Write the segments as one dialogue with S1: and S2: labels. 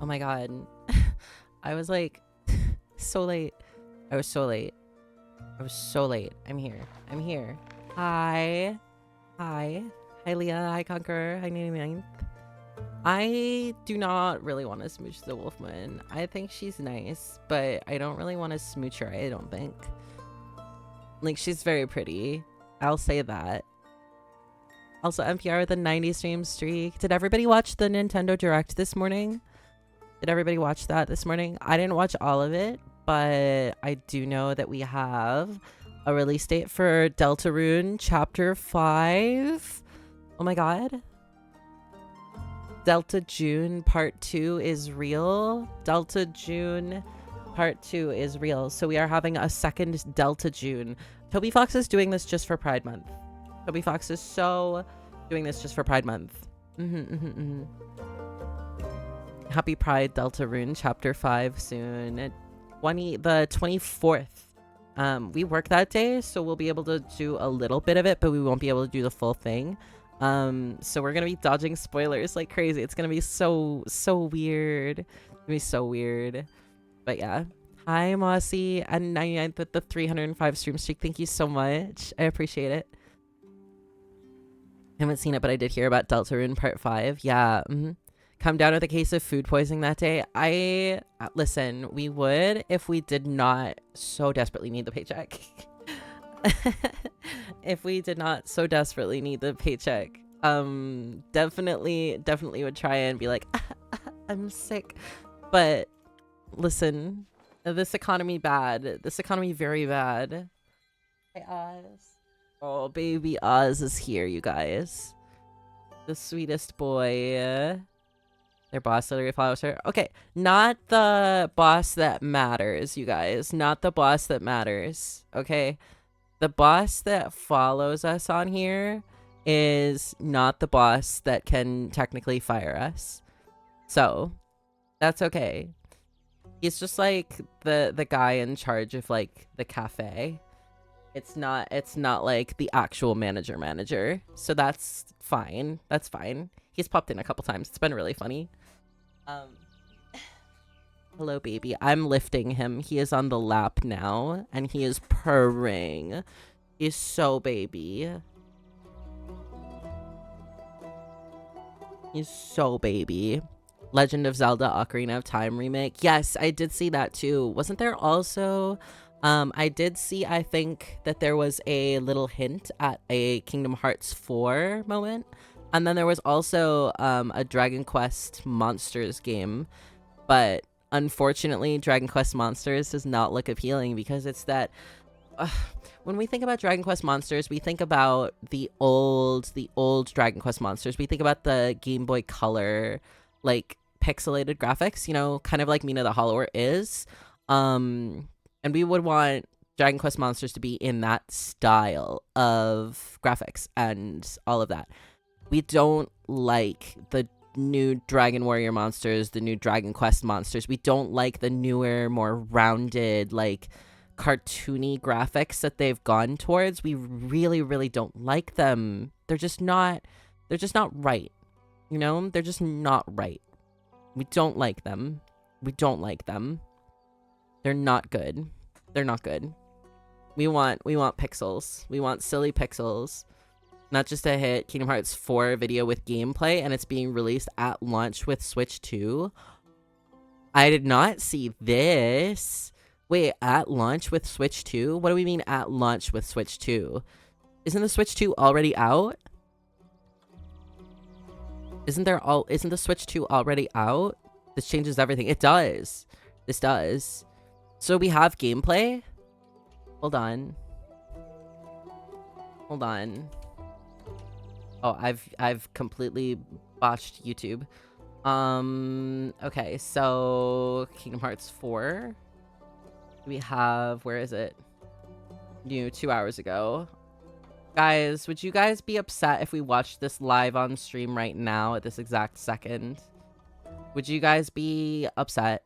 S1: Oh my god. I was like so late. I was so late. I was so late. I'm here. I'm here. Hi. Hi. Hi Leah. Hi Conqueror. Hi 99th. I do not really want to smooch the Wolfman. I think she's nice, but I don't really want to smooch her, I don't think. Like, she's very pretty. I'll say that. Also, NPR with a 90 stream streak. Did everybody watch the Nintendo Direct this morning? Did everybody watch that this morning? I didn't watch all of it, but I do know that we have a release date for Deltarune Chapter 5. Oh my god. Delta June Part 2 is real. Delta June Part 2 is real. So we are having a second Delta June. Toby Fox is doing this just for Pride Month. Toby Fox is so doing this just for Pride Month. Happy Pride Deltarune Chapter 5 soon. The 24th. We work that day, so we'll be able to do a little bit of it, but we won't be able to do the full thing. So we're gonna be dodging spoilers like crazy. It's gonna be so weird. It's gonna be so weird. But yeah. Hi Mossy and 99th with the 305 stream streak. Thank you so much. I appreciate it. I haven't seen it, but I did hear about Deltarune Part 5. Yeah. Come down with a case of food poisoning that day. Listen, we would if we did not so desperately need the paycheck. If we did not so desperately need the paycheck, definitely would try and be like, I'm sick. But listen, this economy bad. This economy very bad. Hey Oz. Oh, baby Oz is here, you guys. The sweetest boy. Their boss literally follows her. Okay, not the boss that matters, you guys. Not the boss that matters. Okay. The boss that follows us on here is not the boss that can technically fire us. So, that's okay. He's just like the guy in charge of like the cafe. It's not like the actual manager. So that's fine. That's fine. He's popped in a couple times. It's been really funny. Hello, baby. I'm lifting him. He is on the lap now, and he is purring. He's so baby. He's so baby. Legend of Zelda Ocarina of Time remake. Yes, I did see that too. Wasn't there also... I did see, I think, that there was a little hint at a Kingdom Hearts 4 moment. And then there was also a Dragon Quest Monsters game. But unfortunately, Dragon Quest Monsters does not look appealing because it's that... when we think about Dragon Quest Monsters, we think about the old Dragon Quest Monsters. We think about the Game Boy Color, like, pixelated graphics, you know, kind of like Mina the Hollower is. And we would want Dragon Quest Monsters to be in that style of graphics and all of that. We don't like the new Dragon Warrior monsters, the new Dragon Quest monsters. We don't like the newer, more rounded, like, cartoony graphics that they've gone towards. We really don't like them. They're just not right. You know? They're just not right. We don't like them. We don't like them. They're not good. They're not good. We want pixels. We want silly pixels. Not just a hit Kingdom Hearts 4 video with gameplay, and it's being released at launch with Switch 2. I did not see this. Wait, at launch with Switch 2? What do we mean at launch with Switch 2? Isn't the Switch 2 already out? Isn't the Switch 2 already out? This changes everything. It does. This does. So we have gameplay? Hold on. Hold on. Oh, I've completely botched YouTube. Okay, so Kingdom Hearts 4. We have, where is it? New 2 hours ago. Guys, would you guys be upset if we watched this live on stream right now at this exact second? Would you guys be upset?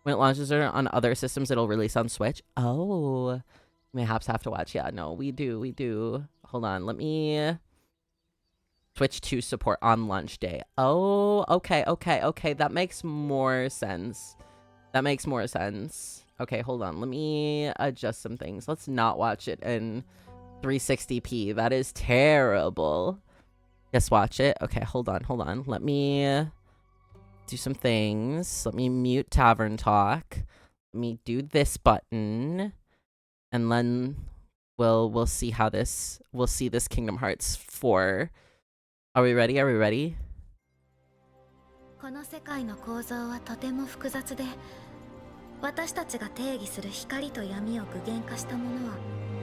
S1: When it launches on other systems, it'll release on Switch. Oh, mayhaps have to watch. Yeah, no, we do. Hold on, let me Switch to support on launch day. Oh, okay, okay, okay. That makes more sense. That makes more sense. Okay, hold on. Let me adjust some things. Let's not watch it in 360p. That is terrible. Just watch it. Okay, hold on, hold on. Let me do some things. Let me mute Tavern Talk. Let me do this button. And then we'll see how this, we'll see this Kingdom Hearts 4. Are we ready? Are we ready?
S2: この世界の構造はとても複雑で、私たちが定義する光と闇を具現化したものは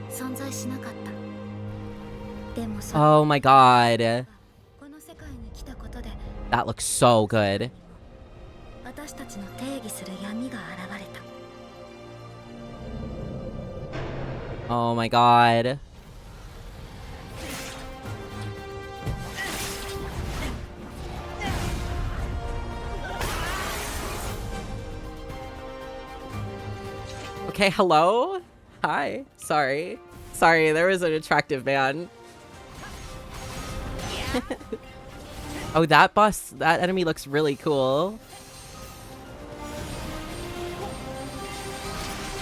S2: 存在しなかった。でもそれ
S1: Oh my god.
S2: この世界に来たことで
S1: That looks so good.
S2: 私たちの定義する闇が現れた。
S1: Oh my god. Okay, hello? Hi. Sorry. Sorry, there was an attractive man. Oh, that boss, that enemy looks really cool.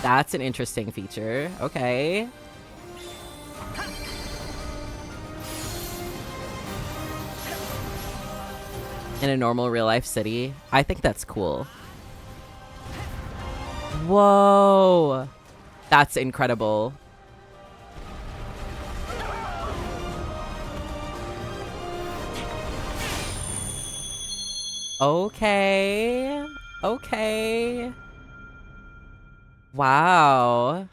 S1: That's an interesting feature. Okay. In a normal real life city. I think that's cool. Whoa. That's incredible. Okay. Okay. Wow.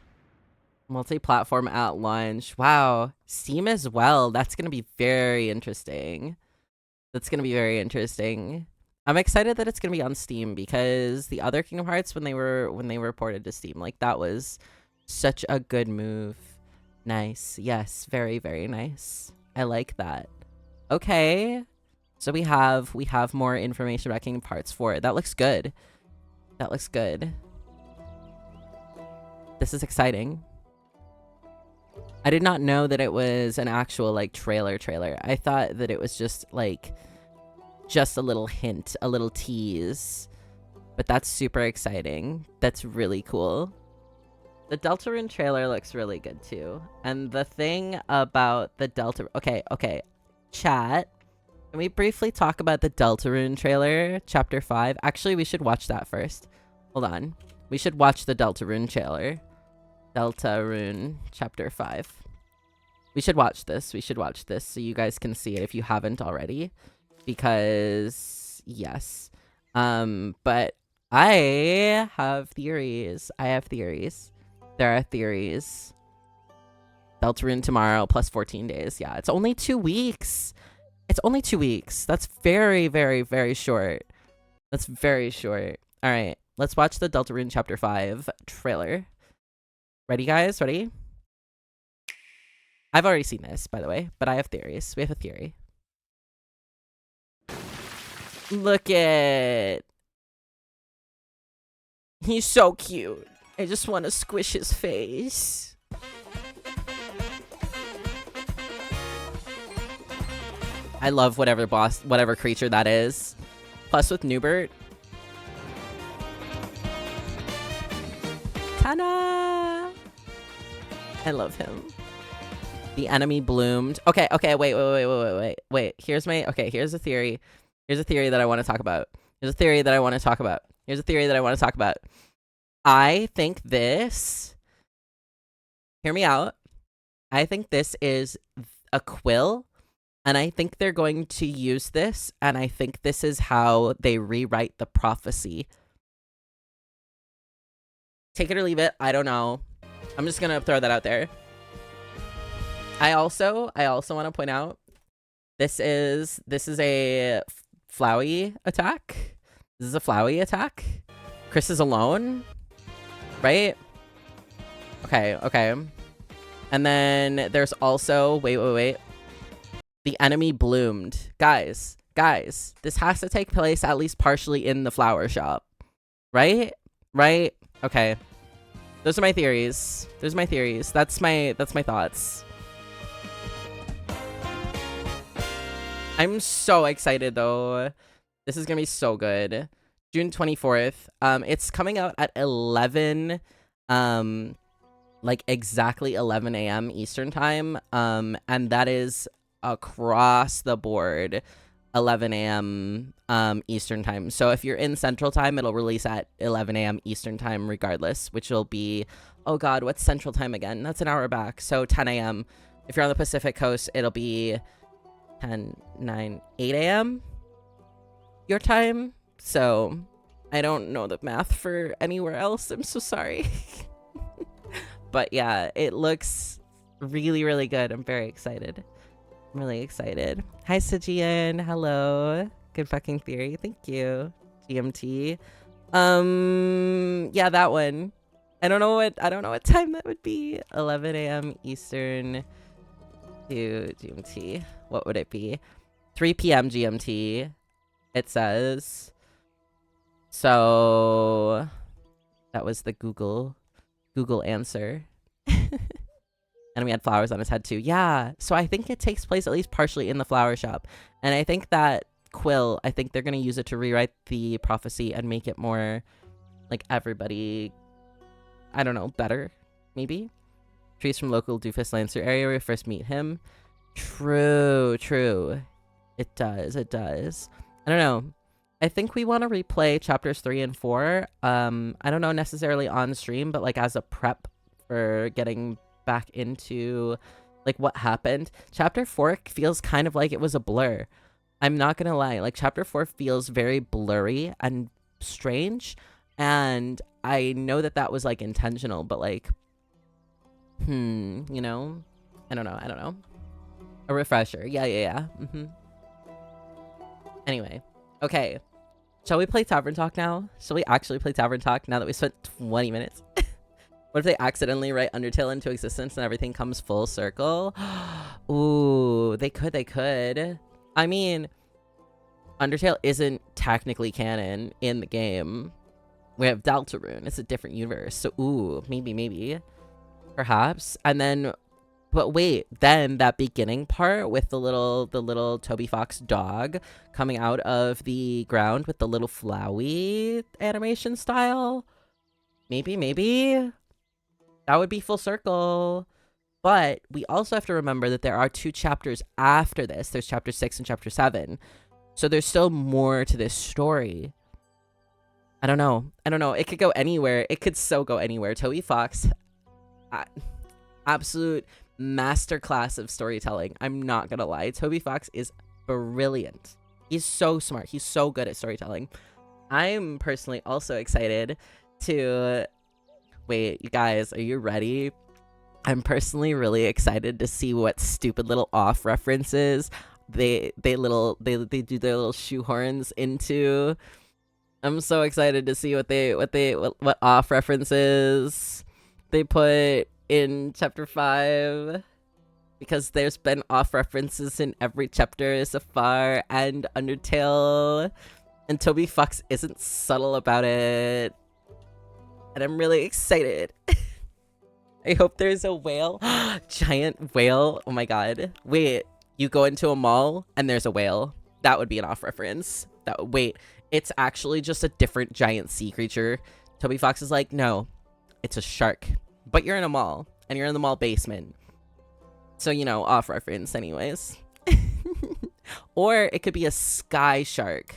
S1: Multi-platform at launch. Wow. Steam as well. That's going to be very interesting. That's going to be very interesting. I'm excited that it's going to be on Steam because the other Kingdom Hearts when they were ported to Steam, like that was such a good move. Nice. Yes, very very nice. I like that. Okay. So we have more information about Kingdom Hearts 4. That looks good. That looks good. This is exciting. I did not know that it was an actual like trailer. I thought that it was just like just a little hint, a little tease. But that's super exciting. That's really cool. The Deltarune trailer looks really good too. And the thing about the okay. Chat. Can we briefly talk about the Deltarune trailer, Chapter 5? Actually, we should watch that first. Hold on. We should watch the Deltarune trailer. Deltarune Chapter 5. We should watch this. We should watch this so you guys can see it if you haven't already. Because, yes. But I have theories. There are theories. Deltarune tomorrow plus 14 days. Yeah, it's only 2 weeks. It's only 2 weeks. That's very, very, very short. That's very short. All right, let's watch the Deltarune Chapter 5 trailer. Ready, guys? Ready? I've already seen this, by the way, but I have theories. We have a theory. Look at... He's so cute. I just want to squish his face. I love whatever creature that is. Plus with Newbert. Tana! I love him. The enemy bloomed. Okay, wait. Here's a theory. Here's a theory that I want to talk about. I think this... Hear me out. I think this is a quill. And I think they're going to use this. And I think this is how they rewrite the prophecy. Take it or leave it. I don't know. I'm just going to throw that out there. I also want to point out this is a Flowey attack. This is a Flowey attack. Chris is alone, right? Okay. And then there's also wait. The enemy bloomed. Guys, this has to take place at least partially in the flower shop. Right? Okay. Those are my theories. That's my thoughts. I'm so excited though. This is gonna be so good. June 24th. It's coming out at 11, like exactly 11 a.m. Eastern time. And that is across the board 11 a.m. Eastern time. So if you're in Central time, it'll release at 11 a.m. Eastern time regardless, which will be, oh God, what's Central time again? That's an hour back. So 10 a.m. If you're on the Pacific coast, it'll be 10, 9, 8 a.m. your time. So I don't know the math for anywhere else. I'm so sorry. But yeah, it looks really, really good. I'm very excited. I'm really excited. Hi, Sijian. Hello. Good fucking theory. Thank you. GMT. Yeah, that one. I don't know what time that would be. 11 a.m. Eastern to GMT. What would it be? 3 p.m. GMT. It says. So that was the Google answer. And we had flowers on his head too. Yeah. So I think it takes place at least partially in the flower shop. And I think that quill, I think they're going to use it to rewrite the prophecy and make it more like everybody, I don't know, better, maybe. Trees from local Doofus Lancer area where we first meet him. True. It does. I don't know. I think we want to replay chapters 3 and 4. I don't know necessarily on stream, but like as a prep for getting back into like what happened. Chapter 4 feels kind of like it was a blur. I'm not gonna lie, like chapter 4 feels very blurry and strange, and I know that was like intentional, but like you know, I don't know. A refresher. Yeah. Anyway, okay, shall we play Tavern Talk now? Shall we actually play Tavern Talk now that we spent 20 minutes? What if they accidentally write Undertale into existence and everything comes full circle? Ooh, they could. I mean, Undertale isn't technically canon in the game. We have Deltarune. It's a different universe. So, ooh, maybe. Perhaps. And then, but wait, then that beginning part with the little Toby Fox dog coming out of the ground with the little flowy animation style. Maybe. That would be full circle. But we also have to remember that there are 2 chapters after this. There's chapter 6 and chapter 7. So there's still more to this story. I don't know. It could go anywhere. It could so go anywhere. Toby Fox, absolute masterclass of storytelling. I'm not gonna lie. Toby Fox is brilliant. He's so smart. He's so good at storytelling. I'm personally also excited to... Wait, you guys, are you ready? I'm personally really excited to see what stupid little off references they do their little shoehorns into. I'm so excited to see what off references they put in chapter 5, because there's been off references in every chapter so far, and Undertale, and Toby Fox isn't subtle about it. And I'm really excited. I hope there's a whale. Giant whale. Oh my god. Wait, you go into a mall and there's a whale. That would be an off reference. Wait, it's actually just a different giant sea creature. Toby Fox is like, no, it's a shark. But you're in a mall and you're in the mall basement. So, you know, off reference anyways. Or it could be a sky shark,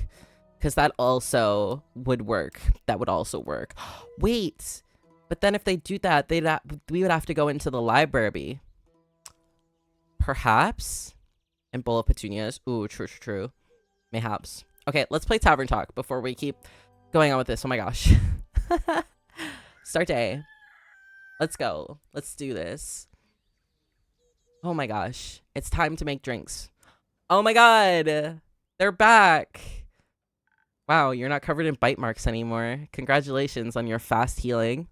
S1: because that also would work. Wait, but then if they do that, we would have to go into the library. Perhaps? And Bowl of Petunias. Ooh, true. Mayhaps. Okay, let's play Tavern Talk before we keep going on with this. Oh my gosh. Start day. Let's go. Let's do this. Oh my gosh. It's time to make drinks. Oh my god. They're back. Wow, you're not covered in bite marks anymore. Congratulations on your fast healing.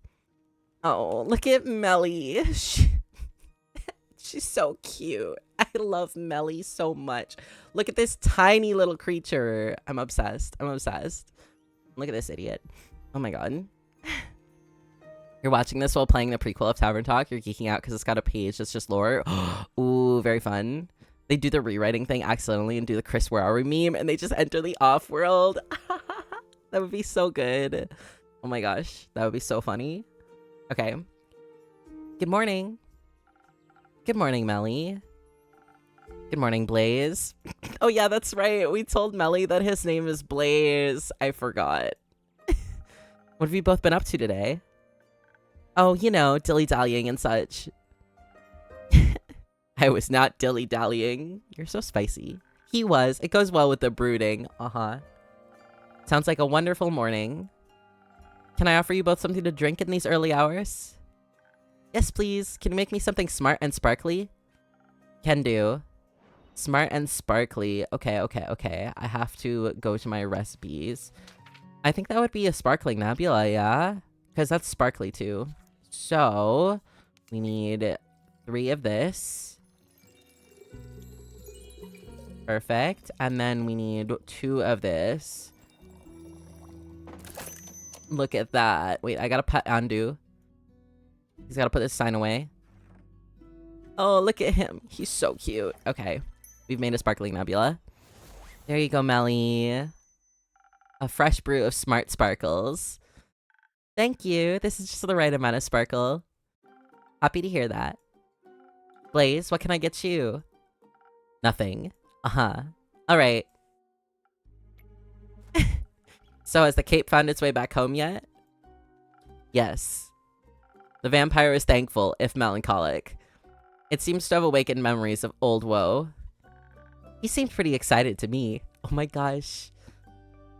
S1: Oh, look at Melly. She's so cute. I love Melly so much. Look at this tiny little creature. I'm obsessed. Look at this idiot. Oh my god. You're watching this while playing the prequel of Tavern Talk. You're geeking out because it's got a page that's just lore. Ooh, very fun. They do the rewriting thing accidentally and do the Chris, where are we meme, and they just enter the off world. That would be so good. Oh my gosh, that would be so funny. Okay. Good morning. Good morning, Melly. Good morning, Blaze. Oh yeah, that's right. We told Melly that his name is Blaze. I forgot. What have you both been up to today? Oh, you know, dilly-dallying and such. I was not dilly-dallying. You're so spicy. He was. It goes well with the brooding. Uh-huh. Sounds like a wonderful morning. Can I offer you both something to drink in these early hours? Yes, please. Can you make me something smart and sparkly? Can do. Smart and sparkly. Okay, okay, okay. I have to go to my recipes. I think that would be a sparkling nebula, yeah? Because that's sparkly too. So, we need 3 of this. Perfect. And then we need 2 of this. Look at that. Wait, I gotta pet Andu. He's gotta put this sign away. Oh, look at him. He's so cute. Okay. We've made a sparkling nebula. There you go, Melly. A fresh brew of smart sparkles. Thank you. This is just the right amount of sparkle. Happy to hear that. Blaze, what can I get you? Nothing. Uh-huh. Alright. So has the cape found its way back home yet? Yes. The vampire is thankful, if melancholic. It seems to have awakened memories of old woe. He seemed pretty excited to me. Oh my gosh.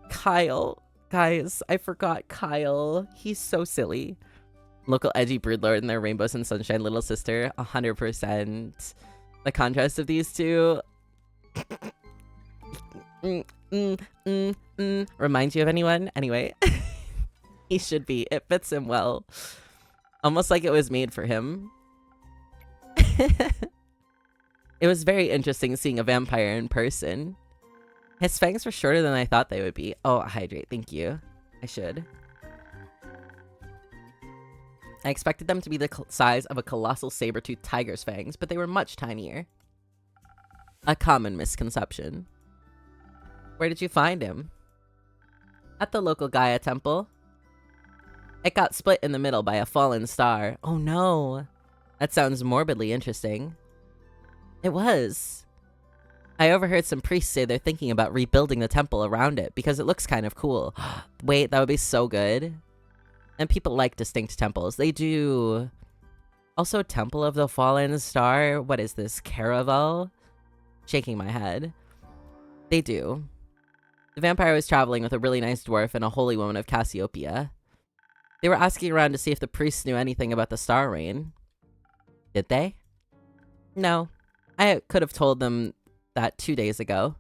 S1: Kyle. Guys, I forgot Kyle. He's so silly. Local edgy broodlord and their rainbows and sunshine little sister. 100%. The contrast of these two. Reminds you of anyone? Anyway. He should be. It fits him well. Almost like it was made for him. It was very interesting seeing a vampire in person. His fangs were shorter than I thought they would be. Oh, hydrate. Thank you. I should. I expected them to be the size of a colossal saber-toothed tiger's fangs, but they were much tinier. A common misconception. Where did you find him? At the local Gaia temple. It got split in the middle by a fallen star. Oh no. That sounds morbidly interesting. It was. I overheard some priests say they're thinking about rebuilding the temple around it because it looks kind of cool. Wait, that would be so good. And people like distinct temples. They do. Also, Temple of the Fallen Star. What is this? Caravel? Shaking my head. They do. The vampire was traveling with a really nice dwarf and a holy woman of Cassiopeia. They were asking around to see if the priests knew anything about the star rain. Did they? No. I could have told them that 2 days ago.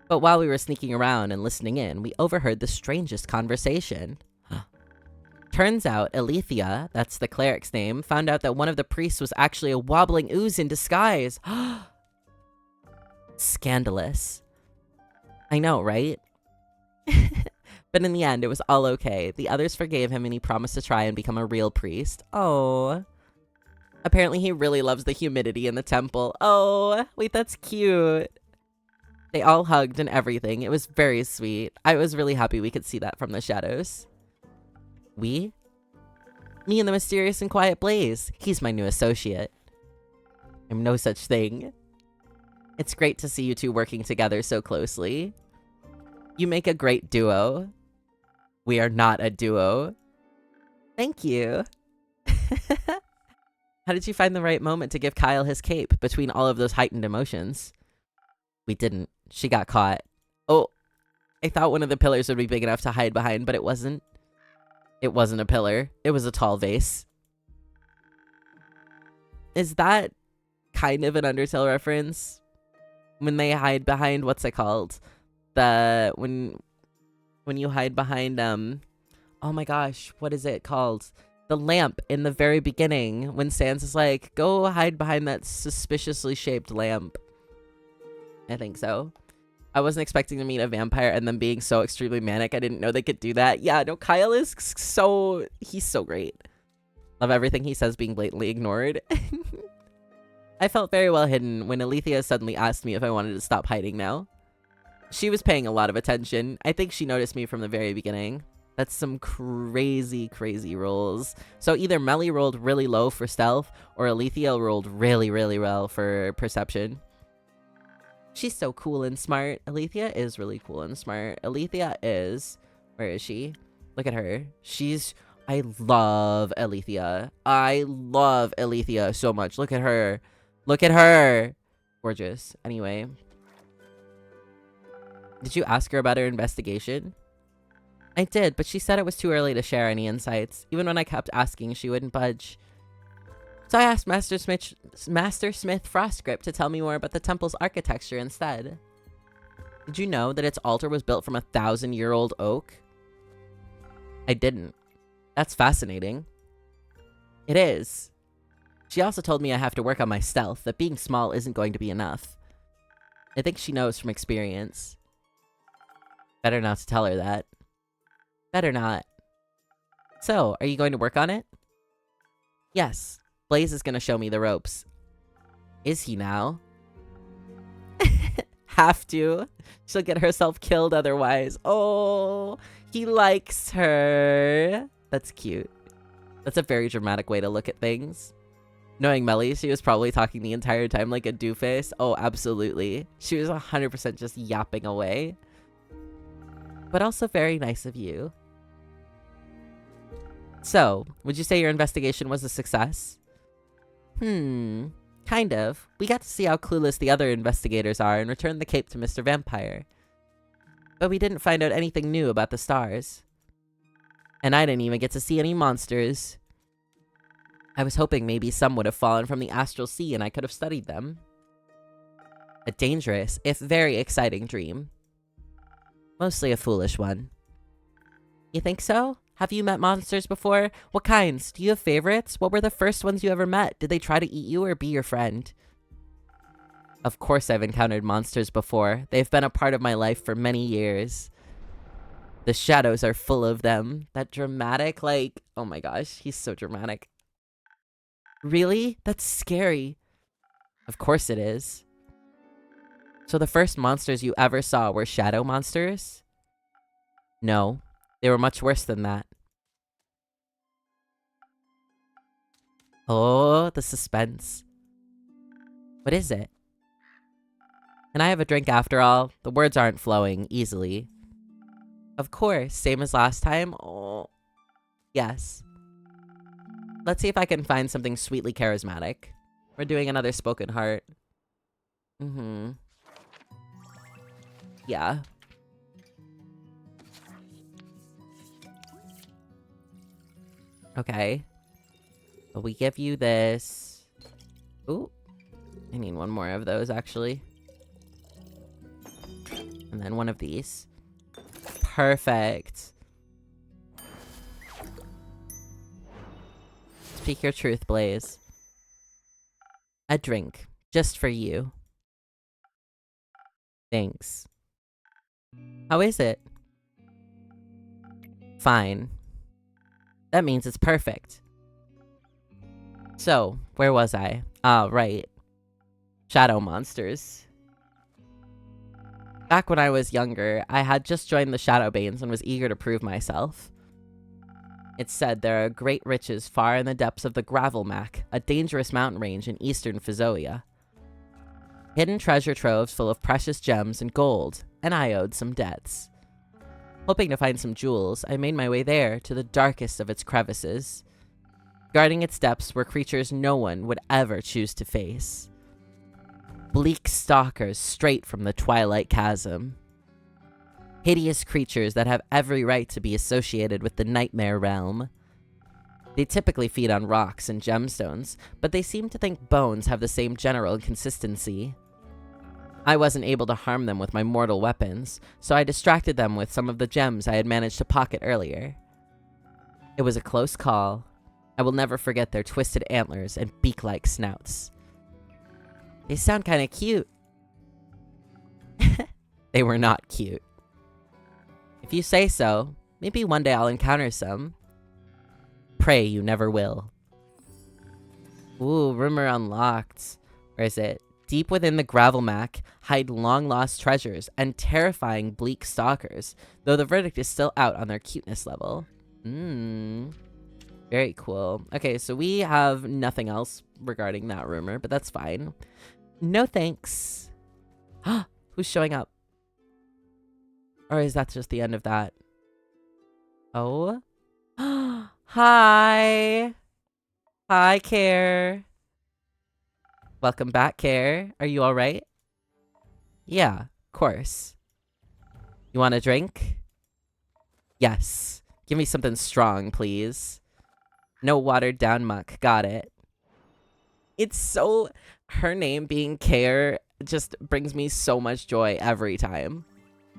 S1: But while we were sneaking around and listening in, we overheard the strangest conversation. Turns out, Alethea, that's the cleric's name, found out that one of the priests was actually a wobbling ooze in disguise. Scandalous. I know, right? But in the end, it was all okay. The others forgave him and he promised to try and become a real priest. Oh. Apparently he really loves the humidity in the temple. Oh, wait, that's cute. They all hugged and everything. It was very sweet. I was really happy we could see that from the shadows. We? Me and the mysterious and quiet Blaze. He's my new associate. I'm no such thing. It's great to see you two working together so closely. You make a great duo. We are not a duo. Thank you. How did you find the right moment to give Kyle his cape between all of those heightened emotions? We didn't. She got caught. Oh, I thought one of the pillars would be big enough to hide behind, but it wasn't. It wasn't a pillar. It was a tall vase. Is that kind of an Undertale reference? When they hide behind, what's it called? When you hide behind, oh my gosh, what is it called? The lamp in the very beginning when Sans is like, go hide behind that suspiciously shaped lamp. I think so. I wasn't expecting to meet a vampire and them being so extremely manic. I didn't know they could do that. Yeah, no, Kyle is he's so great. Love everything he says being blatantly ignored. I felt very well hidden when Alethea suddenly asked me if I wanted to stop hiding now. She was paying a lot of attention. I think she noticed me from the very beginning. That's some crazy, crazy rolls. So either Melly rolled really low for stealth, or Alethea rolled really, really well for perception. She's so cool and smart. Alethea is really cool and smart. Alethea is... Where is she? Look at her. I love Alethea. I love Alethea so much. Look at her. Look at her. Gorgeous. Anyway. Did you ask her about her investigation? I did, but she said it was too early to share any insights. Even when I kept asking, she wouldn't budge. So I asked Master Smith Frostgrip to tell me more about the temple's architecture instead. Did you know that its altar was built from a 1,000-year-old oak? I didn't. That's fascinating. It is. She also told me I have to work on my stealth, that being small isn't going to be enough. I think she knows from experience. Better not to tell her that. Better not. So, are you going to work on it? Yes. Blaze is going to show me the ropes. Is he now? Have to. She'll get herself killed otherwise. Oh, he likes her. That's cute. That's a very dramatic way to look at things. Knowing Melly, she was probably talking the entire time like a doofus. Oh, absolutely. She was 100% just yapping away. But also very nice of you. So, would you say your investigation was a success? Kind of. We got to see how clueless the other investigators are and returned the cape to Mr. Vampire. But we didn't find out anything new about the stars. And I didn't even get to see any monsters. I was hoping maybe some would have fallen from the astral sea and I could have studied them. A dangerous, if very exciting dream. Mostly a foolish one. You think so? Have you met monsters before? What kinds? Do you have favorites? What were the first ones you ever met? Did they try to eat you or be your friend? Of course I've encountered monsters before. They've been a part of my life for many years. The shadows are full of them. That dramatic, like, oh my gosh, he's so dramatic. Really? That's scary. Of course it is. So the first monsters you ever saw were shadow monsters? No, they were much worse than that. Oh, the suspense. What is it? Can I have a drink after all? The words aren't flowing easily. Of course, same as last time. Oh, yes. Let's see if I can find something sweetly charismatic. We're doing another spoken heart. Yeah. Okay. Well, we give you this. Ooh. I need one more of those, actually. And then one of these. Perfect. Speak your truth, Blaze. A drink. Just for you. Thanks. How is it? Fine. That means it's perfect. So, where was I? Ah, right. Shadow monsters. Back when I was younger, I had just joined the Shadowbanes and was eager to prove myself. It's said there are great riches far in the depths of the Gravelmac, a dangerous mountain range in eastern Physoia. Hidden treasure troves full of precious gems and gold, and I owed some debts. Hoping to find some jewels, I made my way there to the darkest of its crevices. Guarding its depths were creatures no one would ever choose to face. Bleak stalkers straight from the Twilight Chasm. Hideous creatures that have every right to be associated with the Nightmare Realm. They typically feed on rocks and gemstones, but they seem to think bones have the same general consistency. I wasn't able to harm them with my mortal weapons, so I distracted them with some of the gems I had managed to pocket earlier. It was a close call. I will never forget their twisted antlers and beak-like snouts. They sound kinda cute. They were not cute. If you say so, maybe one day I'll encounter some. Pray you never will. Ooh, rumor unlocked. Where is it? Deep within the gravelmack hide long-lost treasures and terrifying bleak stalkers, though the verdict is still out on their cuteness level. Very cool. Okay, so we have nothing else regarding that rumor, but that's fine. No thanks. Who's showing up? Or is that just the end of that? Oh. Hi. Hi, Care. Welcome back, Care. Are you all right? Yeah, of course. You want a drink? Yes. Give me something strong, please. No watered down muck. Got it. It's so... Her name being Care just brings me so much joy every time.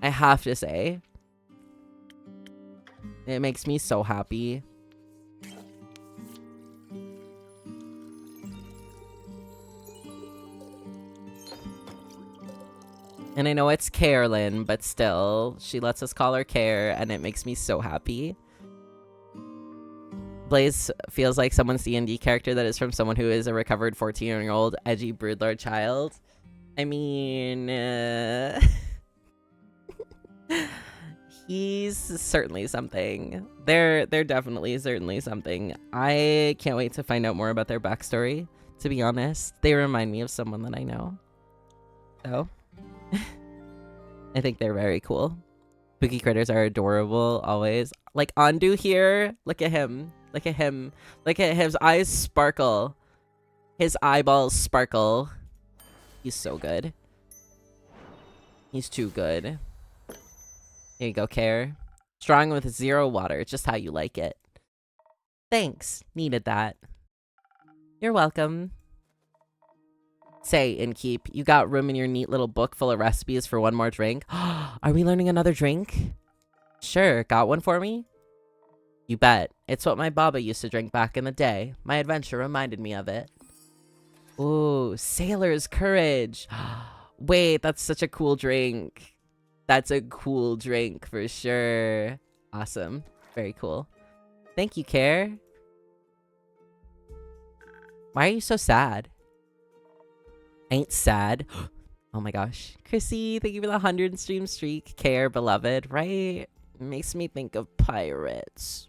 S1: I have to say. It makes me so happy. And I know it's Carolyn, but still, she lets us call her Care, and it makes me so happy. Blaze feels like someone's D&D character that is from someone who is a recovered 14-year-old edgy broodlord child. I mean, he's certainly something. They're definitely certainly something. I can't wait to find out more about their backstory, to be honest. They remind me of someone that I know. So... I think they're very cool. Spooky critters are adorable, always. Like Andu here. Look at him. Look at him. Look at his eyes sparkle. His eyeballs sparkle. He's so good. He's too good. Here you go, Care. Strong with 0 water. Just how you like it. Thanks. Needed that. You're welcome. Say, Innkeep, you got room in your neat little book full of recipes for one more drink? Are we learning another drink? Sure, got one for me? You bet. It's what my baba used to drink back in the day. My adventure reminded me of it. Ooh, Sailor's Courage. Wait, that's such a cool drink. That's a cool drink for sure. Awesome. Very cool. Thank you, Care. Why are you so sad? Ain't sad. Oh my gosh. Chrissy, thank you for the 100 stream streak. Care, beloved, right? Makes me think of pirates.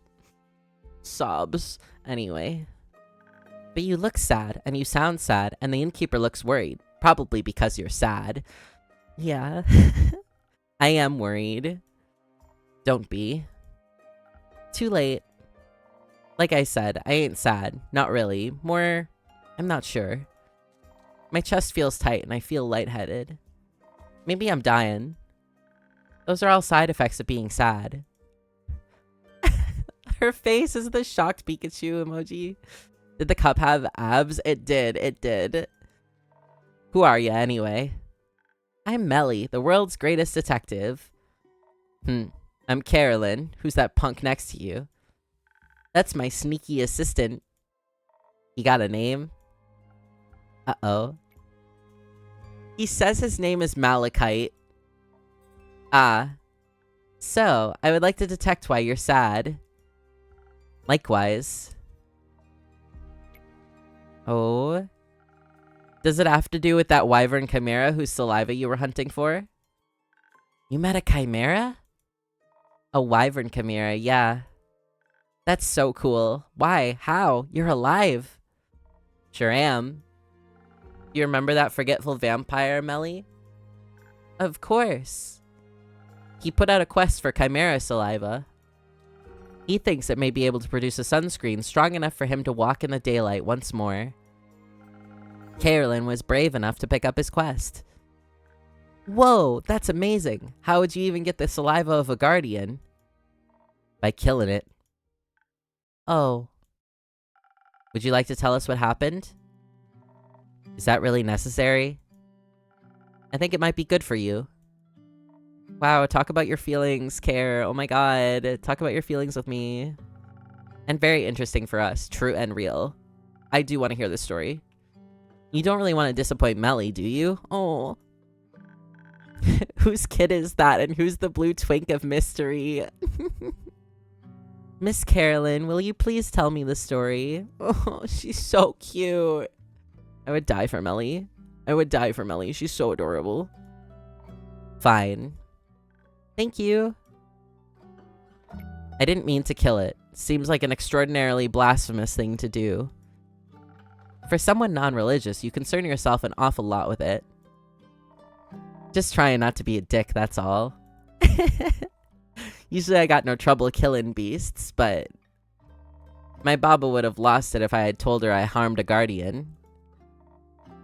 S1: Sobs. Anyway. But you look sad, and you sound sad, and the innkeeper looks worried. Probably because you're sad. Yeah. I am worried. Don't be. Too late. Like I said, I ain't sad. Not really. More... I'm not sure. My chest feels tight and I feel lightheaded. Maybe I'm dying. Those are all side effects of being sad. Her face is the shocked Pikachu emoji. Did the cup have abs? It did. It did. Who are you anyway? I'm Melly, the world's greatest detective. I'm Carolyn. Who's that punk next to you? That's my sneaky assistant. You got a name? Uh-oh. He says his name is Malachite. Ah. So, I would like to detect why you're sad. Likewise. Oh. Does it have to do with that wyvern chimera whose saliva you were hunting for? You met a chimera? A wyvern chimera, yeah. That's so cool. Why? How? You're alive. Sure am. You remember that forgetful vampire, Melly? Of course. He put out a quest for chimera saliva. He thinks it may be able to produce a sunscreen strong enough for him to walk in the daylight once more. Carolyn was brave enough to pick up his quest. Whoa, that's amazing. How would you even get the saliva of a guardian? By killing it. Oh. Would you like to tell us what happened? Is that really necessary? I think it might be good for you. Wow, talk about your feelings, Care. Oh my god. Talk about your feelings with me. And very interesting for us. True and real. I do want to hear this story. You don't really want to disappoint Melly, do you? Oh. Whose kid is that? And who's the blue twink of mystery? Miss Carolyn, will you please tell me the story? Oh, she's so cute. I would die for Melly. I would die for Melly. She's so adorable. Fine. Thank you. I didn't mean to kill it. Seems like an extraordinarily blasphemous thing to do. For someone non-religious, you concern yourself an awful lot with it. Just trying not to be a dick, that's all. Usually I got no trouble killing beasts, but my Baba would have lost it if I had told her I harmed a guardian.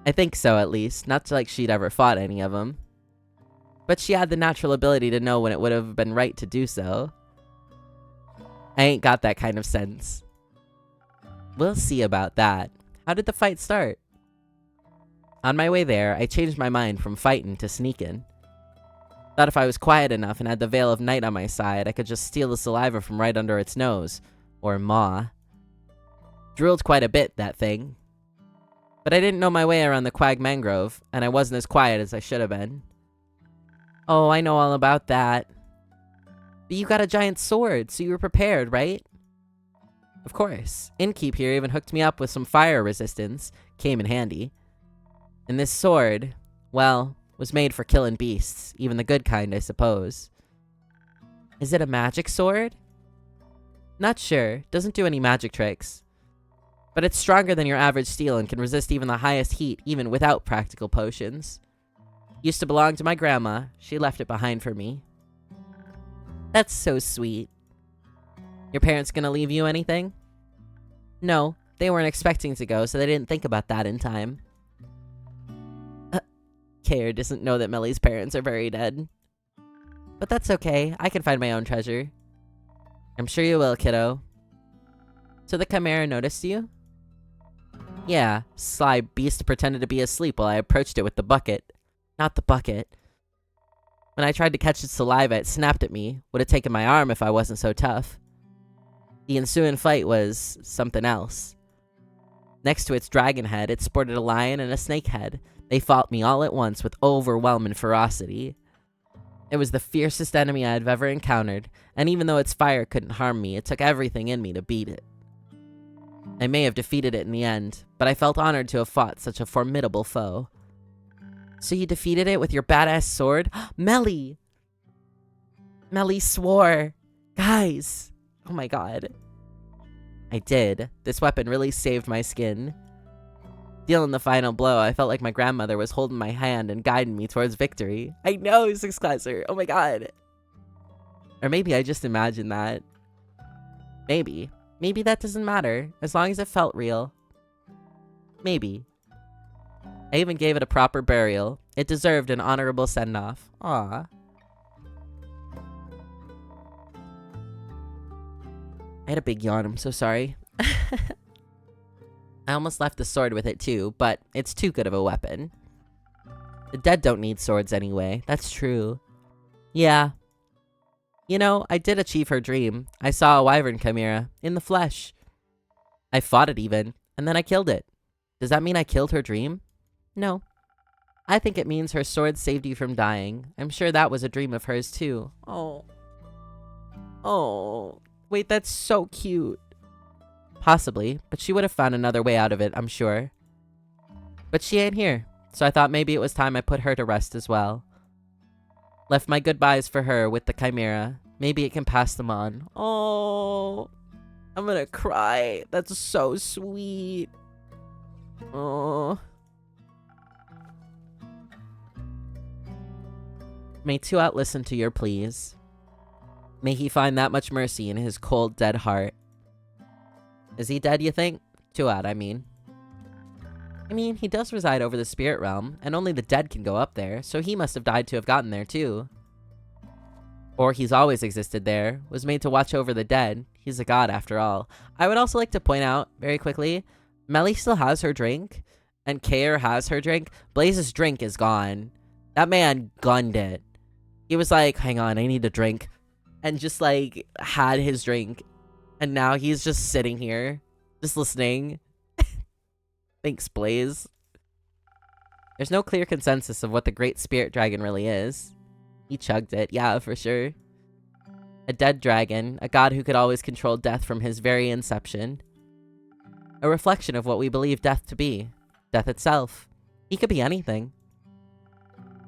S1: I think so, at least. Not like she'd ever fought any of them. But she had the natural ability to know when it would have been right to do so. I ain't got that kind of sense. We'll see about that. How did the fight start? On my way there, I changed my mind from fighting to sneaking. Thought if I was quiet enough and had the veil of night on my side, I could just steal the saliva from right under its nose. Or maw. Drooled quite a bit, that thing. But I didn't know my way around the Quag Mangrove, and I wasn't as quiet as I should have been. Oh, I know all about that. But you got a giant sword, so you were prepared, right? Of course. Innkeep here even hooked me up with some fire resistance. Came in handy. And this sword, well, was made for killing beasts. Even the good kind, I suppose. Is it a magic sword? Not sure. Doesn't do any magic tricks. But it's stronger than your average steel and can resist even the highest heat, even without practical potions. Used to belong to my grandma. She left it behind for me. That's so sweet. Your parents gonna leave you anything? No, they weren't expecting to go, so they didn't think about that in time. Kair doesn't know that Melly's parents are very dead. But that's okay, I can find my own treasure. I'm sure you will, kiddo. So the Chimera noticed you? Yeah, sly beast pretended to be asleep while I approached it with the bucket. Not the bucket. When I tried to catch its saliva, it snapped at me. Would have taken my arm if I wasn't so tough. The ensuing fight was something else. Next to its dragon head, it sported a lion and a snake head. They fought me all at once with overwhelming ferocity. It was the fiercest enemy I had ever encountered, and even though its fire couldn't harm me, it took everything in me to beat it. I may have defeated it in the end, but I felt honored to have fought such a formidable foe. So you defeated it with your badass sword? Melly! Melly swore! Guys! Oh my god. I did. This weapon really saved my skin. Dealing the final blow, I felt like my grandmother was holding my hand and guiding me towards victory. I know, 6th classer! Oh my god! Or maybe I just imagined that. Maybe. Maybe that doesn't matter, as long as it felt real. Maybe. I even gave it a proper burial. It deserved an honorable send-off. Aww. I had a big yawn, I'm so sorry. I almost left the sword with it too, but it's too good of a weapon. The dead don't need swords anyway, that's true. Yeah. You know, I did achieve her dream. I saw a wyvern chimera, in the flesh. I fought it even, and then I killed it. Does that mean I killed her dream? No. I think it means her sword saved you from dying. I'm sure that was a dream of hers too. Oh. Oh. Wait, that's so cute. Possibly, but she would have found another way out of it, I'm sure. But she ain't here, so I thought maybe it was time I put her to rest as well. Left my goodbyes for her with the chimera. Maybe it can pass them on. Oh, I'm gonna cry. That's so sweet. Oh. May Tuat listen to your pleas. May he find that much mercy in his cold, dead heart. Is he dead, you think? Tuat, I mean. He does reside over the spirit realm, and only the dead can go up there, so he must have died to have gotten there, too. Or he's always existed there, was made to watch over the dead. He's a god, after all. I would also like to point out, very quickly, Melly still has her drink, and Kair has her drink. Blaze's drink is gone. That man gunned it. He was like, hang on, I need a drink. And just, like, had his drink. And now he's just sitting here, just listening. Thanks, Blaze. There's no clear consensus of what the Great Spirit Dragon really is. He chugged it, yeah, for sure. A dead dragon, a god who could always control death from his very inception. A reflection of what we believe death to be. Death itself. He could be anything.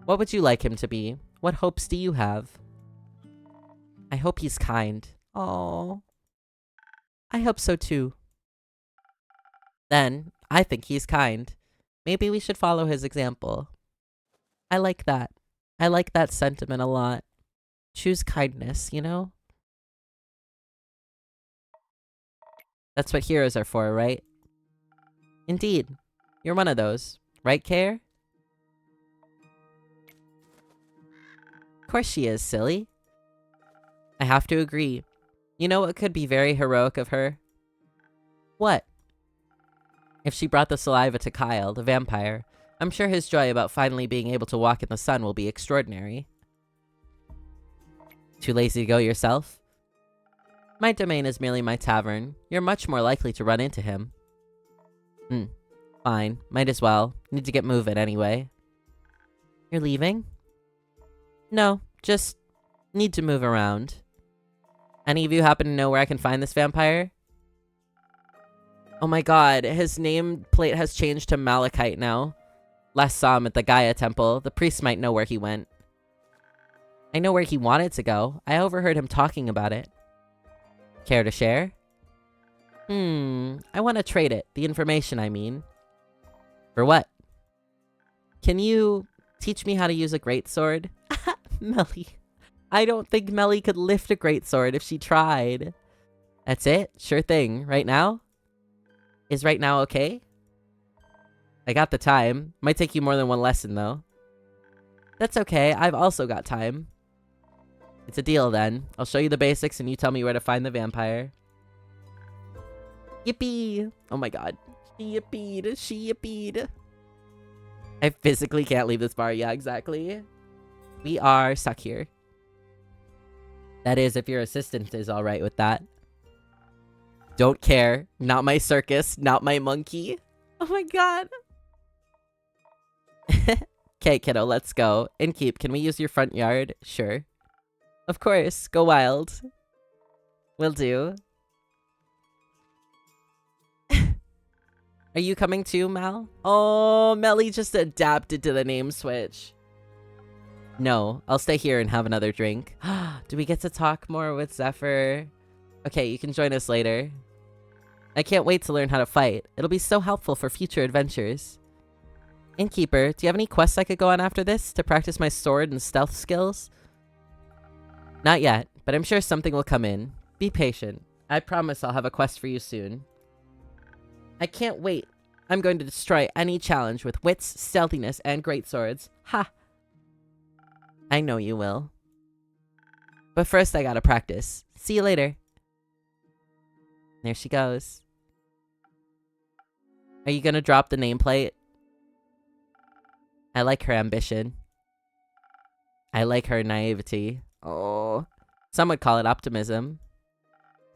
S1: What would you like him to be? What hopes do you have? I hope he's kind. Oh, I hope so too. Then, I think he's kind. Maybe we should follow his example. I like that. I like that sentiment a lot. Choose kindness, you know? That's what heroes are for, right? Indeed. You're one of those. Right, Care? Of course she is, silly. I have to agree. You know what could be very heroic of her? What? If she brought the saliva to Kyle, the vampire, I'm sure his joy about finally being able to walk in the sun will be extraordinary. Too lazy to go yourself? My domain is merely my tavern. You're much more likely to run into him. Fine. Might as well. Need to get moving anyway. You're leaving? No, just need to move around. Any of you happen to know where I can find this vampire? Oh my god, his nameplate has changed to Malachite now. Last saw him at the Gaia temple. The priest might know where he went. I know where he wanted to go. I overheard him talking about it. Care to share? I want to trade it. The information, I mean. For what? Can you teach me how to use a greatsword? Melly. I don't think Melly could lift a greatsword if she tried. That's it? Sure thing. Right now? Is right now okay? I got the time. Might take you more than one lesson, though. That's okay. I've also got time. It's a deal, then. I'll show you the basics and you tell me where to find the vampire. Yippee! Oh my god. She yippeed. She yippeed. I physically can't leave this bar. Yeah, exactly. We are stuck here. That is, if your assistant is alright with that. Don't care. Not my circus. Not my monkey. Oh my god. Okay, kiddo, let's go. Innkeep, can we use your front yard? Sure. Of course. Go wild. Will do. Are you coming too, Mal? Oh, Melly just adapted to the name switch. No, I'll stay here and have another drink. Do we get to talk more with Zephyr? Okay, you can join us later. I can't wait to learn how to fight. It'll be so helpful for future adventures. Innkeeper, do you have any quests I could go on after this to practice my sword and stealth skills? Not yet, but I'm sure something will come in. Be patient. I promise I'll have a quest for you soon. I can't wait. I'm going to destroy any challenge with wits, stealthiness, and great swords. Ha! I know you will. But first I gotta practice. See you later. There she goes. Are you gonna drop the nameplate? I like her ambition. I like her naivety. Oh. Some would call it optimism.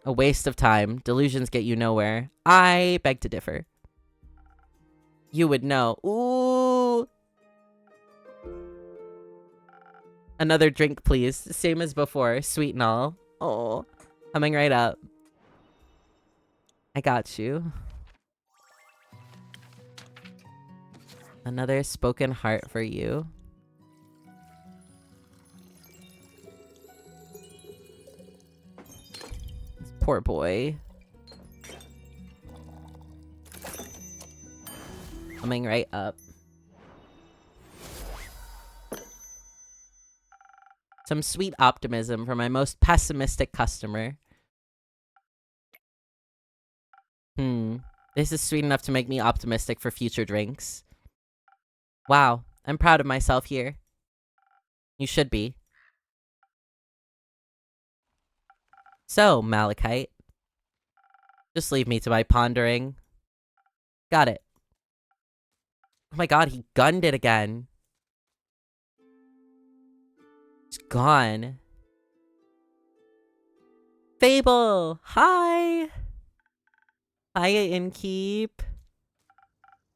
S1: A waste of time. Delusions get you nowhere. I beg to differ. You would know. Ooh. Another drink, please. Same as before. Sweet and all. Oh. Coming right up. I got you. Another spoken heart for you. This poor boy. Coming right up. Some sweet optimism for my most pessimistic customer. This is sweet enough to make me optimistic for future drinks. Wow, I'm proud of myself here. You should be. So, Malachite. Just leave me to my pondering. Got it. Oh my god, he gunned it again. It's gone. Fable! Hi! Hiya, Innkeep.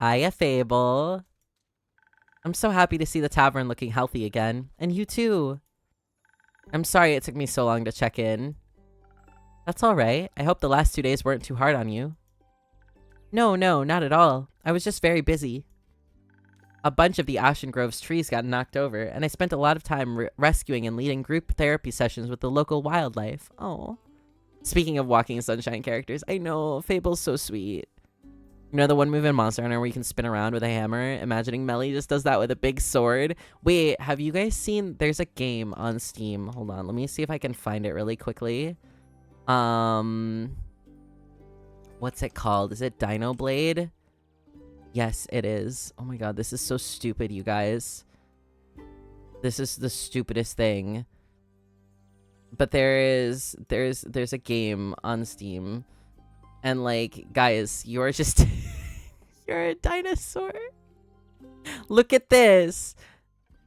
S1: Hiya, Fable. I'm so happy to see the tavern looking healthy again. And you too. I'm sorry it took me so long to check in. That's alright. I hope the last 2 days weren't too hard on you. No, not at all. I was just very busy. A bunch of the Ashen Grove's trees got knocked over, and I spent a lot of time rescuing and leading group therapy sessions with the local wildlife. Oh. Speaking of Walking Sunshine characters, I know, Fable's so sweet. You know the one move in Monster Hunter where you can spin around with a hammer? Imagining Melly just does that with a big sword. Wait, have you guys seen... There's a game on Steam. Hold on, let me see if I can find it really quickly. What's it called? Is it Dino Blade? Yes, it is. Oh my god, this is so stupid, you guys. This is the stupidest thing. But there's a game on Steam. And like, guys, you're just you're a dinosaur. Look at this.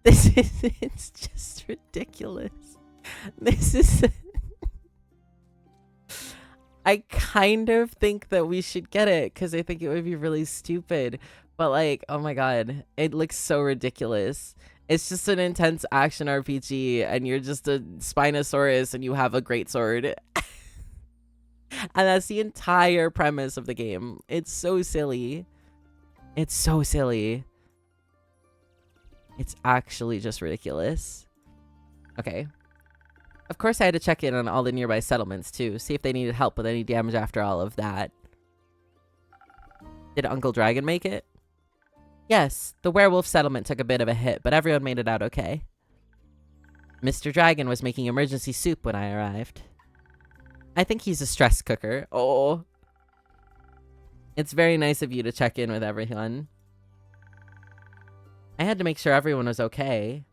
S1: It's just ridiculous. This is I kind of think that we should get it because I think it would be really stupid. But like, oh my god, it looks so ridiculous. It's just an intense action RPG and you're just a Spinosaurus and you have a great sword. And that's the entire premise of the game. It's so silly. It's so silly. It's actually just ridiculous. Okay. Of course I had to check in on all the nearby settlements too, see if they needed help with any damage after all of that. Did Uncle Dragon make it? Yes, the werewolf settlement took a bit of a hit, but everyone made it out okay. Mr. Dragon was making emergency soup when I arrived. I think he's a stress cooker. Oh. It's very nice of you to check in with everyone. I had to make sure everyone was okay.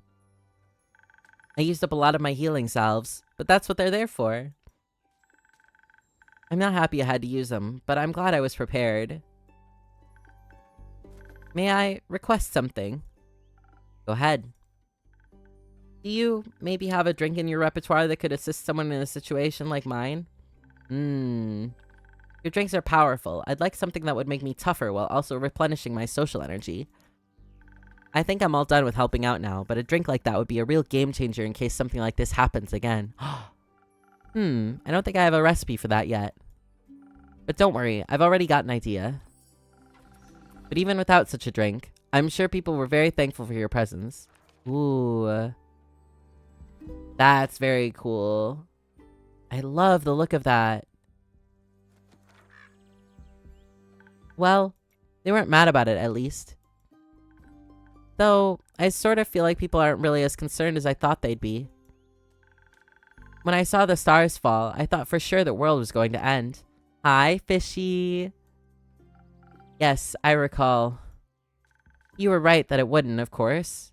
S1: I used up a lot of my healing salves, but that's what they're there for. I'm not happy I had to use them, but I'm glad I was prepared. May I request something? Go ahead. Do you maybe have a drink in your repertoire that could assist someone in a situation like mine? Your drinks are powerful. I'd like something that would make me tougher while also replenishing my social energy. I think I'm all done with helping out now, but a drink like that would be a real game changer in case something like this happens again. I don't think I have a recipe for that yet. But don't worry, I've already got an idea. But even without such a drink, I'm sure people were very thankful for your presence. Ooh. That's very cool. I love the look of that. Well, they weren't mad about it, at least. Though, I sort of feel like people aren't really as concerned as I thought they'd be. When I saw the stars fall, I thought for sure the world was going to end. Hi, Fishy. Yes, I recall. You were right that it wouldn't, of course.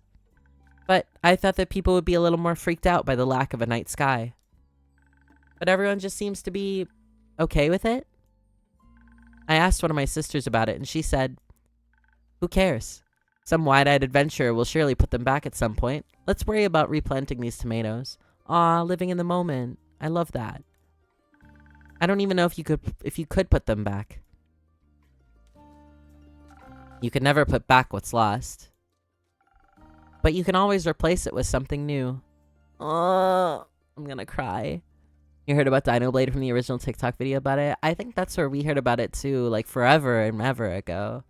S1: But I thought that people would be a little more freaked out by the lack of a night sky. But everyone just seems to be okay with it. I asked one of my sisters about it, and she said, "Who cares? Some wide-eyed adventurer will surely put them back at some point. Let's worry about replanting these tomatoes." Aw, living in the moment. I love that. I don't even know if you could put them back. You can never put back what's lost. But you can always replace it with something new. Oh, I'm gonna cry. You heard about Dino Blade from the original TikTok video about it? I think that's where we heard about it too, like forever and ever ago.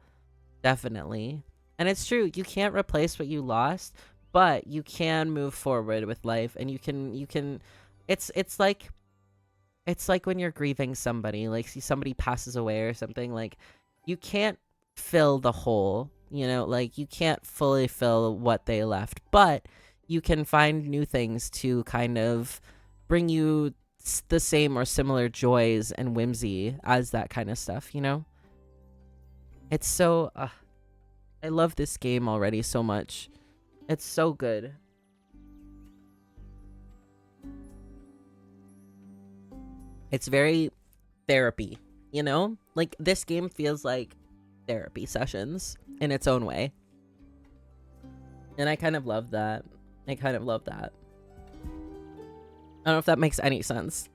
S1: Definitely. And it's true, you can't replace what you lost, but you can move forward with life, and you can it's like when you're grieving somebody, like somebody passes away or something, like you can't fill the hole, you know, like you can't fully fill what they left, but you can find new things to kind of bring you the same or similar joys and whimsy as that kind of stuff, you know? It's so I love this game already so much. It's so good. It's very therapy, you know? Like, this game feels like therapy sessions in its own way. And I kind of love that. I kind of love that. I don't know if that makes any sense.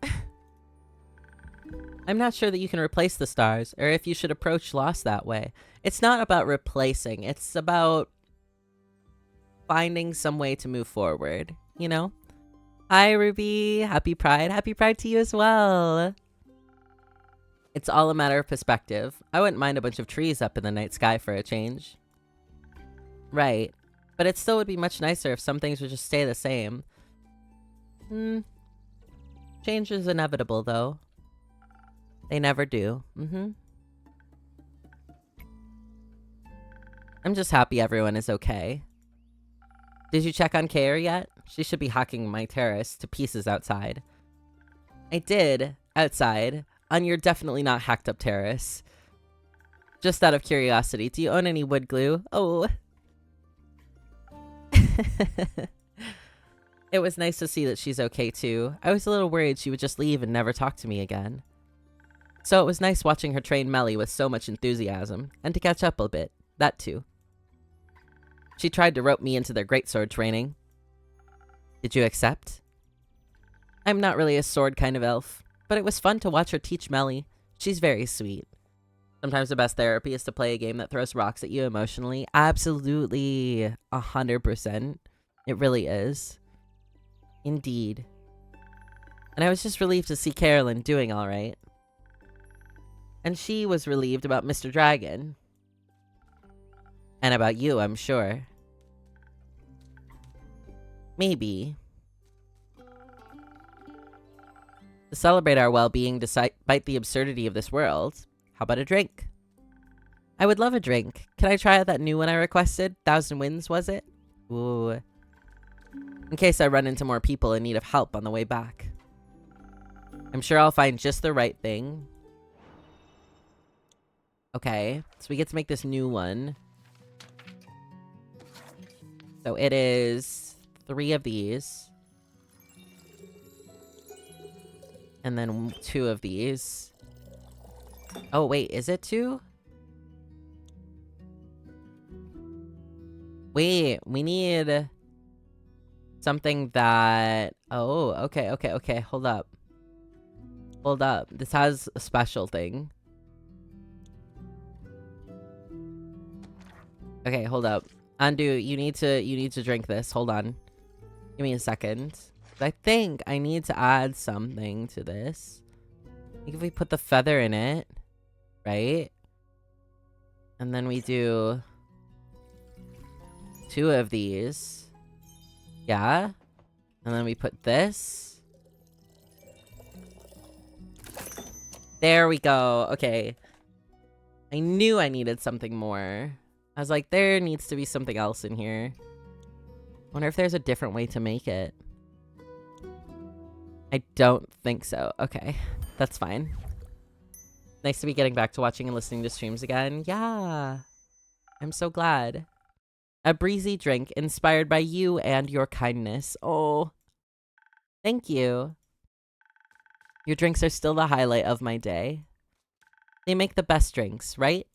S1: I'm not sure that you can replace the stars, or if you should approach loss that way. It's not about replacing, it's about finding some way to move forward, you know? Hi, Ruby. Happy Pride. Happy Pride to you as well. It's all a matter of perspective. I wouldn't mind a bunch of trees up in the night sky for a change. Right. But it still would be much nicer if some things would just stay the same. Change is inevitable, though. They never do. I'm just happy everyone is okay. Did you check on Kayer yet? She should be hacking my terrace to pieces outside. I did, outside, on your definitely not hacked up terrace. Just out of curiosity, do you own any wood glue? Oh. It was nice to see that she's okay too. I was a little worried she would just leave and never talk to me again. So it was nice watching her train Melly with so much enthusiasm, and to catch up a bit, that too. She tried to rope me into their greatsword training. Did you accept? I'm not really a sword kind of elf, but it was fun to watch her teach Melly. She's very sweet. Sometimes the best therapy is to play a game that throws rocks at you emotionally. Absolutely. 100%. It really is. Indeed. And I was just relieved to see Carolyn doing all right. And she was relieved about Mr. Dragon. And about you, I'm sure. Maybe. To celebrate our well-being despite the absurdity of this world, how about a drink? I would love a drink. Can I try out that new one I requested? 1,000 Winds, was it? Ooh. In case I run into more people in need of help on the way back. I'm sure I'll find just the right thing. Okay, so we get to make this new one. So it is 3 of these. And then 2 of these. Oh, wait, is it 2? Wait, we need something that... Oh, okay. Hold up. This has a special thing. Okay, hold up. Undo, you need to drink this. Hold on. Give me a second. I think I need to add something to this. I think if we put the feather in it, right? And then we do 2 of these. Yeah. And then we put this. There we go. Okay. I knew I needed something more. I was like, there needs to be something else in here. Wonder if there's a different way to make it. I don't think so. Okay. That's fine. Nice to be getting back to watching and listening to streams again. Yeah. I'm so glad. A breezy drink inspired by you and your kindness. Oh. Thank you. Your drinks are still the highlight of my day. They make the best drinks, right?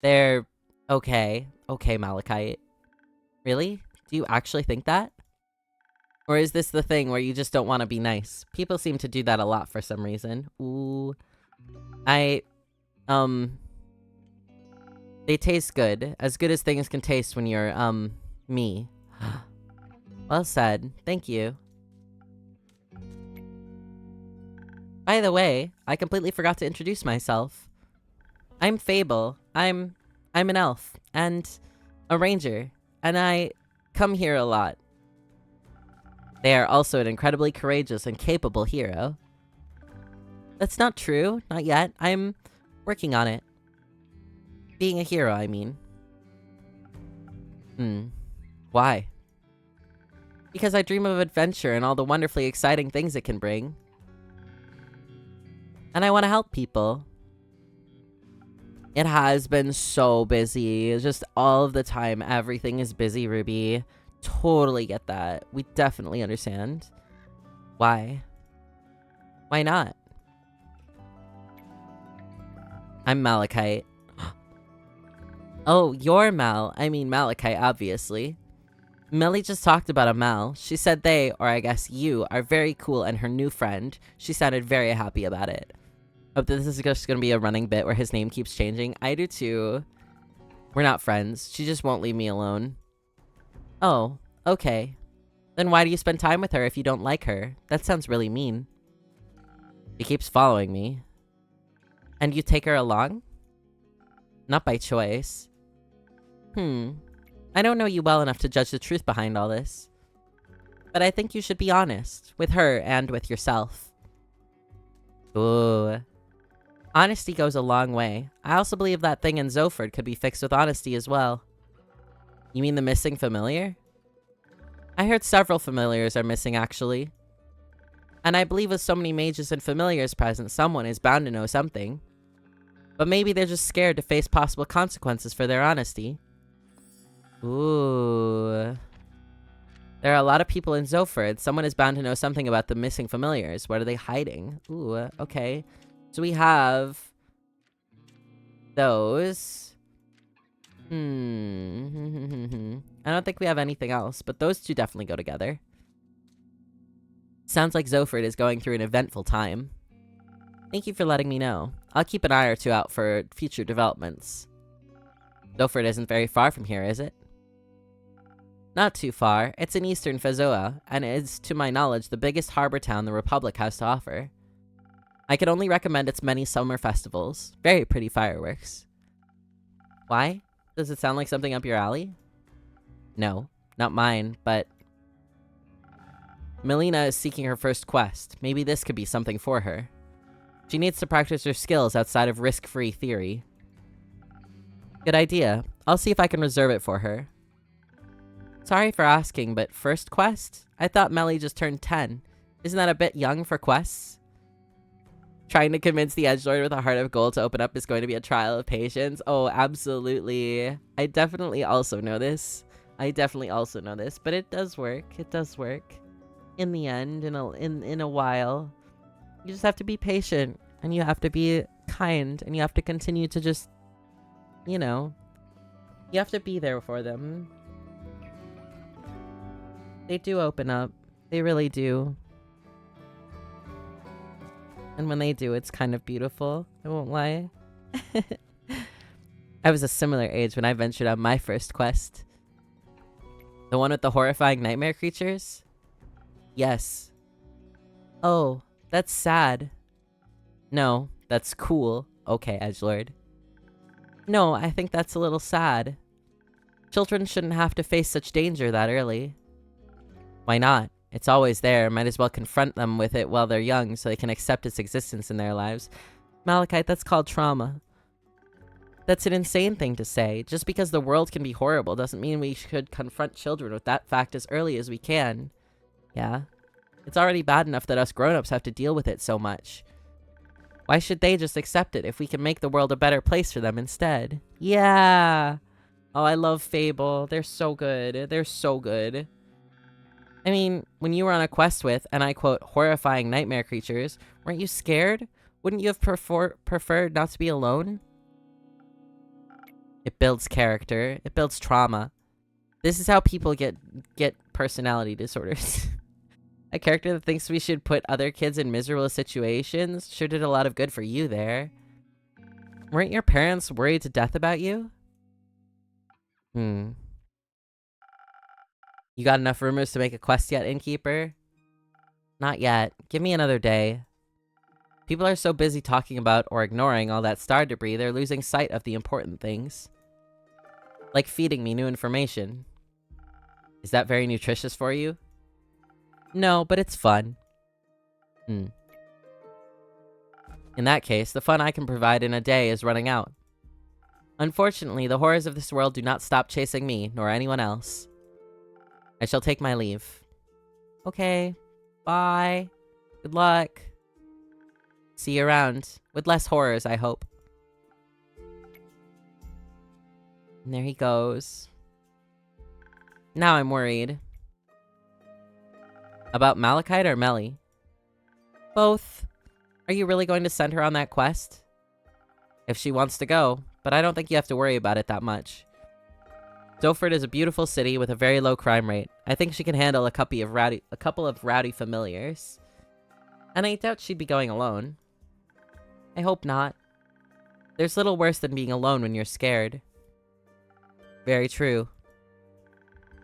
S1: They're okay. Okay, Malachite. Really? Do you actually think that? Or is this the thing where you just don't want to be nice? People seem to do that a lot for some reason. Ooh. They taste good. As good as things can taste when you're, me. Well said. Thank you. By the way, I completely forgot to introduce myself. I'm Fable. I'm an elf. And a ranger. And I come here a lot. They are also an incredibly courageous and capable hero. That's not true. Not yet. I'm working on it. Being a hero, I mean. Why? Because I dream of adventure and all the wonderfully exciting things it can bring. And I want to help people. It has been so busy. It's just all of the time. Everything is busy, Ruby. Totally get that. We definitely understand. Why? Why not? I'm Malachite. Oh, you're Mal. I mean Malachite, obviously. Millie just talked about a Mal. She said they, or I guess you, are very cool and her new friend. She sounded very happy about it. Hope that this is just gonna be a running bit where his name keeps changing. I do too. We're not friends. She just won't leave me alone. Oh, okay. Then why do you spend time with her if you don't like her? That sounds really mean. She keeps following me. And you take her along? Not by choice. I don't know you well enough to judge the truth behind all this. But I think you should be honest, with her and with yourself. Ooh. Honesty goes a long way. I also believe that thing in Zoford could be fixed with honesty as well. You mean the missing familiar? I heard several familiars are missing, actually. And I believe with so many mages and familiars present, someone is bound to know something. But maybe they're just scared to face possible consequences for their honesty. Ooh. There are a lot of people in Zoford. Someone is bound to know something about the missing familiars. What are they hiding? Ooh, okay. So we have those. I don't think we have anything else, but those two definitely go together. Sounds like Zoford is going through an eventful time. Thank you for letting me know. I'll keep an eye or two out for future developments. Zoford isn't very far from here, is it? Not too far. It's in eastern Fazoa, and is, to my knowledge, the biggest harbor town the Republic has to offer. I can only recommend its many summer festivals. Very pretty fireworks. Why? Does it sound like something up your alley? No, not mine, but... Melina is seeking her first quest. Maybe this could be something for her. She needs to practice her skills outside of risk-free theory. Good idea. I'll see if I can reserve it for her. Sorry for asking, but first quest? I thought Melly just turned 10. Isn't that a bit young for quests? Trying to convince the edgelord with a heart of gold to open up is going to be a trial of patience. Oh, absolutely. I definitely also know this. But it does work. It does work. In the end, in a while. You just have to be patient, and you have to be kind, and you have to continue to just, you know, you have to be there for them. They do open up. They really do. And when they do, it's kind of beautiful. I won't lie. I was a similar age when I ventured on my first quest. The one with the horrifying nightmare creatures? Yes. Oh, that's sad. No, that's cool. Okay, edgelord. No, I think that's a little sad. Children shouldn't have to face such danger that early. Why not? It's always there. Might as well confront them with it while they're young so they can accept its existence in their lives. Malachite, that's called trauma. That's an insane thing to say. Just because the world can be horrible doesn't mean we should confront children with that fact as early as we can. Yeah? It's already bad enough that us grown-ups have to deal with it so much. Why should they just accept it if we can make the world a better place for them instead? Yeah! Oh, I love Fable. They're so good. They're so good. I mean, when you were on a quest with, and I quote, horrifying nightmare creatures, weren't you scared? Wouldn't you have preferred not to be alone? It builds character. It builds trauma. This is how people get personality disorders. A character that thinks we should put other kids in miserable situations sure did a lot of good for you there. Weren't your parents worried to death about you? You got enough rumors to make a quest yet, Innkeeper? Not yet. Give me another day. People are so busy talking about or ignoring all that star debris, they're losing sight of the important things. Like feeding me new information. Is that very nutritious for you? No, but it's fun. In that case, the fun I can provide in a day is running out. Unfortunately, the horrors of this world do not stop chasing me, nor anyone else. I shall take my leave. Okay. Bye. Good luck. See you around. With less horrors, I hope. And there he goes. Now I'm worried. About Malachite or Melly? Both. Are you really going to send her on that quest? If she wants to go, but I don't think you have to worry about it that much. Zoford is a beautiful city with a very low crime rate. I think she can handle a couple of rowdy familiars. And I doubt she'd be going alone. I hope not. There's little worse than being alone when you're scared. Very true.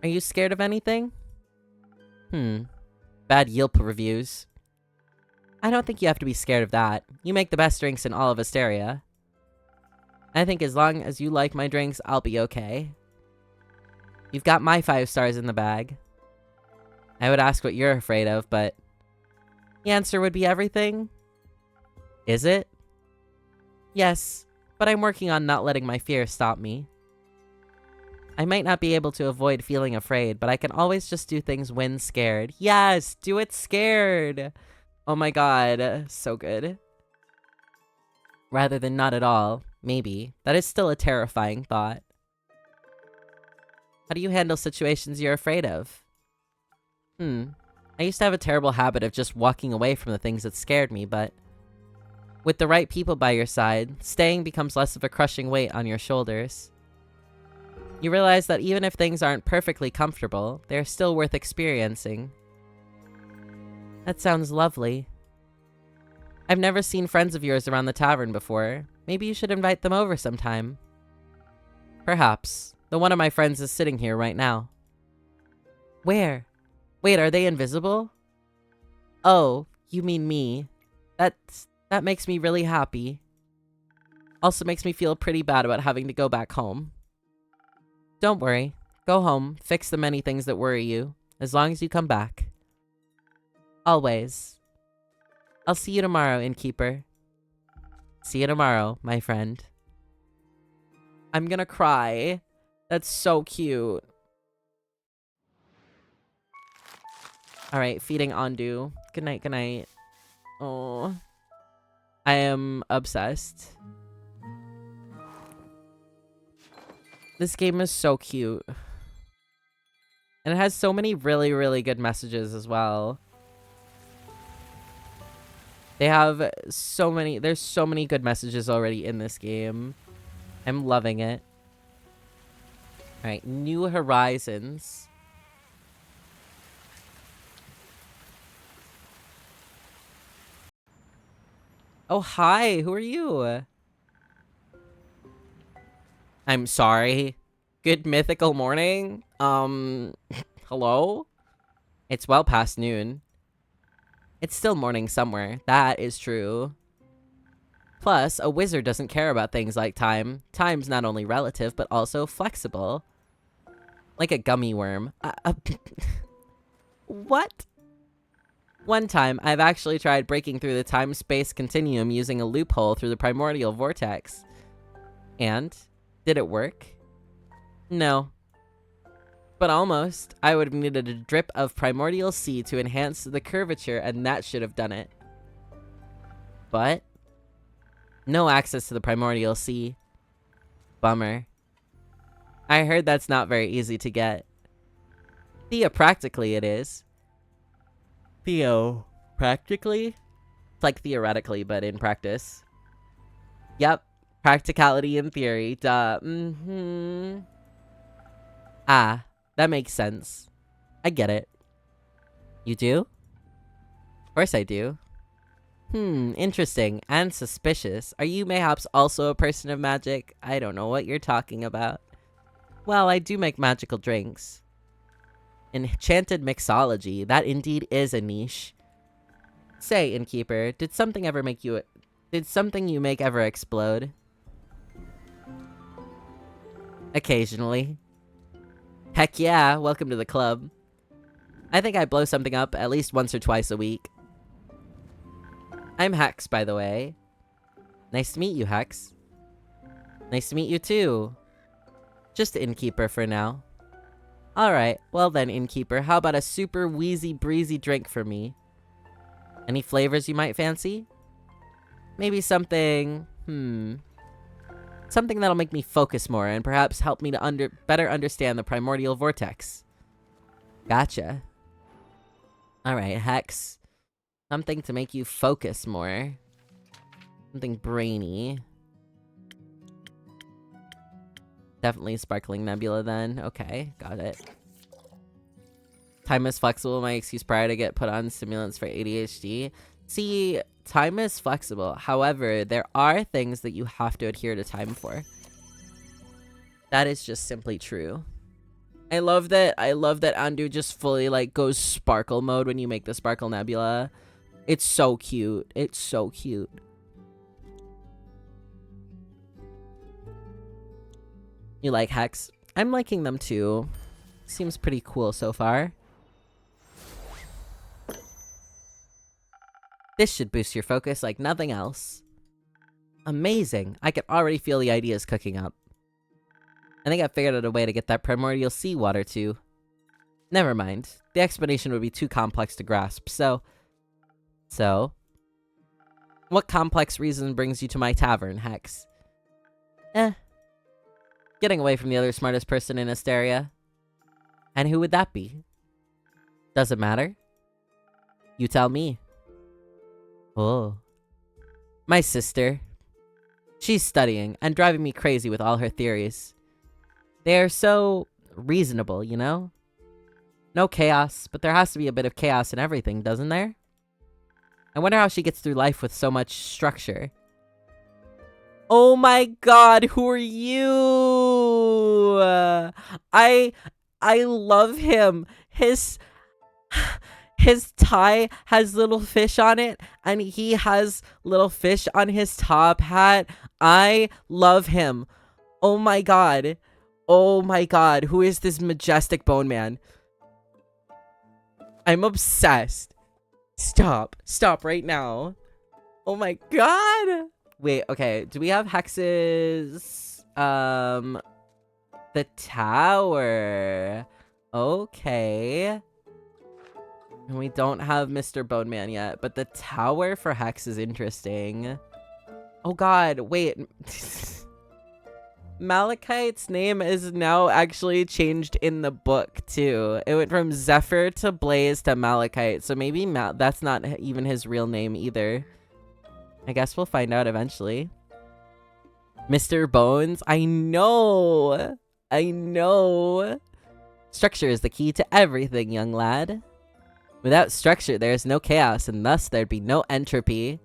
S1: Are you scared of anything? Bad Yelp reviews. I don't think you have to be scared of that. You make the best drinks in all of Asteria. I think as long as you like my drinks, I'll be okay. You've got my 5 stars in the bag. I would ask what you're afraid of, but the answer would be everything. Is it? Yes, but I'm working on not letting my fear stop me. I might not be able to avoid feeling afraid, but I can always just do things when scared. Yes, do it scared. Oh my god, so good. Rather than not at all, maybe. That is still a terrifying thought. How do you handle situations you're afraid of? I used to have a terrible habit of just walking away from the things that scared me, but with the right people by your side, staying becomes less of a crushing weight on your shoulders. You realize that even if things aren't perfectly comfortable, they're still worth experiencing. That sounds lovely. I've never seen friends of yours around the tavern before. Maybe you should invite them over sometime. Perhaps. Though one of my friends is sitting here right now. Where? Wait, are they invisible? Oh, you mean me. That makes me really happy. Also makes me feel pretty bad about having to go back home. Don't worry. Go home, fix the many things that worry you, as long as you come back. Always. I'll see you tomorrow, innkeeper. See you tomorrow, my friend. I'm gonna cry. That's so cute. Alright, feeding Andu. Good night, good night. Oh. I am obsessed. This game is so cute. And it has so many really, really good messages as well. They have so many, there's so many good messages already in this game. I'm loving it. Alright, New Horizons. Oh, hi, who are you? I'm sorry. Good mythical morning? Hello? It's well past noon. It's still morning somewhere. That is true. Plus, a wizard doesn't care about things like time. Time's not only relative, but also flexible. Like a gummy worm. What? One time, I've actually tried breaking through the time-space continuum using a loophole through the primordial vortex. And? Did it work? No. But almost. I would have needed a drip of primordial sea to enhance the curvature, and that should have done it. But no access to the primordial sea. Bummer. I heard that's not very easy to get. Practically it is. Practically? It's like theoretically, but in practice. Yep. Practicality in theory. Duh. Ah, that makes sense. I get it. You do? Of course I do. Interesting and suspicious. Are you mayhaps also a person of magic? I don't know what you're talking about. Well, I do make magical drinks. Enchanted mixology. That indeed is a niche. Say, innkeeper, did something you make ever explode? Occasionally. Heck yeah, welcome to the club. I think I blow something up at least once or twice a week. I'm Hex, by the way. Nice to meet you, Hex. Nice to meet you too. Just innkeeper for now. Alright, well then, innkeeper, how about a super wheezy breezy drink for me? Any flavors you might fancy? Maybe something, something that'll make me focus more and perhaps help me to better understand the primordial vortex. Gotcha. Alright, Hex. Something to make you focus more. Something brainy. Definitely Sparkling Nebula then. Okay, got it. Time is flexible, my excuse prior to get put on stimulants for ADHD. See, time is flexible. However, there are things that you have to adhere to time for. That is just simply true. I love that Andu just fully like goes sparkle mode when you make the Sparkle Nebula. It's so cute. It's so cute. You like Hex? I'm liking them too. Seems pretty cool so far. This should boost your focus like nothing else. Amazing. I can already feel the ideas cooking up. I think I figured out a way to get that primordial seawater too. Never mind. The explanation would be too complex to grasp, so... What complex reason brings you to my tavern, Hex? Getting away from the other smartest person in Asteria. And who would that be? Doesn't matter. You tell me. Oh. My sister. She's studying and driving me crazy with all her theories. They are so reasonable, you know? No chaos, but there has to be a bit of chaos in everything, doesn't there? I wonder how she gets through life with so much structure. Oh my god, who are you? I love him. His tie has little fish on it, and he has little fish on his top hat. I love him. Oh my god. Oh my god, who is this majestic bone man? I'm obsessed. Stop right now. Oh my god. Wait, okay, do we have Hex's, the tower. Okay. And we don't have Mr. Bone Man yet, but the tower for Hex is interesting. Oh god, wait. Malachite's name is now actually changed in the book, too. It went from Zephyr to Blaze to Malachite, so maybe that's not even his real name either. I guess we'll find out eventually. Mr. Bones? I know! I know! Structure is the key to everything, young lad. Without structure, there is no chaos, and thus there'd be no entropy.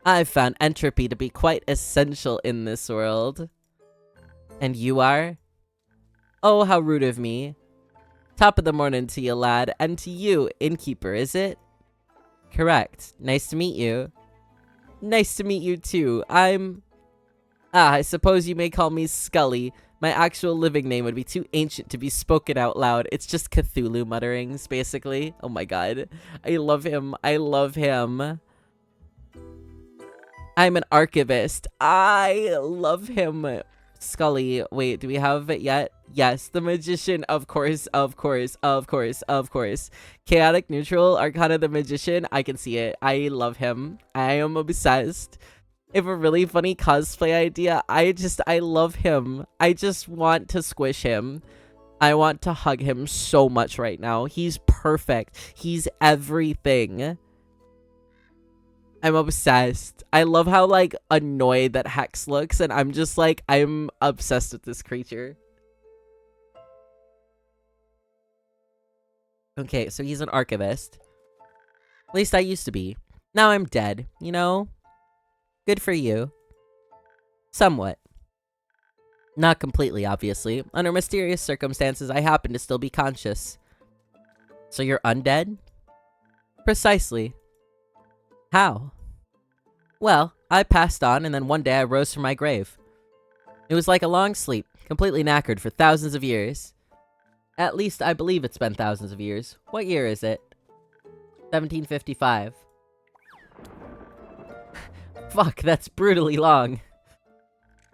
S1: I've found entropy to be quite essential in this world. And you are? Oh, how rude of me. Top of the morning to you, lad, and to you, innkeeper, is it? Correct. Nice to meet you. Nice to meet you, too. I suppose you may call me Scully. My actual living name would be too ancient to be spoken out loud. It's just Cthulhu mutterings, basically. Oh my god. I love him. I love him. I'm an archivist. I love him. Scully. Wait, do we have it yet? Yes, the magician. Of course, of course, of course, of course. Chaotic neutral, Arcana the magician. I can see it. I love him. I am obsessed. If a really funny cosplay idea, I love him. I just want to squish him. I want to hug him so much right now. He's perfect. He's everything. I'm obsessed. I love how, like, annoyed that Hex looks, and I'm just, like, I'm obsessed with this creature. Okay, so he's an archivist. At least I used to be. Now I'm dead, you know? Good for you. Somewhat. Not completely, obviously. Under mysterious circumstances, I happen to still be conscious. So you're undead? Precisely. How? Well, I passed on, and then one day I rose from my grave. It was like a long sleep, completely knackered for thousands of years. At least I believe it's been thousands of years. What year is it? 1755. Fuck, that's brutally long.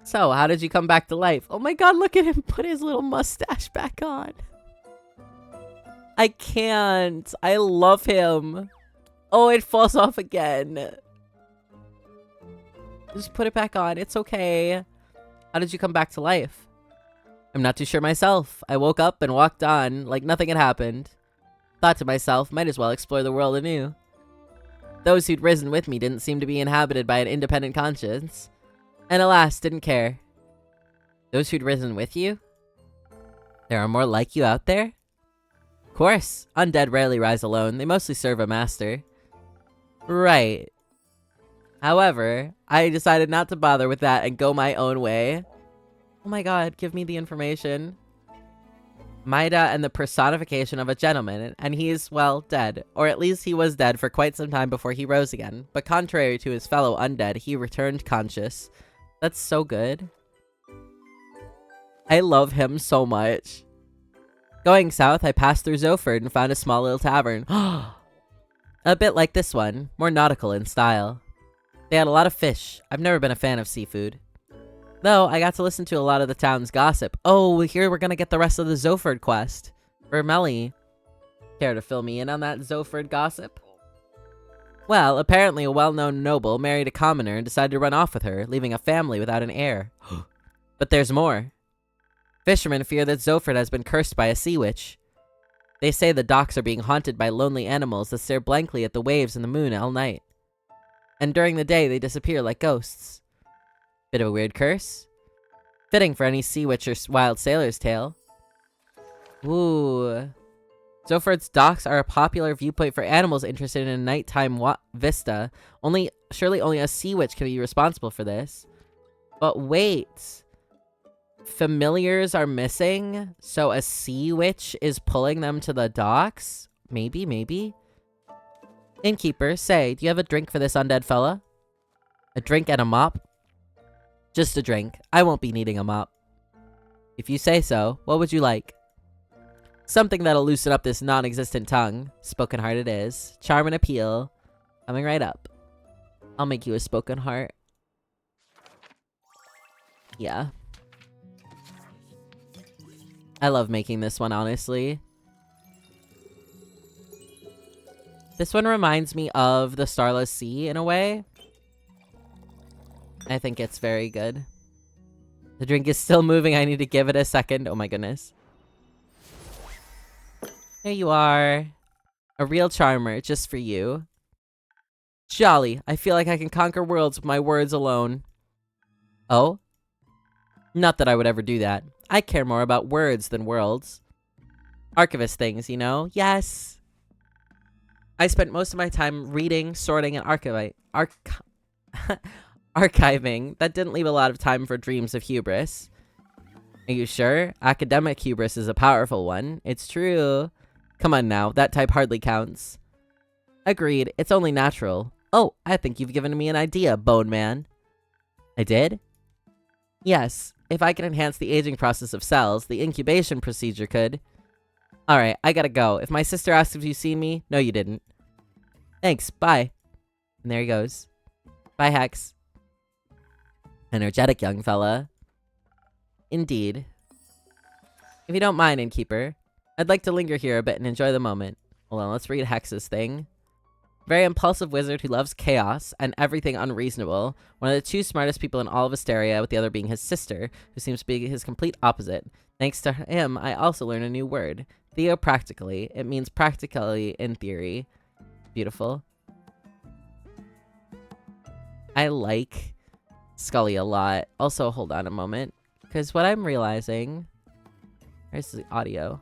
S1: So, how did you come back to life? Oh my god, look at him put his little mustache back on. I can't. I love him. Oh, it falls off again. Just put it back on. It's okay. How did you come back to life? I'm not too sure myself. I woke up and walked on like nothing had happened. Thought to myself, might as well explore the world anew. Those who'd risen with me didn't seem to be inhabited by an independent conscience. And alas, didn't care. Those who'd risen with you? There are more like you out there? Of course. Undead rarely rise alone. They mostly serve a master. Right. However, I decided not to bother with that and go my own way. Oh my god, give me the information. Maida and the personification of a gentleman, and he's, well, dead. Or at least he was dead for quite some time before he rose again. But contrary to his fellow undead, he returned conscious. That's so good. I love him so much. Going south, I passed through Zoford and found a small little tavern. A bit like this one, more nautical in style. They had a lot of fish. I've never been a fan of seafood. Though, I got to listen to a lot of the town's gossip. Oh, here we're gonna get the rest of the Zoford quest. For Melly. Care to fill me in on that Zoford gossip? Well, apparently a well-known noble married a commoner and decided to run off with her, leaving a family without an heir. But there's more. Fishermen fear that Zoford has been cursed by a sea witch. They say the docks are being haunted by lonely animals that stare blankly at the waves and the moon all night. And during the day, they disappear like ghosts. Bit of a weird curse. Fitting for any sea witch or wild sailor's tale. Ooh. Zoford's docks are a popular viewpoint for animals interested in a nighttime vista. Surely only a sea witch can be responsible for this. But wait. Familiars are missing, so a sea witch is pulling them to the docks? Maybe. Innkeeper, say, do you have a drink for this undead fella? A drink and a mop? Just a drink. I won't be needing a mop. If you say so, what would you like? Something that'll loosen up this non-existent tongue. Spoken heart it is. Charm and appeal. Coming right up. I'll make you a spoken heart. Yeah. I love making this one, honestly. This one reminds me of the Starless Sea in a way. I think it's very good. The drink is still moving. I need to give it a second. Oh my goodness. There you are. A real charmer, just for you. Jolly. I feel like I can conquer worlds with my words alone. Oh? Not that I would ever do that. I care more about words than worlds. Archivist things, you know? Yes! I spent most of my time reading, sorting, and archiving. That didn't leave a lot of time for dreams of hubris. Are you sure? Academic hubris is a powerful one. It's true. Come on now, that type hardly counts. Agreed, it's only natural. Oh, I think you've given me an idea, Bone Man. I did? Yes, if I can enhance the aging process of cells, the incubation procedure could. Alright, I gotta go. If my sister asks if you see me, no you didn't. Thanks, bye. And there he goes. Bye, Hex. Energetic young fella. Indeed. If you don't mind, Innkeeper, I'd like to linger here a bit and enjoy the moment. Hold on, let's read Hex's thing. Very impulsive wizard who loves chaos and everything unreasonable. One of the two smartest people in all of Asteria, with the other being his sister, who seems to be his complete opposite. Thanks to him, I also learned a new word. Theopractically. It means practically in theory. Beautiful. I like Scully a lot. Also, hold on a moment. Because what I'm realizing... Where's the audio?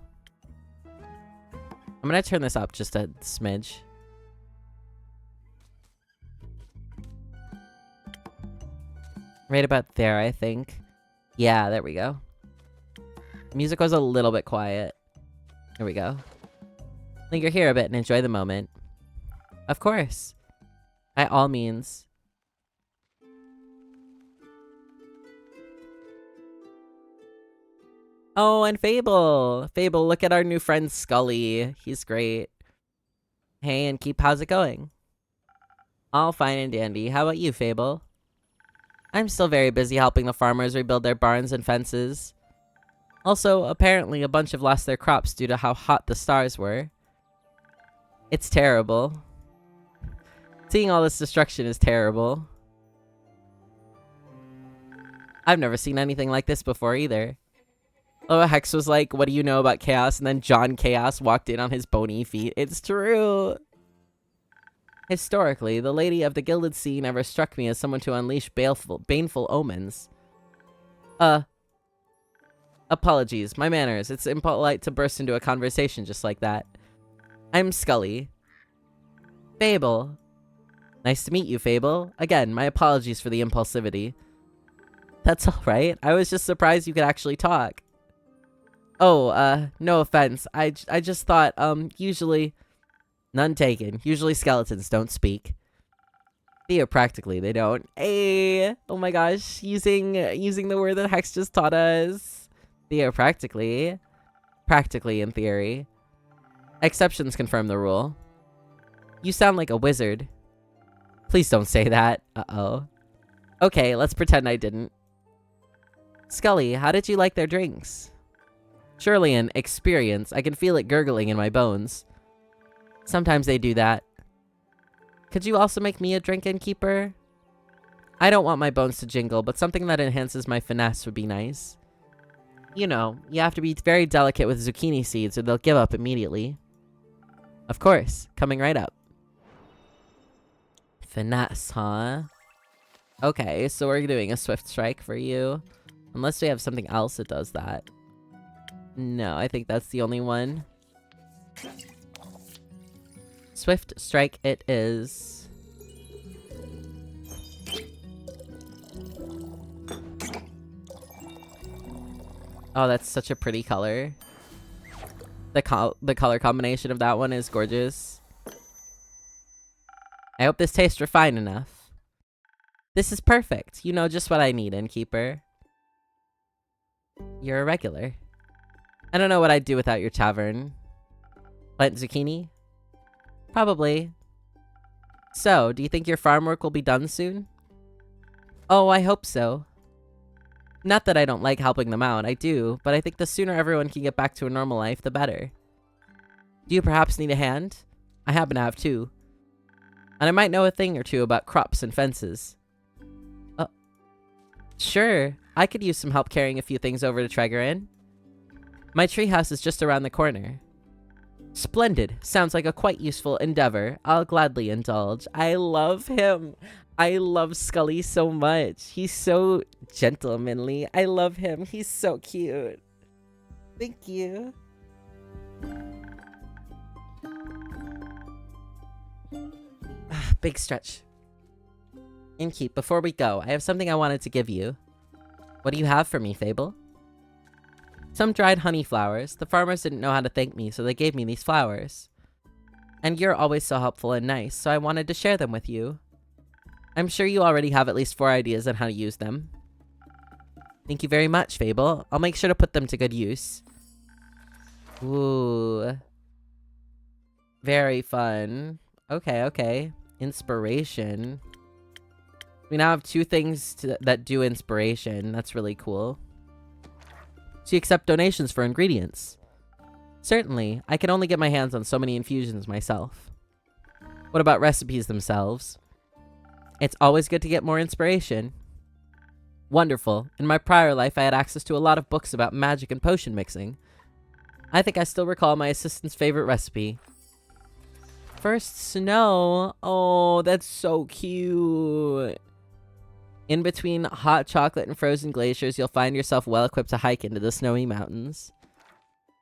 S1: I'm going to turn this up just a smidge. Right about there, I think. Yeah, there we go. Music was a little bit quiet. Here we go. Linger here a bit and enjoy the moment. Of course. By all means. Oh, and Fable! Fable, look at our new friend Scully. He's great. Hey, and Keep, how's it going? All fine and dandy. How about you, Fable? I'm still very busy helping the farmers rebuild their barns and fences. Also, apparently a bunch have lost their crops due to how hot the stars were. It's terrible. Seeing all this destruction is terrible. I've never seen anything like this before either. Oh, Hex was like, what do you know about chaos? And then John Chaos walked in on his bony feet. It's true. Historically, the Lady of the Gilded Sea never struck me as someone to unleash baneful omens. Apologies, my manners. It's impolite to burst into a conversation just like that. I'm Scully. Fable. Nice to meet you, Fable. Again, my apologies for the impulsivity. That's alright. I was just surprised you could actually talk. Oh, no offense. I just thought, usually... None taken. Usually skeletons don't speak. Theopractically, they don't. Hey! Oh my gosh, using the word that Hex just taught us. Theopractically. Practically, in theory. Exceptions confirm the rule. You sound like a wizard. Please don't say that. Uh-oh. Okay, let's pretend I didn't. Scully, how did you like their drinks? Surely an experience. I can feel it gurgling in my bones. Sometimes they do that. Could you also make me a drink, innkeeper? I don't want my bones to jingle, but something that enhances my finesse would be nice. You know, you have to be very delicate with zucchini seeds or they'll give up immediately. Of course, coming right up. Finesse, huh? Okay, so we're doing a swift strike for you. Unless we have something else that does that. No, I think that's the only one. Swift strike it is. Oh, that's such a pretty color. The color combination of that one is gorgeous. I hope this tastes refined enough. This is perfect. You know just what I need, innkeeper. You're a regular. I don't know what I'd do without your tavern. Plant zucchini? Probably. So, do you think your farm work will be done soon? Oh, I hope so. Not that I don't like helping them out, I do, but I think the sooner everyone can get back to a normal life, the better. Do you perhaps need a hand? I happen to have two. And I might know a thing or two about crops and fences. Sure, I could use some help carrying a few things over to Tregorin. My treehouse is just around the corner. Splendid. Sounds like a quite useful endeavor. I'll gladly indulge. I love him. I love Scully so much. He's so gentlemanly. I love him. He's so cute. Thank you. Big stretch. Innkeep, before we go, I have something I wanted to give you. What do you have for me, Fable? Some dried honey flowers. The farmers didn't know how to thank me, so they gave me these flowers. And you're always so helpful and nice, so I wanted to share them with you. I'm sure you already have at least 4 ideas on how to use them. Thank you very much, Fable. I'll make sure to put them to good use. Ooh. Very fun. Okay, okay. Inspiration. We now have 2 things that do inspiration. That's really cool. So you accept donations for ingredients? Certainly. I can only get my hands on so many infusions myself. What about recipes themselves? It's always good to get more inspiration. Wonderful. In my prior life, I had access to a lot of books about magic and potion mixing. I think I still recall my assistant's favorite recipe. First snow. Oh, that's so cute. In between hot chocolate and frozen glaciers, you'll find yourself well equipped to hike into the snowy mountains.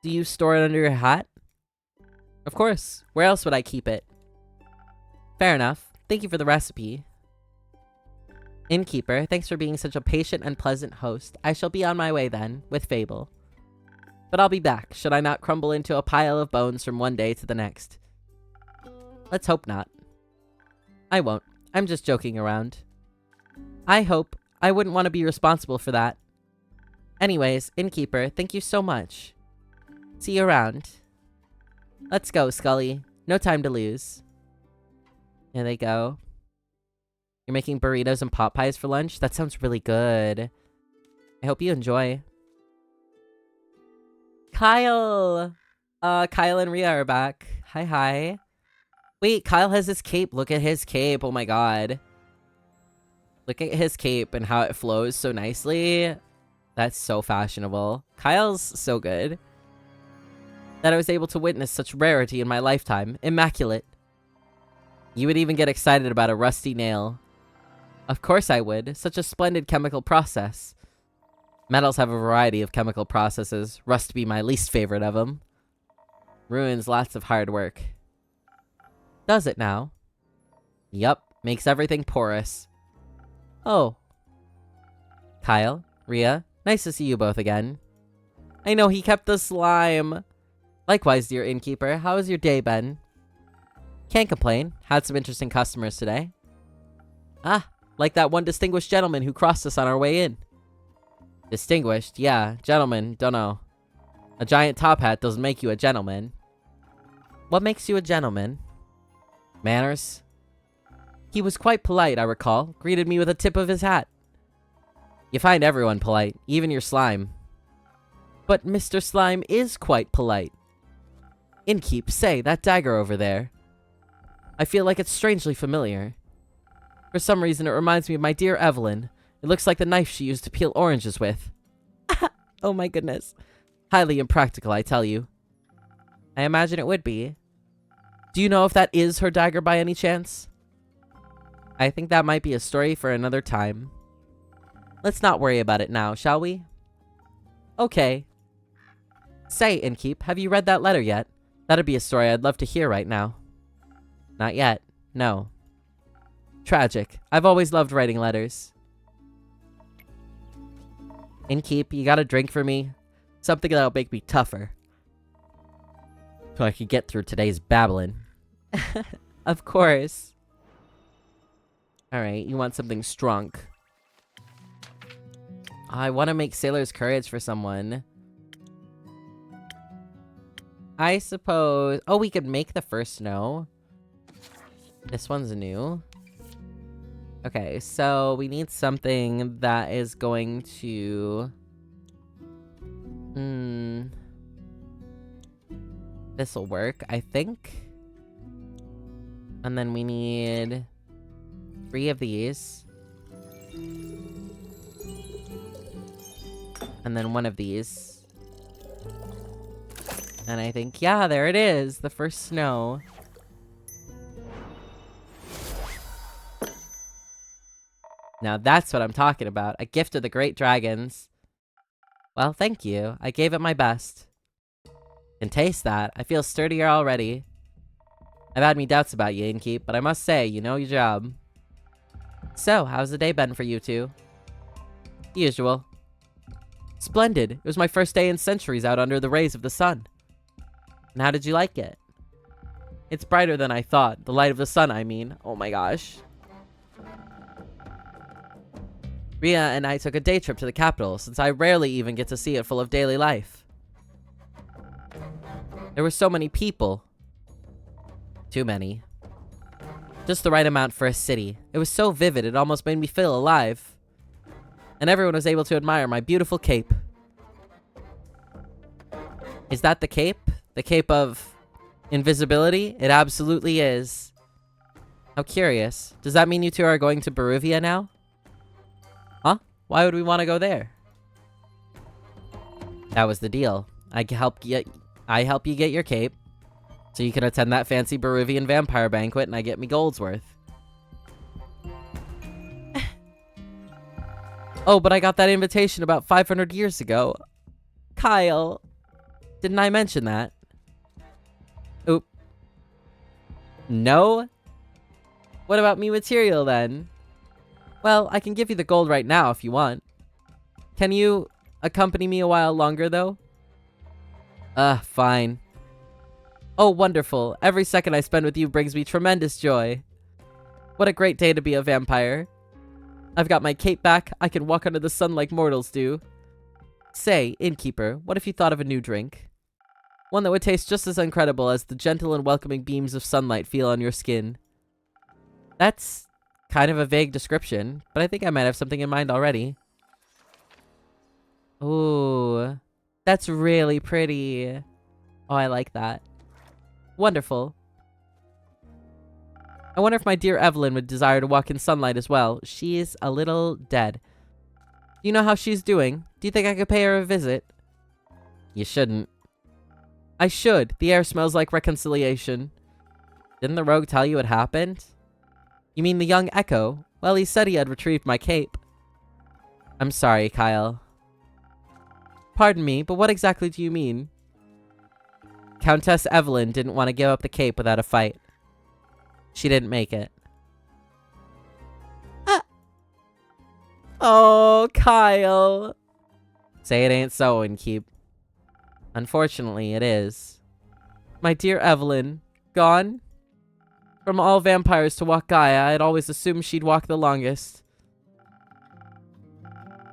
S1: Do you store it under your hat? Of course. Where else would I keep it? Fair enough. Thank you for the recipe. Innkeeper, thanks for being such a patient and pleasant host. I shall be on my way then, with Fable. But I'll be back, should I not crumble into a pile of bones from one day to the next. Let's hope not. I won't. I'm just joking around. I hope. I wouldn't want to be responsible for that. Anyways, Innkeeper, thank you so much. See you around. Let's go, Scully. No time to lose. Here they go. You're making burritos and pot pies for lunch? That sounds really good. I hope you enjoy. Kyle! Kyle and Rhea are back. Hi, hi. Wait, Kyle has his cape. Look at his cape. Oh my god. Look at his cape and how it flows so nicely. That's so fashionable. Kyle's so good. That I was able to witness such rarity in my lifetime. Immaculate. You would even get excited about a rusty nail. Of course I would. Such a splendid chemical process. Metals have a variety of chemical processes. Rust be my least favorite of them. Ruins lots of hard work. Does it now? Yup. Makes everything porous. Oh. Kyle, Rhea, nice to see you both again. I know he kept the slime. Likewise, dear innkeeper, how has your day been? Can't complain. Had some interesting customers today. Ah, like that one distinguished gentleman who crossed us on our way in. Distinguished? Yeah, gentleman, dunno. A giant top hat doesn't make you a gentleman. What makes you a gentleman? Manners? He was quite polite, I recall. Greeted me with a tip of his hat. You find everyone polite, even your slime. But Mr. Slime is quite polite. Innkeep, say, that dagger over there. I feel like it's strangely familiar. For some reason, it reminds me of my dear Evelyn. It looks like the knife she used to peel oranges with. Oh my goodness. Highly impractical, I tell you. I imagine it would be. Do you know if that is her dagger by any chance? I think that might be a story for another time. Let's not worry about it now, shall we? Okay. Say, Innkeep, have you read that letter yet? That'd be a story I'd love to hear right now. Not yet. No. Tragic. I've always loved writing letters. Innkeep, you got a drink for me? Something that'll make me tougher. So I can get through today's babbling. Of course. Alright, you want something strong. I want to make Sailor's Courage for someone. I suppose... Oh, we could make the first snow. This one's new. Okay, so we need something that is going to... This'll work, I think. And then we need 3 of these. And then 1 of these. And I think, yeah, there it is. The first snow. Now that's what I'm talking about. A gift of the great dragons. Well, thank you. I gave it my best. Can taste that. I feel sturdier already. I've had me doubts about you, Innkeep, but I must say, you know your job. So, how's the day been for you two? Usual. Splendid. It was my first day in centuries out under the rays of the sun. And how did you like it? It's brighter than I thought. The light of the sun, I mean. Oh my gosh. Ria and I took a day trip to the capital, since I rarely even get to see it full of daily life. There were so many people. Too many. Just the right amount for a city. It was so vivid, it almost made me feel alive. And everyone was able to admire my beautiful cape. Is that the cape? The cape of invisibility? It absolutely is. How curious. Does that mean you two are going to Baruvia now? Huh? Why would we want to go there? That was the deal. I help you get your cape, so you can attend that fancy Baruvian vampire banquet and I get me gold's worth. Oh, but I got that invitation about 500 years ago. Kyle. Didn't I mention that? Oop. No? What about me material then? Well, I can give you the gold right now if you want. Can you accompany me a while longer though? Fine. Oh, wonderful. Every second I spend with you brings me tremendous joy. What a great day to be a vampire. I've got my cape back. I can walk under the sun like mortals do. Say, innkeeper, what if you thought of a new drink? One that would taste just as incredible as the gentle and welcoming beams of sunlight feel on your skin. That's kind of a vague description, but I think I might have something in mind already. Ooh, that's really pretty. Oh, I like that. Wonderful. I wonder if my dear Evelyn would desire to walk in sunlight as well. She is a little dead. Do you know how she's doing? Do you think I could pay her a visit? You shouldn't. I should. The air smells like reconciliation. Didn't the rogue tell you what happened? You mean the young Echo? Well, he said he had retrieved my cape. I'm sorry, Kyle. Pardon me, but what exactly do you mean? Countess Evelyn didn't want to give up the cape without a fight. She didn't make it. Ah. Oh, Kyle. Say it ain't so, Innkeep. Unfortunately, it is. My dear Evelyn, gone? From all vampires to walk Gaia, I'd always assumed she'd walk the longest.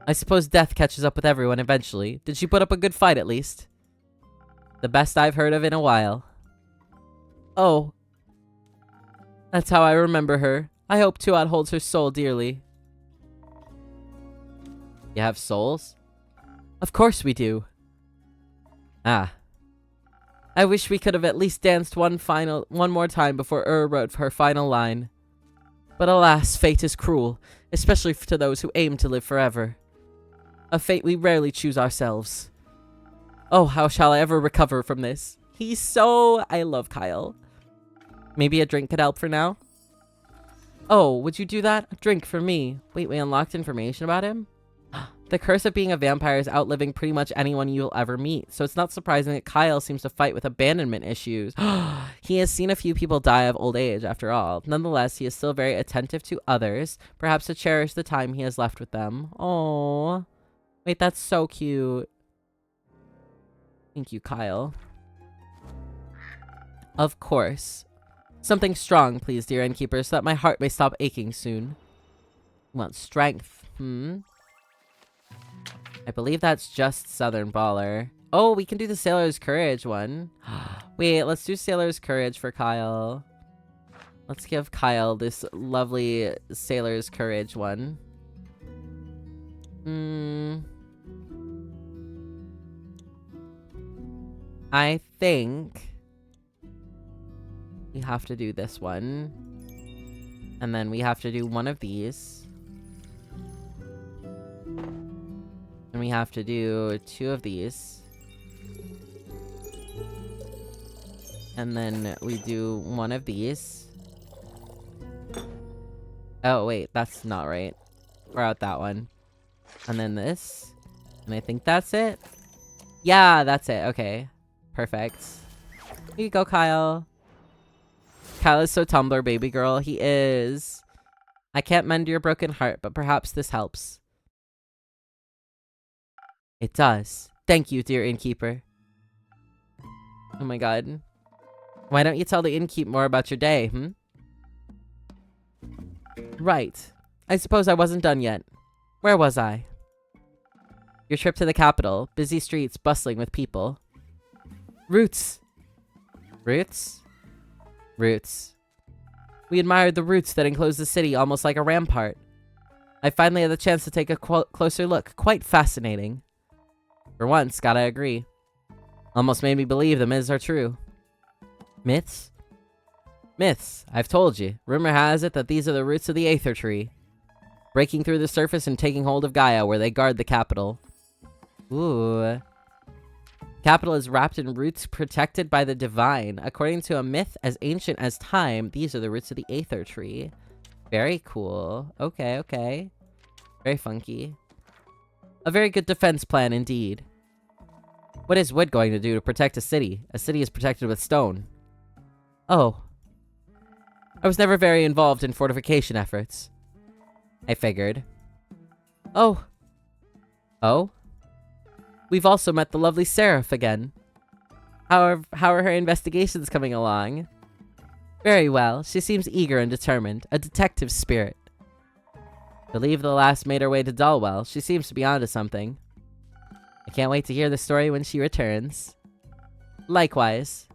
S1: I suppose death catches up with everyone eventually. Did she put up a good fight at least? The best I've heard of in a while. Oh, that's how I remember her. I hope Tuat holds her soul dearly. You have souls? Of course we do. Ah. I wish we could have at least danced one more time before wrote her final line. But alas, fate is cruel, especially to those who aim to live forever. A fate we rarely choose ourselves. Oh, how shall I ever recover from this? I love Kyle. Maybe a drink could help for now? Oh, would you do that? A drink for me. Wait, we unlocked information about him? The curse of being a vampire is outliving pretty much anyone you'll ever meet, so it's not surprising that Kyle seems to fight with abandonment issues. He has seen a few people die of old age, after all. Nonetheless, he is still very attentive to others, perhaps to cherish the time he has left with them. Oh, wait, that's so cute. Thank you, Kyle. Of course. Something strong, please, dear innkeeper, so that my heart may stop aching soon. You want strength, I believe that's just Southern Baller. Oh, we can do the Sailor's Courage one. Wait, let's do Sailor's Courage for Kyle. Let's give Kyle this lovely Sailor's Courage one. I think we have to do this one. And then we have to do one of these. And we have to do 2 of these. And then we do 1 of these. Oh, wait, that's not right. We're out that one. And then this. And I think that's it. Yeah, that's it. Okay. Perfect. Here you go, Kyle. Kyle is so Tumblr baby girl. He is. I can't mend your broken heart, but perhaps this helps. It does. Thank you, dear innkeeper. Oh my god. Why don't you tell the innkeep more about your day, Right. I suppose I wasn't done yet. Where was I? Your trip to the capital. Busy streets bustling with people. Roots. Roots? Roots. We admired the roots that enclose the city almost like a rampart. I finally had the chance to take a closer look. Quite fascinating. For once, gotta agree. Almost made me believe the myths are true. Myths? Myths, I've told you. Rumor has it that these are the roots of the Aether Tree. Breaking through the surface and taking hold of Gaia where they guard the capital. Ooh. Capital is wrapped in roots protected by the divine. According to a myth as ancient as time, these are the roots of the Aether Tree. Very cool. Okay, okay. Very funky. A very good defense plan indeed. What is wood going to do to protect a city? A city is protected with stone. Oh. I was never very involved in fortification efforts. I figured. Oh. Oh? We've also met the lovely Seraph again. How are her investigations coming along? Very well. She seems eager and determined. A detective spirit. Believe the last made her way to Dulwell. She seems to be onto something. I can't wait to hear the story when she returns. Likewise.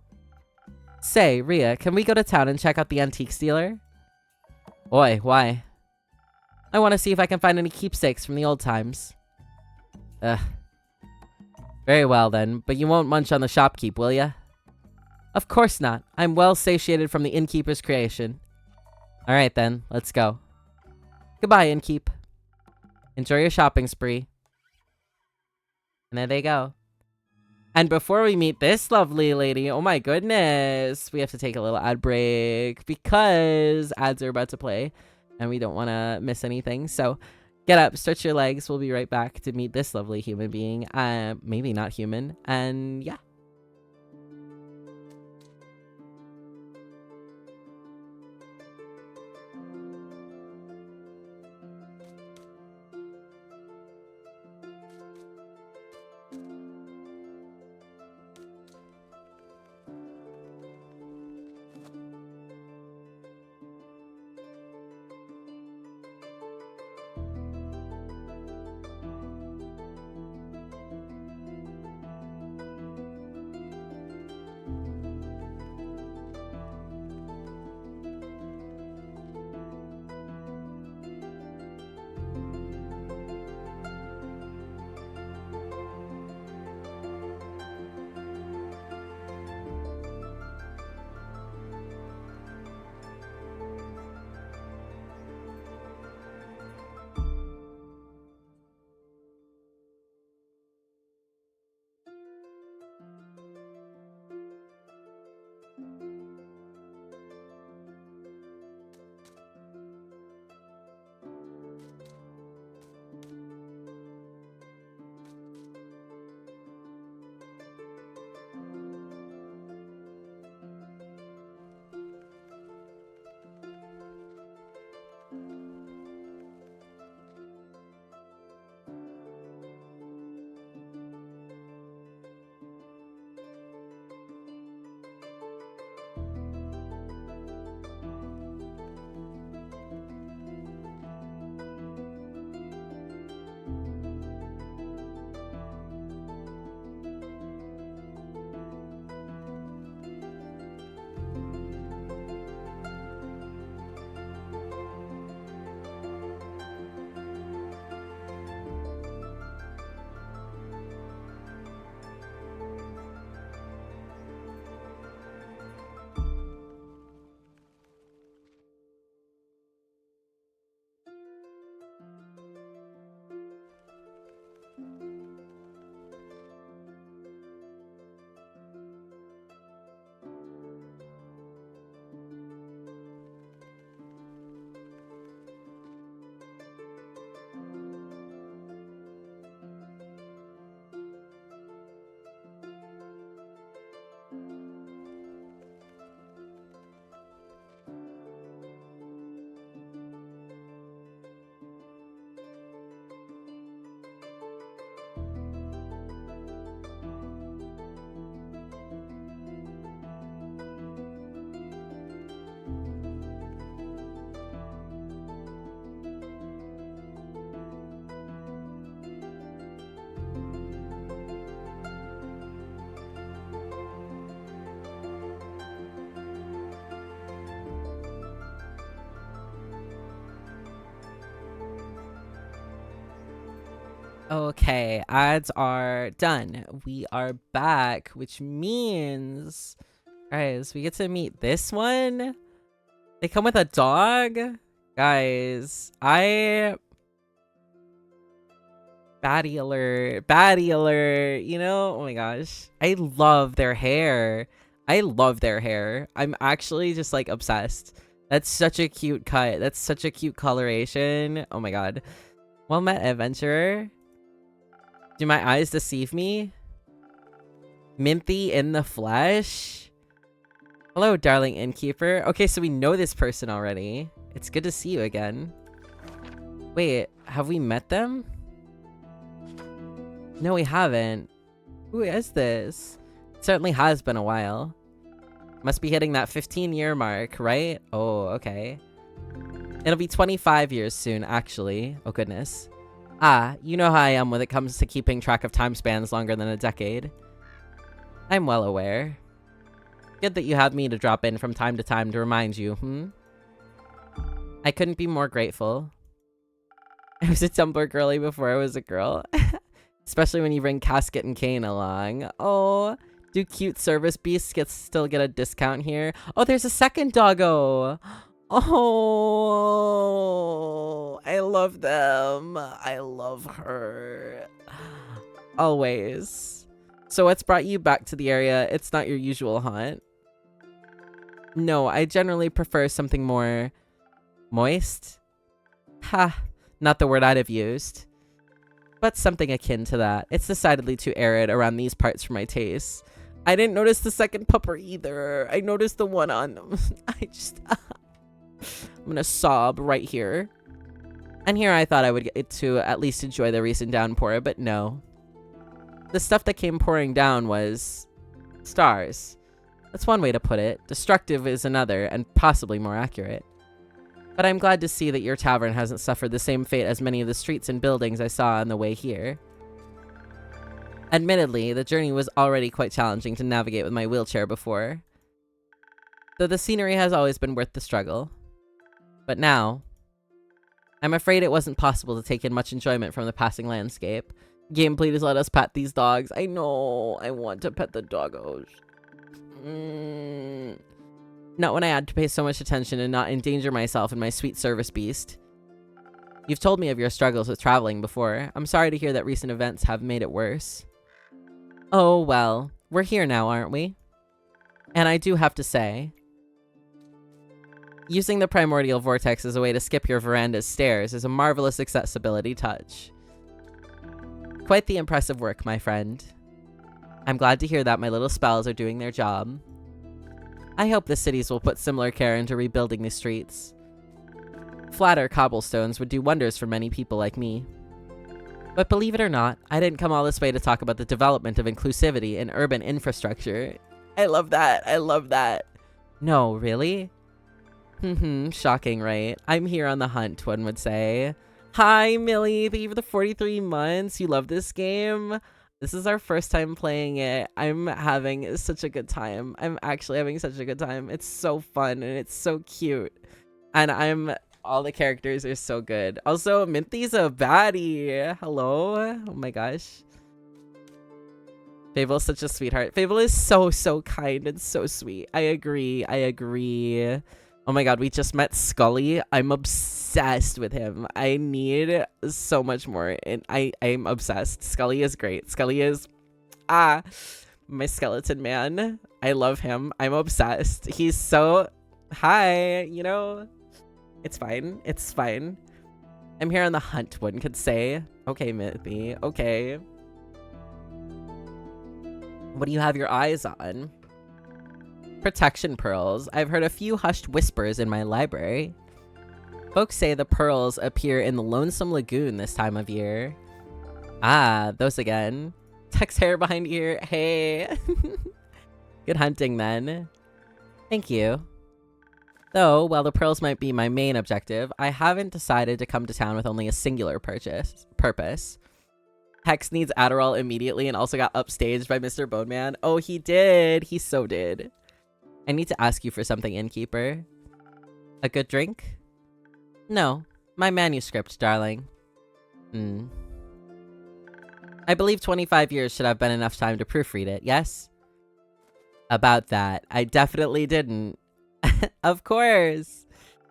S1: Say, Rhea, can we go to town and check out the antiques dealer? Oi, why? I want to see if I can find any keepsakes from the old times. Ugh. Very well then, but you won't munch on the shopkeep, will ya? Of course not. I'm well satiated from the innkeeper's creation. Alright then, let's go. Goodbye, innkeep. Enjoy your shopping spree. And there they go. And before we meet this lovely lady, oh my goodness, we have to take a little ad break because ads are about to play and we don't want to miss anything. So get up, stretch your legs. We'll be right back to meet this lovely human being. Maybe not human. And yeah. Okay, ads are done. We are back, which means, guys, we get to meet this one. They come with a dog. Guys, baddie alert, baddie alert, you know? Oh my gosh. I love their hair. I love their hair. I'm actually just like obsessed. That's such a cute cut. That's such a cute coloration. Oh my god. Well met, adventurer. Do my eyes deceive me? Minthy in the flesh? Hello, darling innkeeper. Okay, so we know this person already. It's good to see you again. Wait, have we met them? No, we haven't. Who is this? It certainly has been a while. Must be hitting that 15-year mark, right? Oh, okay. It'll be 25 years soon, actually. Oh, goodness. Ah, you know how I am when it comes to keeping track of time spans longer than a decade. I'm well aware. Good that you have me to drop in from time to time to remind you, I couldn't be more grateful. I was a Tumblr girly before I was a girl. Especially when you bring Casket and Kane along. Oh, do cute service beasts still get a discount here? Oh, there's a second doggo. Oh, I love them. I love her. Always. So what's brought you back to the area? It's not your usual haunt. No, I generally prefer something more moist. Ha, not the word I'd have used. But something akin to that. It's decidedly too arid around these parts for my taste. I didn't notice the second pupper either. I noticed the one on them. I'm gonna sob right here. And here I thought I would get to at least enjoy the recent downpour, but no. The stuff that came pouring down was stars. That's one way to put it. Destructive is another, and possibly more accurate. But I'm glad to see that your tavern hasn't suffered the same fate as many of the streets and buildings I saw on the way here. Admittedly, the journey was already quite challenging to navigate with my wheelchair before, though the scenery has always been worth the struggle. But now, I'm afraid it wasn't possible to take in much enjoyment from the passing landscape. Game, please let us pet these dogs. I know, I want to pet the doggos. Not when I had to pay so much attention and not endanger myself and my sweet service beast. You've told me of your struggles with traveling before. I'm sorry to hear that recent events have made it worse. Oh, well, we're here now, aren't we? And I do have to say, using the primordial vortex as a way to skip your veranda's stairs is a marvelous accessibility touch. Quite the impressive work, my friend. I'm glad to hear that my little spells are doing their job. I hope the cities will put similar care into rebuilding the streets. Flatter cobblestones would do wonders for many people like me. But believe it or not, I didn't come all this way to talk about the development of inclusivity in urban infrastructure. I love that. I love that. No, really? Shocking, right? I'm here on the hunt, one would say. Hi, Millie. Thank you for the 43 months. You love this game? This is our first time playing it. I'm having such a good time. I'm actually having such a good time. It's so fun and it's so cute. And all the characters are so good. Also, Minthy's a baddie. Hello? Oh my gosh. Fable's such a sweetheart. Fable is so, so kind and so sweet. I agree. I agree. Oh my god, we just met Scully. I'm obsessed with him. I need so much more. And I'm obsessed. Scully is great. Scully is my skeleton man. I love him. I'm obsessed. He's so hi, you know. It's fine. It's fine. I'm here on the hunt, one could say. Okay, Mithy. Okay. What do you have your eyes on? Protection pearls. I've heard a few hushed whispers in my library. Folks say the pearls appear in the Lonesome Lagoon this time of year. Ah, those again. Tuck's hair behind here. Hey. Good hunting then. Thank you. Though, while the pearls might be my main objective, I haven't decided to come to town with only a singular purpose. Hex needs Adderall immediately and also got upstaged by Mr. Boneman. Oh, he did. He so did. I need to ask you for something, innkeeper. A good drink? No, my manuscript, darling. I believe 25 years should have been enough time to proofread it, yes? About that. I definitely didn't. Of course.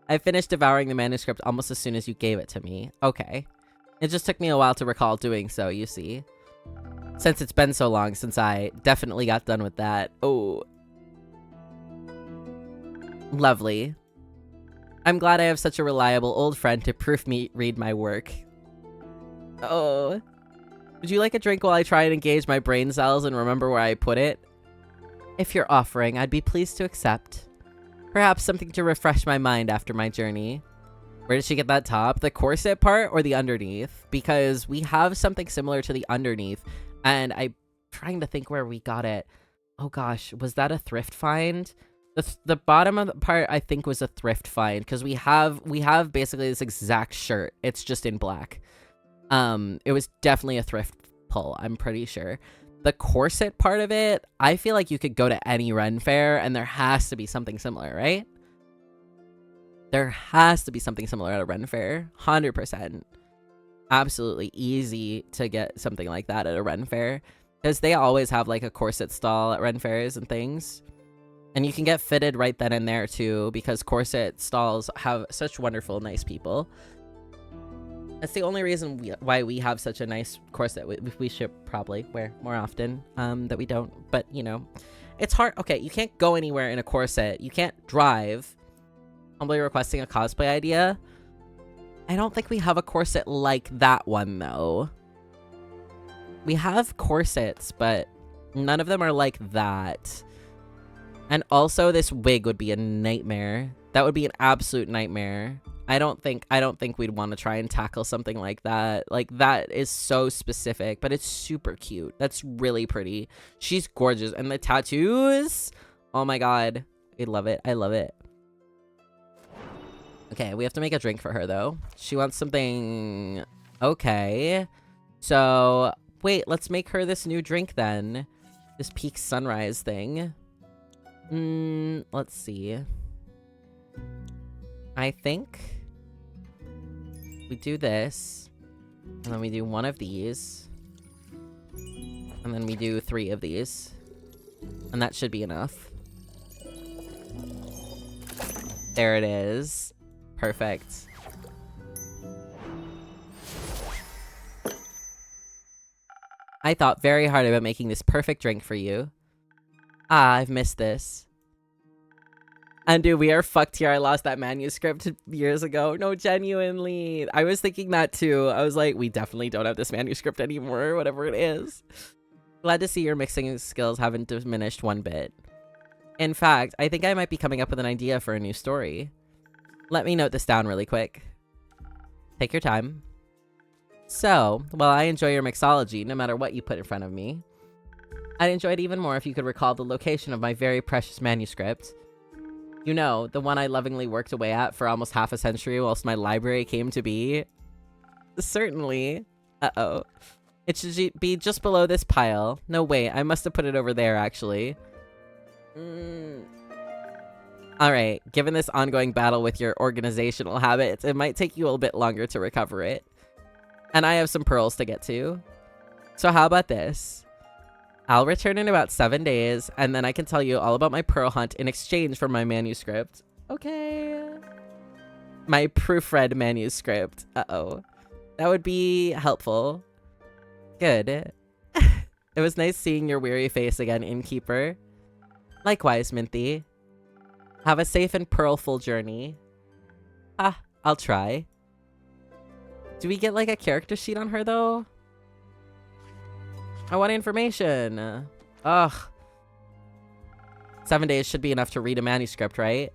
S1: I finished devouring the manuscript almost as soon as you gave it to me. Okay. It just took me a while to recall doing so, you see. Since it's been so long since I definitely got done with that. Oh. Lovely. I'm glad I have such a reliable old friend to proofread my work. Oh. Would you like a drink while I try and engage my brain cells and remember where I put it? If you're offering, I'd be pleased to accept. Perhaps something to refresh my mind after my journey. Where did she get that top? The corset part or the underneath? Because we have something similar to the underneath. And I'm trying to think where we got it. Oh gosh, was that a thrift find? The bottom of the part I think was a thrift find. Because we have basically this exact shirt. It's just in black. It was definitely a thrift pull, I'm pretty sure. The corset part of it, I feel like you could go to any Ren fair and there has to be something similar, right? There has to be something similar at a Ren fair. 100%. Absolutely easy to get something like that at a Ren fair. Because they always have like a corset stall at Ren fairs and things. And you can get fitted right then and there too, because corset stalls have such wonderful, nice people. That's the only reason why we have such a nice corset. We should probably wear more often, that we don't. But, you know, it's hard. Okay, you can't go anywhere in a corset. You can't drive. Humbly requesting a cosplay idea. I don't think we have a corset like that one, though. We have corsets, but none of them are like that. And also, this wig would be a nightmare. That would be an absolute nightmare. I don't think we'd want to try and tackle something like that. Like, that is so specific, but it's super cute. That's really pretty. She's gorgeous. And the tattoos, oh my god. I love it. I love it. Okay, we have to make a drink for her, though. She wants something... Okay. So, wait, let's make her this new drink, then. This Peak Sunrise thing. Let's see. I think we do this, and then we do one of these, and then we do 3 of these, and that should be enough. There it is. Perfect. I thought very hard about making this perfect drink for you. Ah, I've missed this. And dude, we are fucked here. I lost that manuscript years ago. No, genuinely. I was thinking that too. I was like, we definitely don't have this manuscript anymore, whatever it is. Glad to see your mixing skills haven't diminished one bit. In fact, I think I might be coming up with an idea for a new story. Let me note this down really quick. Take your time. So, while I enjoy your mixology, no matter what you put in front of me, I'd enjoy it even more if you could recall the location of my very precious manuscript. You know, the one I lovingly worked away at for almost half a century whilst my library came to be? Certainly. Uh-oh. It should be just below this pile. No, wait, I must have put it over there, actually. Alright, given this ongoing battle with your organizational habits, it might take you a little bit longer to recover it. And I have some pearls to get to. So how about this? I'll return in about 7 days, and then I can tell you all about my pearl hunt in exchange for my manuscript. Okay. My proofread manuscript. Uh-oh. That would be helpful. Good. It was nice seeing your weary face again, innkeeper. Likewise, Minthy. Have a safe and pearlful journey. Ah, I'll try. Do we get, like, a character sheet on her, though? I want information. Ugh. 7 days should be enough to read a manuscript, right?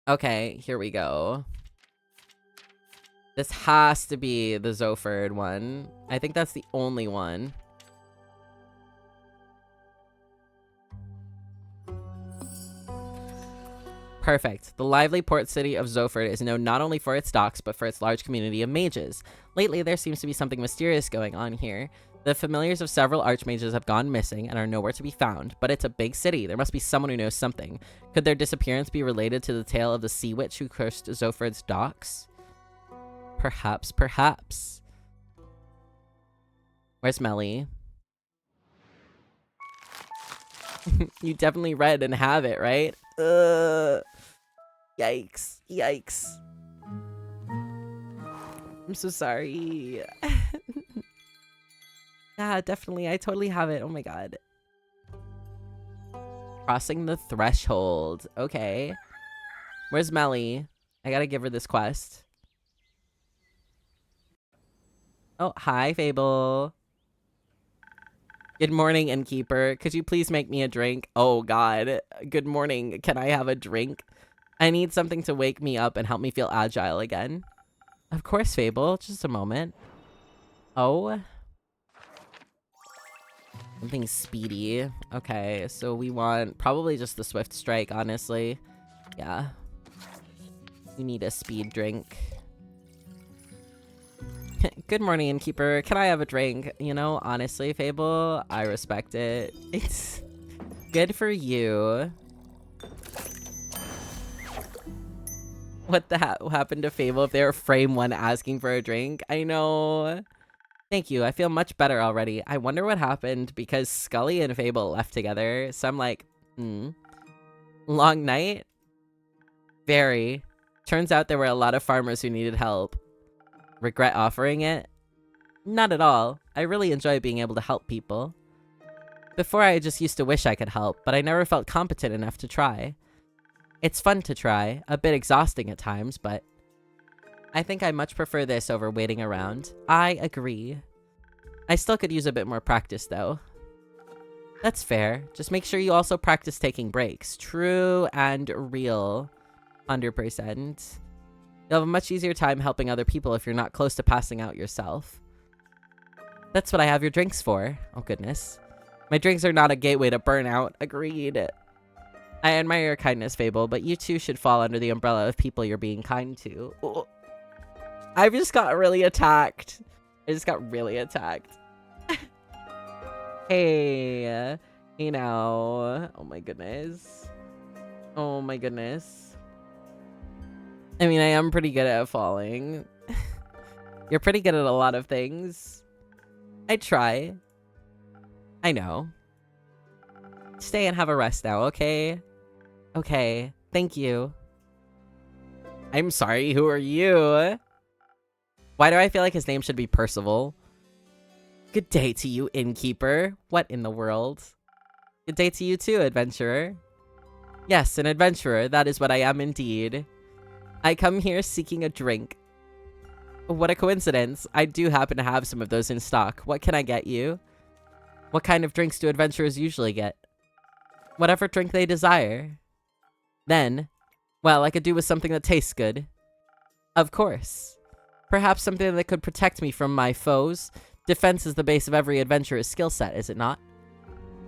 S1: Okay, here we go. This has to be the Zoford one. I think that's the only one. Perfect. The lively port city of Zoford is known not only for its docks, but for its large community of mages. Lately, there seems to be something mysterious going on here. The familiars of several archmages have gone missing and are nowhere to be found, but it's a big city. There must be someone who knows something. Could their disappearance be related to the tale of the sea witch who cursed Zoford's docks? Perhaps, perhaps. Where's Melly? You definitely read and have it, right? Yikes. Yikes. I'm so sorry. Yeah, definitely. I totally have it. Oh my god. Crossing the threshold. Okay. Where's Melly? I gotta give her this quest. Oh, hi, Fable. Good morning, innkeeper. Could you please make me a drink? Oh god. Good morning. Can I have a drink? I need something to wake me up and help me feel agile again. Of course, Fable. Just a moment. Oh. Something speedy. Okay, so we want probably just the Swift Strike, honestly. Yeah. You need a speed drink. Good morning, innkeeper. Can I have a drink? You know, honestly, Fable, I respect it. It's good for you. What the happened to Fable if they were frame one asking for a drink? I know. Thank you. I feel much better already. I wonder what happened because Scully and Fable left together. So I'm like, long night? Very. Turns out there were a lot of farmers who needed help. Regret offering it? Not at all. I really enjoy being able to help people. Before I just used to wish I could help, but I never felt competent enough to try. It's fun to try, a bit exhausting at times, but I think I much prefer this over waiting around. I agree. I still could use a bit more practice though. That's fair. Just make sure you also practice taking breaks. True and real. 100%. You'll have a much easier time helping other people if you're not close to passing out yourself. That's what I have your drinks for. Oh goodness. My drinks are not a gateway to burnout. Agreed. I admire your kindness, Fable, but you too should fall under the umbrella of people you're being kind to. Oh. I just got really attacked. I just got really attacked. Hey, you know. Oh my goodness. Oh my goodness. I mean, I am pretty good at falling. You're pretty good at a lot of things. I try. I know. Stay and have a rest now, okay? Okay, thank you. I'm sorry, who are you? Why do I feel like his name should be Percival? Good day to you, innkeeper. What in the world? Good day to you too, adventurer. Yes, an adventurer. That is what I am indeed. I come here seeking a drink. What a coincidence. I do happen to have some of those in stock. What can I get you? What kind of drinks do adventurers usually get? Whatever drink they desire. Then, well, I could do with something that tastes good. Of course. Perhaps something that could protect me from my foes. Defense is the base of every adventurer's skill set, is it not?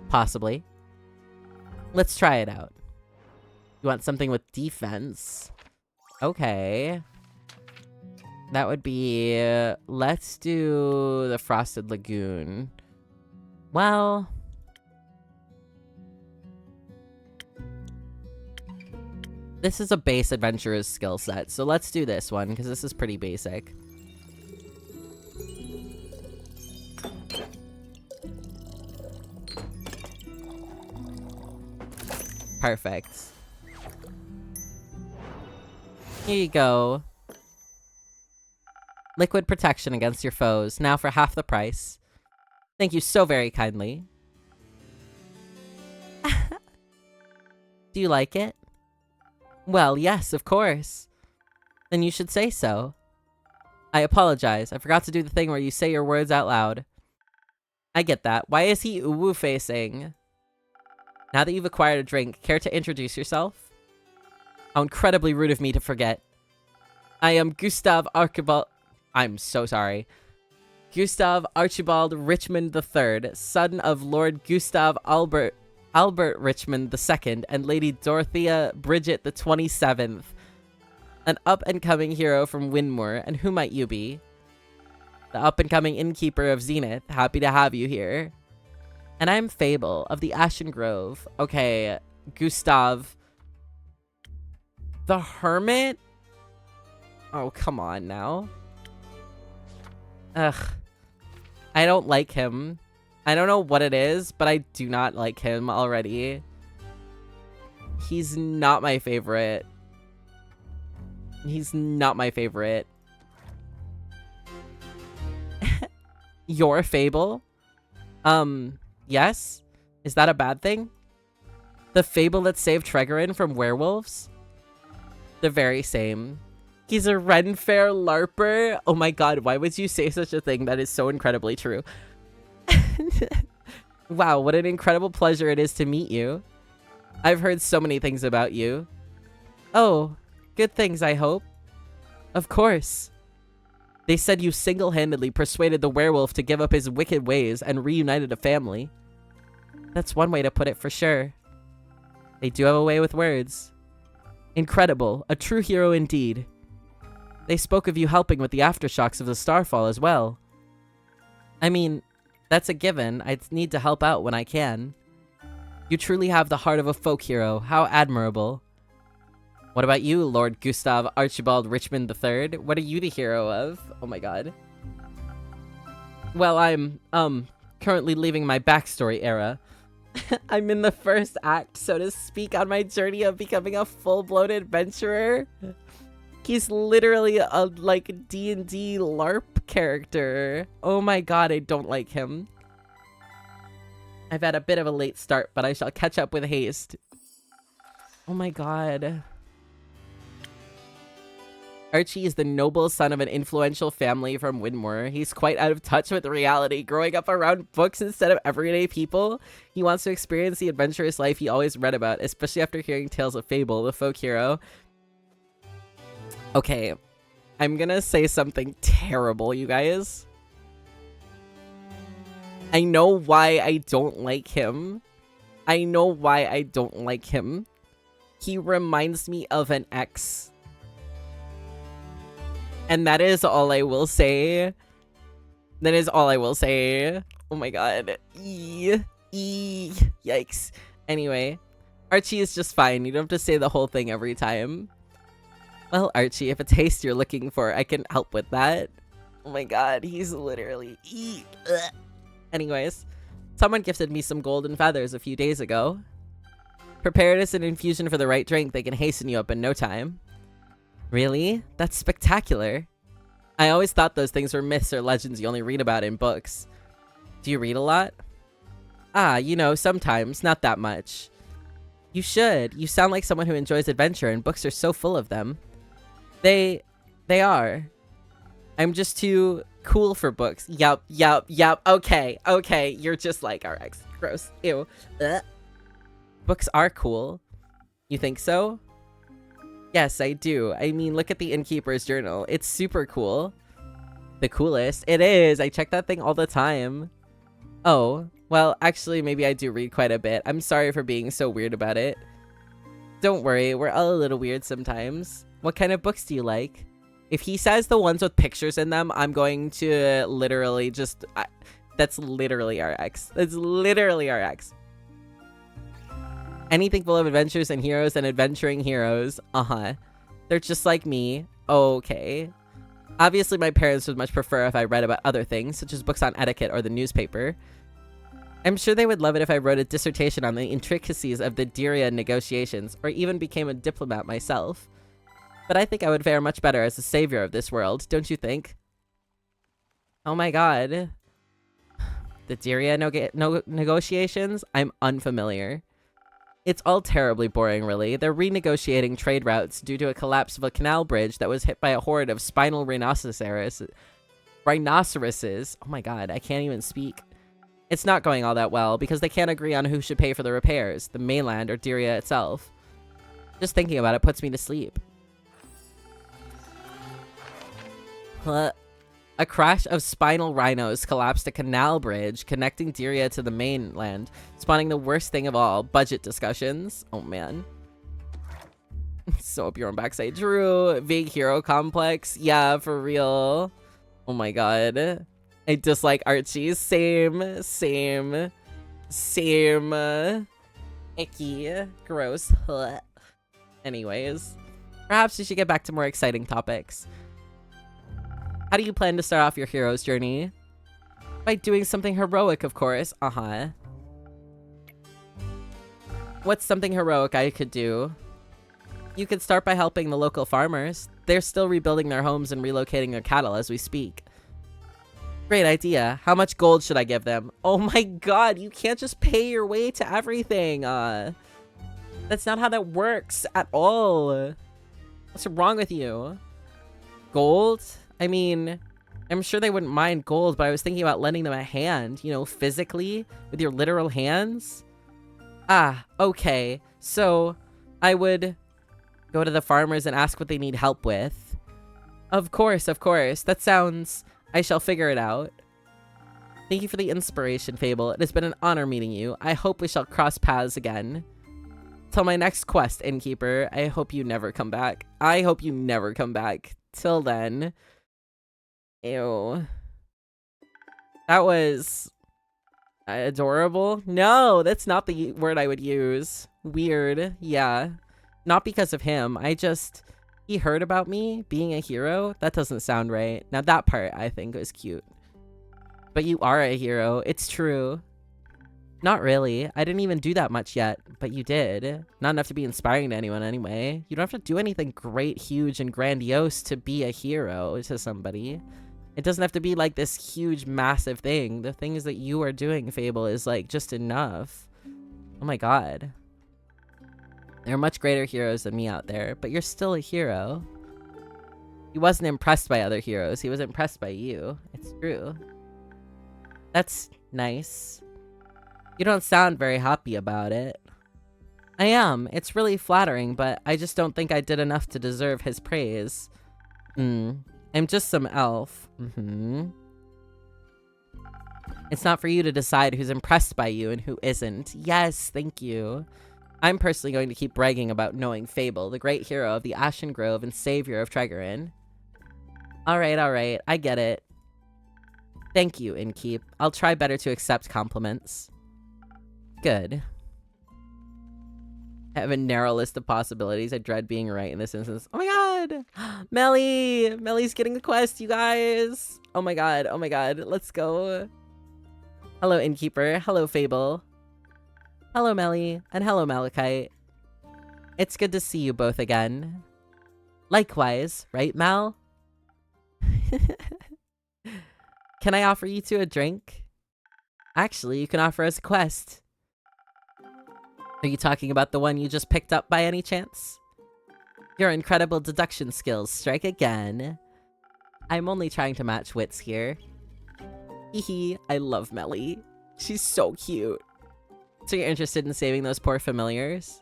S1: Possibly. Let's try it out. You want something with defense? Okay. That would be... let's do the Frosted Lagoon. Well... this is a base adventurer's skill set, so let's do this one, because this is pretty basic. Perfect. Here you go. Liquid protection against your foes, now for half the price. Thank you so very kindly. Do you like it? Well, yes, of course. Then you should say so. I apologize. I forgot to do the thing where you say your words out loud. I get that. Why is he uwu facing? Now that you've acquired a drink, care to introduce yourself? How incredibly rude of me to forget. I am Gustav Archibald... I'm so sorry. Gustav Archibald Richmond III, son of Lord Gustav Albert Richmond II and Lady Dorothea Bridget the 27th. An up-and-coming hero from Winmore, and who might you be? The up-and-coming innkeeper of Zenith. Happy to have you here. And I'm Fable of the Ashen Grove. Okay, Gustav. The Hermit? Oh, come on now. Ugh. I don't like him. I don't know what it is, but I do not like him already. He's not my favorite. He's not my favorite. Your fable? Yes? Is that a bad thing? The fable that saved Tregorin from werewolves? The very same. He's a Ren Fair LARPer? Oh my god, why would you say such a thing? That is so incredibly true. Wow, what an incredible pleasure it is to meet you. I've heard so many things about you. Oh, good things, I hope. Of course. They said you single-handedly persuaded the werewolf to give up his wicked ways and reunited a family. That's one way to put it for sure. They do have a way with words. Incredible. A true hero indeed. They spoke of you helping with the aftershocks of the starfall as well. I mean, that's a given. I need to help out when I can. You truly have the heart of a folk hero. How admirable. What about you, Lord Gustav Archibald Richmond III? What are you the hero of? Oh my god. Well, I'm, currently leaving my backstory era. I'm in the first act, so to speak, on my journey of becoming a full-blown adventurer. He's literally a, like, D&D LARP character. Oh my god, I don't like him. I've had a bit of a late start, but I shall catch up with haste. Oh my god. Archie is the noble son of an influential family from Winmore. He's quite out of touch with reality, growing up around books instead of everyday people. He wants to experience the adventurous life he always read about, especially after hearing tales of Fable, the folk hero. Okay, I'm gonna say something terrible, you guys. I know why I don't like him. I know why I don't like him. He reminds me of an ex. And that is all I will say. That is all I will say. Oh my god. Yikes. Anyway, Archie is just fine. You don't have to say the whole thing every time. Well, Archie, if it's haste you're looking for, I can help with that. Oh my god, he's literally... Anyways, someone gifted me some golden feathers a few days ago. Prepared as an infusion for the right drink, they can hasten you up in no time. Really? That's spectacular. I always thought those things were myths or legends you only read about in books. Do you read a lot? Ah, you know, sometimes, not that much. You should. You sound like someone who enjoys adventure, and books are so full of them. They are. I'm just too cool for books. Yup. Okay. You're just like our ex. Gross. Ew. Ugh. Books are cool. You think so? Yes, I do. I mean, look at the Innkeeper's Journal. It's super cool. The coolest. It is. I check that thing all the time. Oh, well, actually, maybe I do read quite a bit. I'm sorry for being so weird about it. Don't worry, we're all a little weird sometimes. What kind of books do you like? If he says the ones with pictures in them, I'm going to literally just... that's literally our ex. That's literally our ex. Anything full of adventures and heroes and adventuring heroes. Uh-huh. They're just like me. Okay. Obviously, my parents would much prefer if I read about other things, such as books on etiquette or the newspaper. I'm sure they would love it if I wrote a dissertation on the intricacies of the Diria negotiations, or even became a diplomat myself. But I think I would fare much better as a savior of this world, don't you think? Oh my god. The Diria negotiations? I'm unfamiliar. It's all terribly boring, really. They're renegotiating trade routes due to a collapse of a canal bridge that was hit by a horde of spinal rhinoceroses. Oh my god, I can't even speak. It's not going all that well, because they can't agree on who should pay for the repairs, the mainland or Diria itself. Just thinking about it puts me to sleep. A crash of spinal rhinos collapsed a canal bridge connecting Diria to the mainland, spawning the worst thing of all, budget discussions. Oh man. So up your own backside. True. Vague hero complex. Yeah, for real. Oh my god. I dislike Archie. Same. Icky. Gross. Anyways. Perhaps we should get back to more exciting topics. How do you plan to start off your hero's journey? By doing something heroic, of course. Uh-huh. What's something heroic I could do? You could start by helping the local farmers. They're still rebuilding their homes and relocating their cattle as we speak. Great idea. How much gold should I give them? Oh my god, you can't just pay your way to everything. That's not how that works at all. What's wrong with you? Gold? I mean, I'm sure they wouldn't mind gold, but I was thinking about lending them a hand, you know, physically, with your literal hands. Ah, okay. So, I would go to the farmers and ask what they need help with. Of course, of course. That sounds... I shall figure it out. Thank you for the inspiration, Fable. It has been an honor meeting you. I hope we shall cross paths again. Till my next quest, Innkeeper. I hope you never come back. I hope you never come back. Till then. Ew. That was... adorable? No, that's not the word I would use. Weird. Yeah. Not because of him. He heard about me being a hero? That doesn't sound right. Now that part I think was cute. But you are a hero. It's true. Not really. I didn't even do that much yet, but you did. Not enough to be inspiring to anyone anyway. You don't have to do anything great, huge, and grandiose to be a hero to somebody. It doesn't have to be like this huge, massive thing. The things that you are doing, Fable, is like just enough. Oh my god. There are much greater heroes than me out there, but you're still a hero. He wasn't impressed by other heroes. He was impressed by you. It's true. That's nice. You don't sound very happy about it. I am. It's really flattering, but I just don't think I did enough to deserve his praise. I'm just some elf. It's not for you to decide who's impressed by you and who isn't. Yes, thank you. I'm personally going to keep bragging about knowing Fable, the great hero of the Ashen Grove and savior of Tregorin. Alright, I get it. Thank you, Innkeep. I'll try better to accept compliments. Good. I have a narrow list of possibilities. I dread being right in this instance. Oh my god! Melly! Melly's getting the quest, you guys! Oh my god, let's go. Hello, Innkeeper. Hello, Fable. Hello, Melly. And hello, Malachite. It's good to see you both again. Likewise, right, Mal? Can I offer you two a drink? Actually, you can offer us a quest. Are you talking about the one you just picked up by any chance? Your incredible deduction skills strike again. I'm only trying to match wits here. Hehe, I love Melly. She's so cute. So you're interested in saving those poor familiars?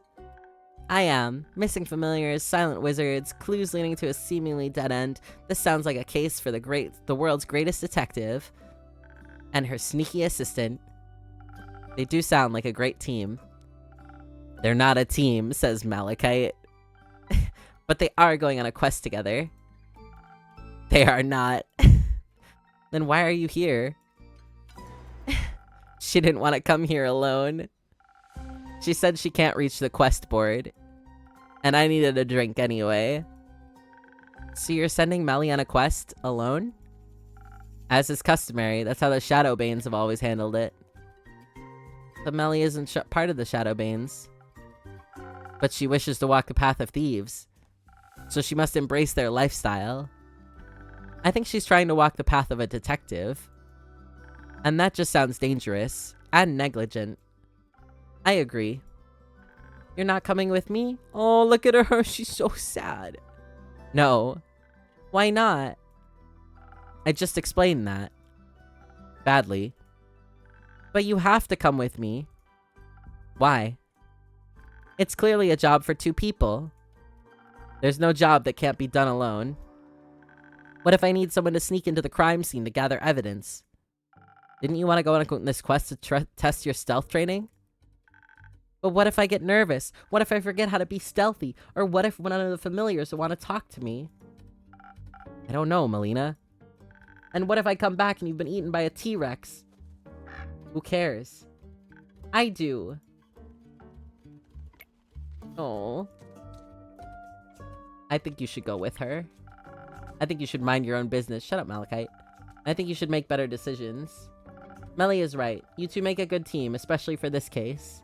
S1: I am. Missing familiars, silent wizards, clues leading to a seemingly dead end. This sounds like a case for the world's greatest detective and her sneaky assistant. They do sound like a great team. They're not a team, says Malachite. But they are going on a quest together. They are not. Then why are you here? She didn't want to come here alone. She said she can't reach the quest board. And I needed a drink anyway. So you're sending Melly on a quest alone? As is customary, that's how the Shadowbanes have always handled it. But Melly isn't part of the Shadowbanes. But she wishes to walk the path of thieves. So she must embrace their lifestyle. I think she's trying to walk the path of a detective. And that just sounds dangerous. And negligent. I agree. You're not coming with me? Oh, look at her. She's so sad. No. Why not? I just explained that. Badly. But you have to come with me. Why? It's clearly a job for two people. There's no job that can't be done alone. What if I need someone to sneak into the crime scene to gather evidence? Didn't you want to go on this quest to test your stealth training? But what if I get nervous? What if I forget how to be stealthy? Or what if one of the familiars want to talk to me? I don't know, Melina. And what if I come back and you've been eaten by a T-Rex? Who cares? I do. Oh. I think you should go with her. I think you should mind your own business. Shut up, Malachite. I think you should make better decisions. Melly is right. You two make a good team, especially for this case.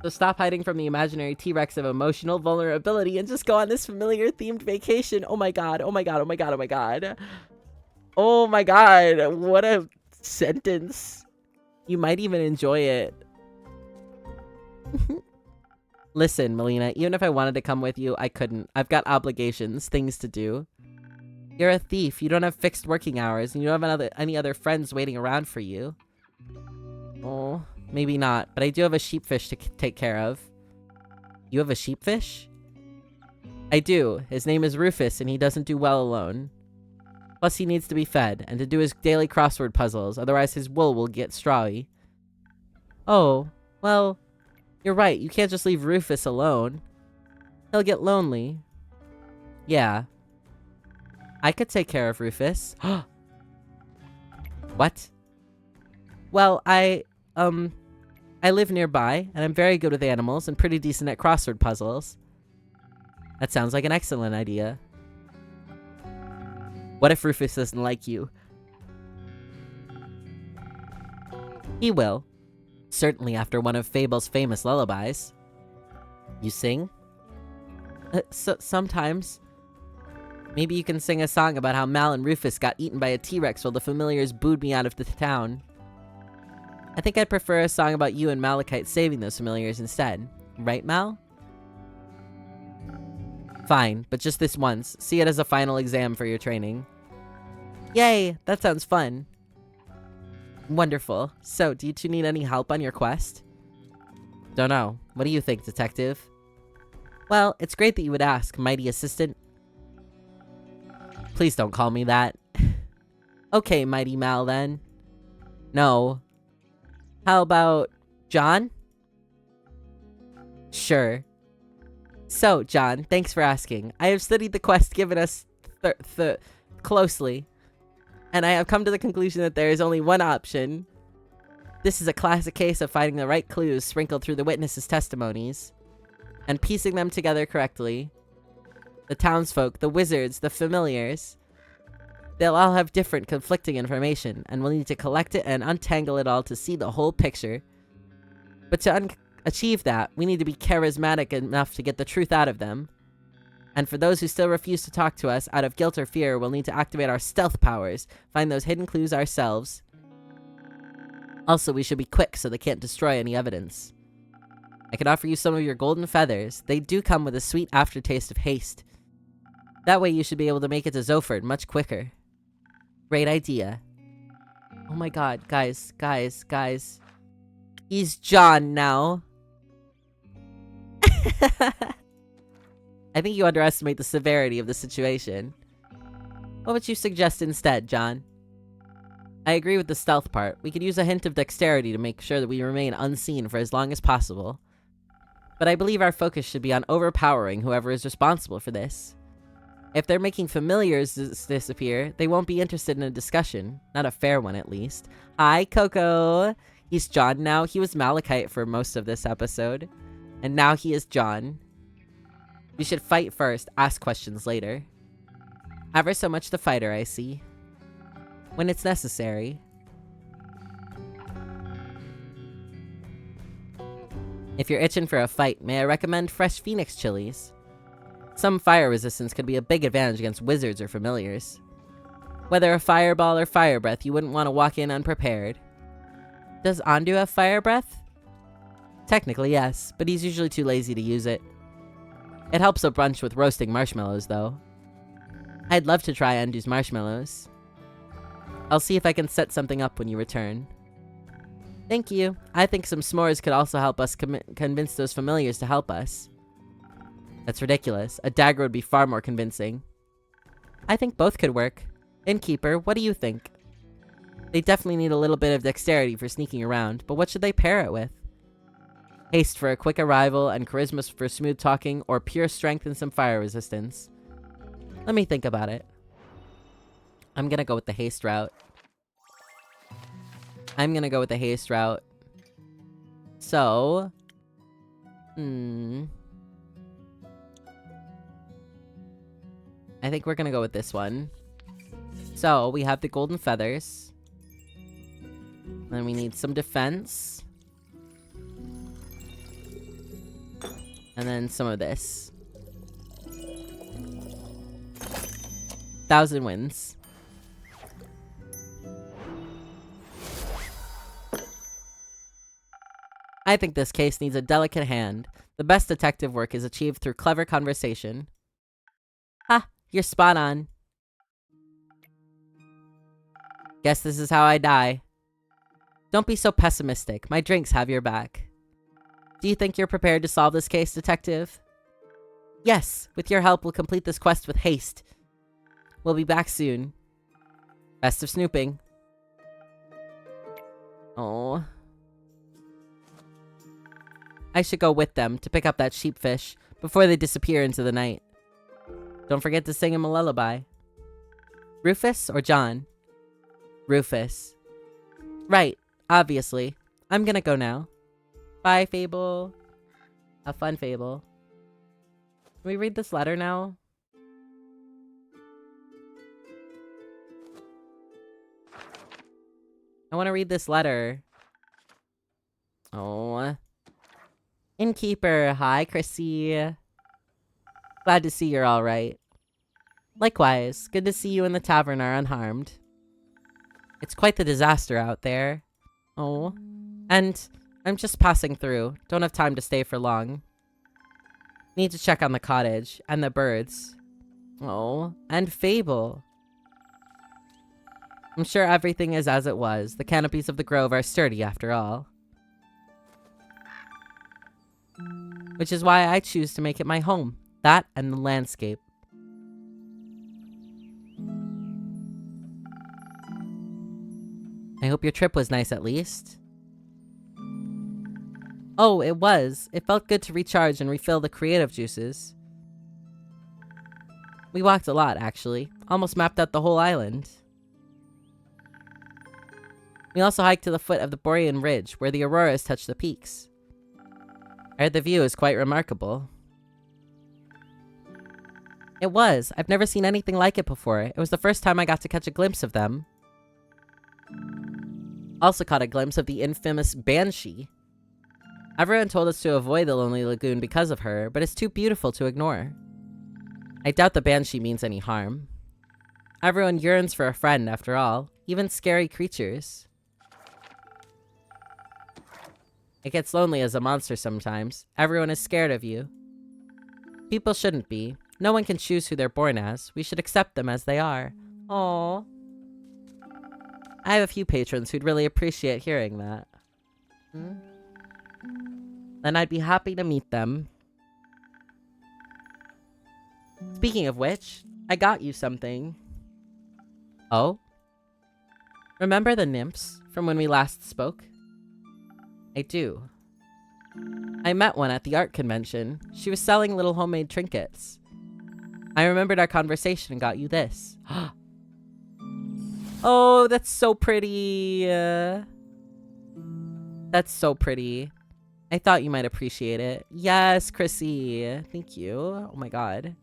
S1: So stop hiding from the imaginary T-Rex of emotional vulnerability and just go on this familiar-themed vacation. Oh my god, oh my god, oh my god, oh my god. Oh my god, what a sentence. You might even enjoy it. Listen, Melina, even if I wanted to come with you, I couldn't. I've got obligations, things to do. You're a thief. You don't have fixed working hours, and you don't have any other friends waiting around for you. Oh, maybe not, but I do have a sheepfish to take care of. You have a sheepfish? I do. His name is Rufus, and he doesn't do well alone. Plus, he needs to be fed, and to do his daily crossword puzzles, otherwise his wool will get strawy. Oh, well, you're right. You can't just leave Rufus alone. He'll get lonely. Yeah. I could take care of Rufus. What? Well, I live nearby, and I'm very good with animals and pretty decent at crossword puzzles. That sounds like an excellent idea. What if Rufus doesn't like you? He will. Certainly after one of Fable's famous lullabies. You sing? Sometimes. Maybe you can sing a song about how Mal and Rufus got eaten by a T-Rex while the familiars booed me out of the town. I think I'd prefer a song about you and Malachite saving those familiars instead. Right, Mal? Fine, but just this once. See it as a final exam for your training. Yay! That sounds fun. Wonderful. So, do you two need any help on your quest? Don't know. What do you think, detective? Well, it's great that you would ask, mighty assistant. Please don't call me that. Okay, mighty Mal, then. No. How about John? Sure. So, John, thanks for asking. I have studied the quest given us closely, and I have come to the conclusion that there is only one option. This is a classic case of finding the right clues sprinkled through the witnesses' testimonies, and piecing them together correctly. The townsfolk, the wizards, the familiars, they'll all have different conflicting information, and we'll need to collect it and untangle it all to see the whole picture. But to achieve that, we need to be charismatic enough to get the truth out of them. And for those who still refuse to talk to us out of guilt or fear, we'll need to activate our stealth powers, find those hidden clues ourselves. Also, we should be quick so they can't destroy any evidence. I can offer you some of your golden feathers. They do come with a sweet aftertaste of haste. That way you should be able to make it to Zoford much quicker. Great idea. Oh my god, guys. He's John now. I think you underestimate the severity of the situation. What would you suggest instead, John? I agree with the stealth part. We could use a hint of dexterity to make sure that we remain unseen for as long as possible. But I believe our focus should be on overpowering whoever is responsible for this. If they're making familiars disappear, they won't be interested in a discussion. Not a fair one, at least. Hi, Coco! He's John now. He was Malachite for most of this episode. And now he is John. We should fight first, ask questions later. Ever so much the fighter, I see. When it's necessary. If you're itching for a fight, may I recommend fresh Phoenix chilies? Some fire resistance could be a big advantage against wizards or familiars. Whether a fireball or fire breath, you wouldn't want to walk in unprepared. Does Andu have fire breath? Technically, yes, but he's usually too lazy to use it. It helps a bunch with roasting marshmallows, though. I'd love to try Andu's marshmallows. I'll see if I can set something up when you return. Thank you. I think some s'mores could also help us convince those familiars to help us. That's ridiculous. A dagger would be far more convincing. I think both could work. Innkeeper, what do you think? They definitely need a little bit of dexterity for sneaking around, but what should they pair it with? Haste for a quick arrival, and charisma for smooth talking, or pure strength and some fire resistance. Let me think about it. I'm gonna go with the haste route. So... I think we're gonna go with this one. So, we have the golden feathers. Then we need some defense. And then some of this. 1,000 wins. I think this case needs a delicate hand. The best detective work is achieved through clever conversation. Ha! You're spot on. Guess this is how I die. Don't be so pessimistic. My drinks have your back. Do you think you're prepared to solve this case, detective? Yes. With your help, we'll complete this quest with haste. We'll be back soon. Best of snooping. Oh. I should go with them to pick up that sheepfish before they disappear into the night. Don't forget to sing him a lullaby. Rufus or John? Rufus. Right, obviously. I'm gonna go now. Bye, Fable. Have fun, Fable. Can we read this letter now? I want to read this letter. Oh. Innkeeper, hi, Chrissy. Glad to see you're all right. Likewise, good to see you and the tavern are unharmed. It's quite the disaster out there. Oh. And I'm just passing through. Don't have time to stay for long. Need to check on the cottage and the birds. Oh. And Fable. I'm sure everything is as it was. The canopies of the grove are sturdy after all. Which is why I choose to make it my home. That and the landscape. I hope your trip was nice at least. Oh, it was. It felt good to recharge and refill the creative juices. We walked a lot, actually. Almost mapped out the whole island. We also hiked to the foot of the Borean Ridge, where the auroras touch the peaks. I heard the view is quite remarkable. It was. I've never seen anything like it before. It was the first time I got to catch a glimpse of them. Also caught a glimpse of the infamous Banshee. Everyone told us to avoid the Lonely Lagoon because of her, but it's too beautiful to ignore. I doubt the Banshee means any harm. Everyone yearns for a friend, after all. Even scary creatures. It gets lonely as a monster sometimes. Everyone is scared of you. People shouldn't be. No one can choose who they're born as. We should accept them as they are. Aww. I have a few patrons who'd really appreciate hearing that. Then I'd be happy to meet them. Speaking of which, I got you something. Oh? Remember the nymphs from when we last spoke? I do. I met one at the art convention. She was selling little homemade trinkets. I remembered our conversation and got you this. Oh, that's so pretty. That's so pretty. I thought you might appreciate it. Yes, Chrissy. Thank you. Oh my god.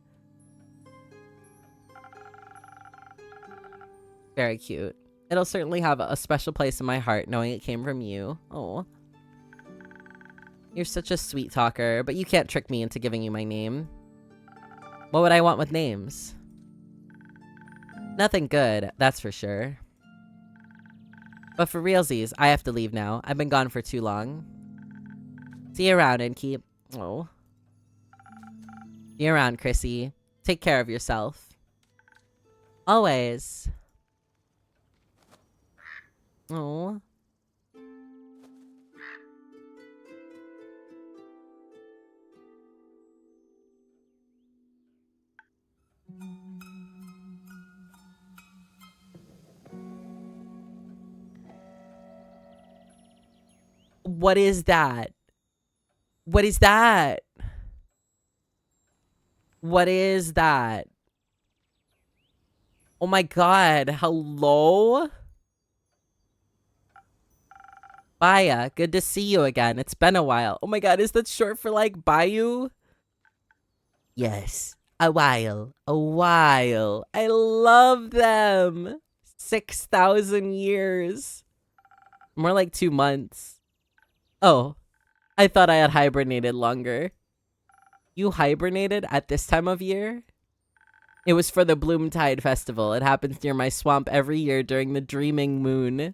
S1: Very cute. It'll certainly have a special place in my heart knowing it came from you. Oh. You're such a sweet talker, but you can't trick me into giving you my name. What would I want with names? Nothing good, that's for sure. But for realsies, I have to leave now. I've been gone for too long. See you around, Innkeep. Oh. See you around, Chrissy. Take care of yourself. Always. Oh. What is that? What is that? What is that? Oh my god, hello? Baya, good to see you again. It's been a while. Oh my god, is that short for like Bayou? Yes, a while. A while. I love them. 6,000 years. More like 2 months. Oh, I thought I had hibernated longer. You hibernated at this time of year? It was for the Bloomtide Festival. It happens near my swamp every year during the Dreaming Moon.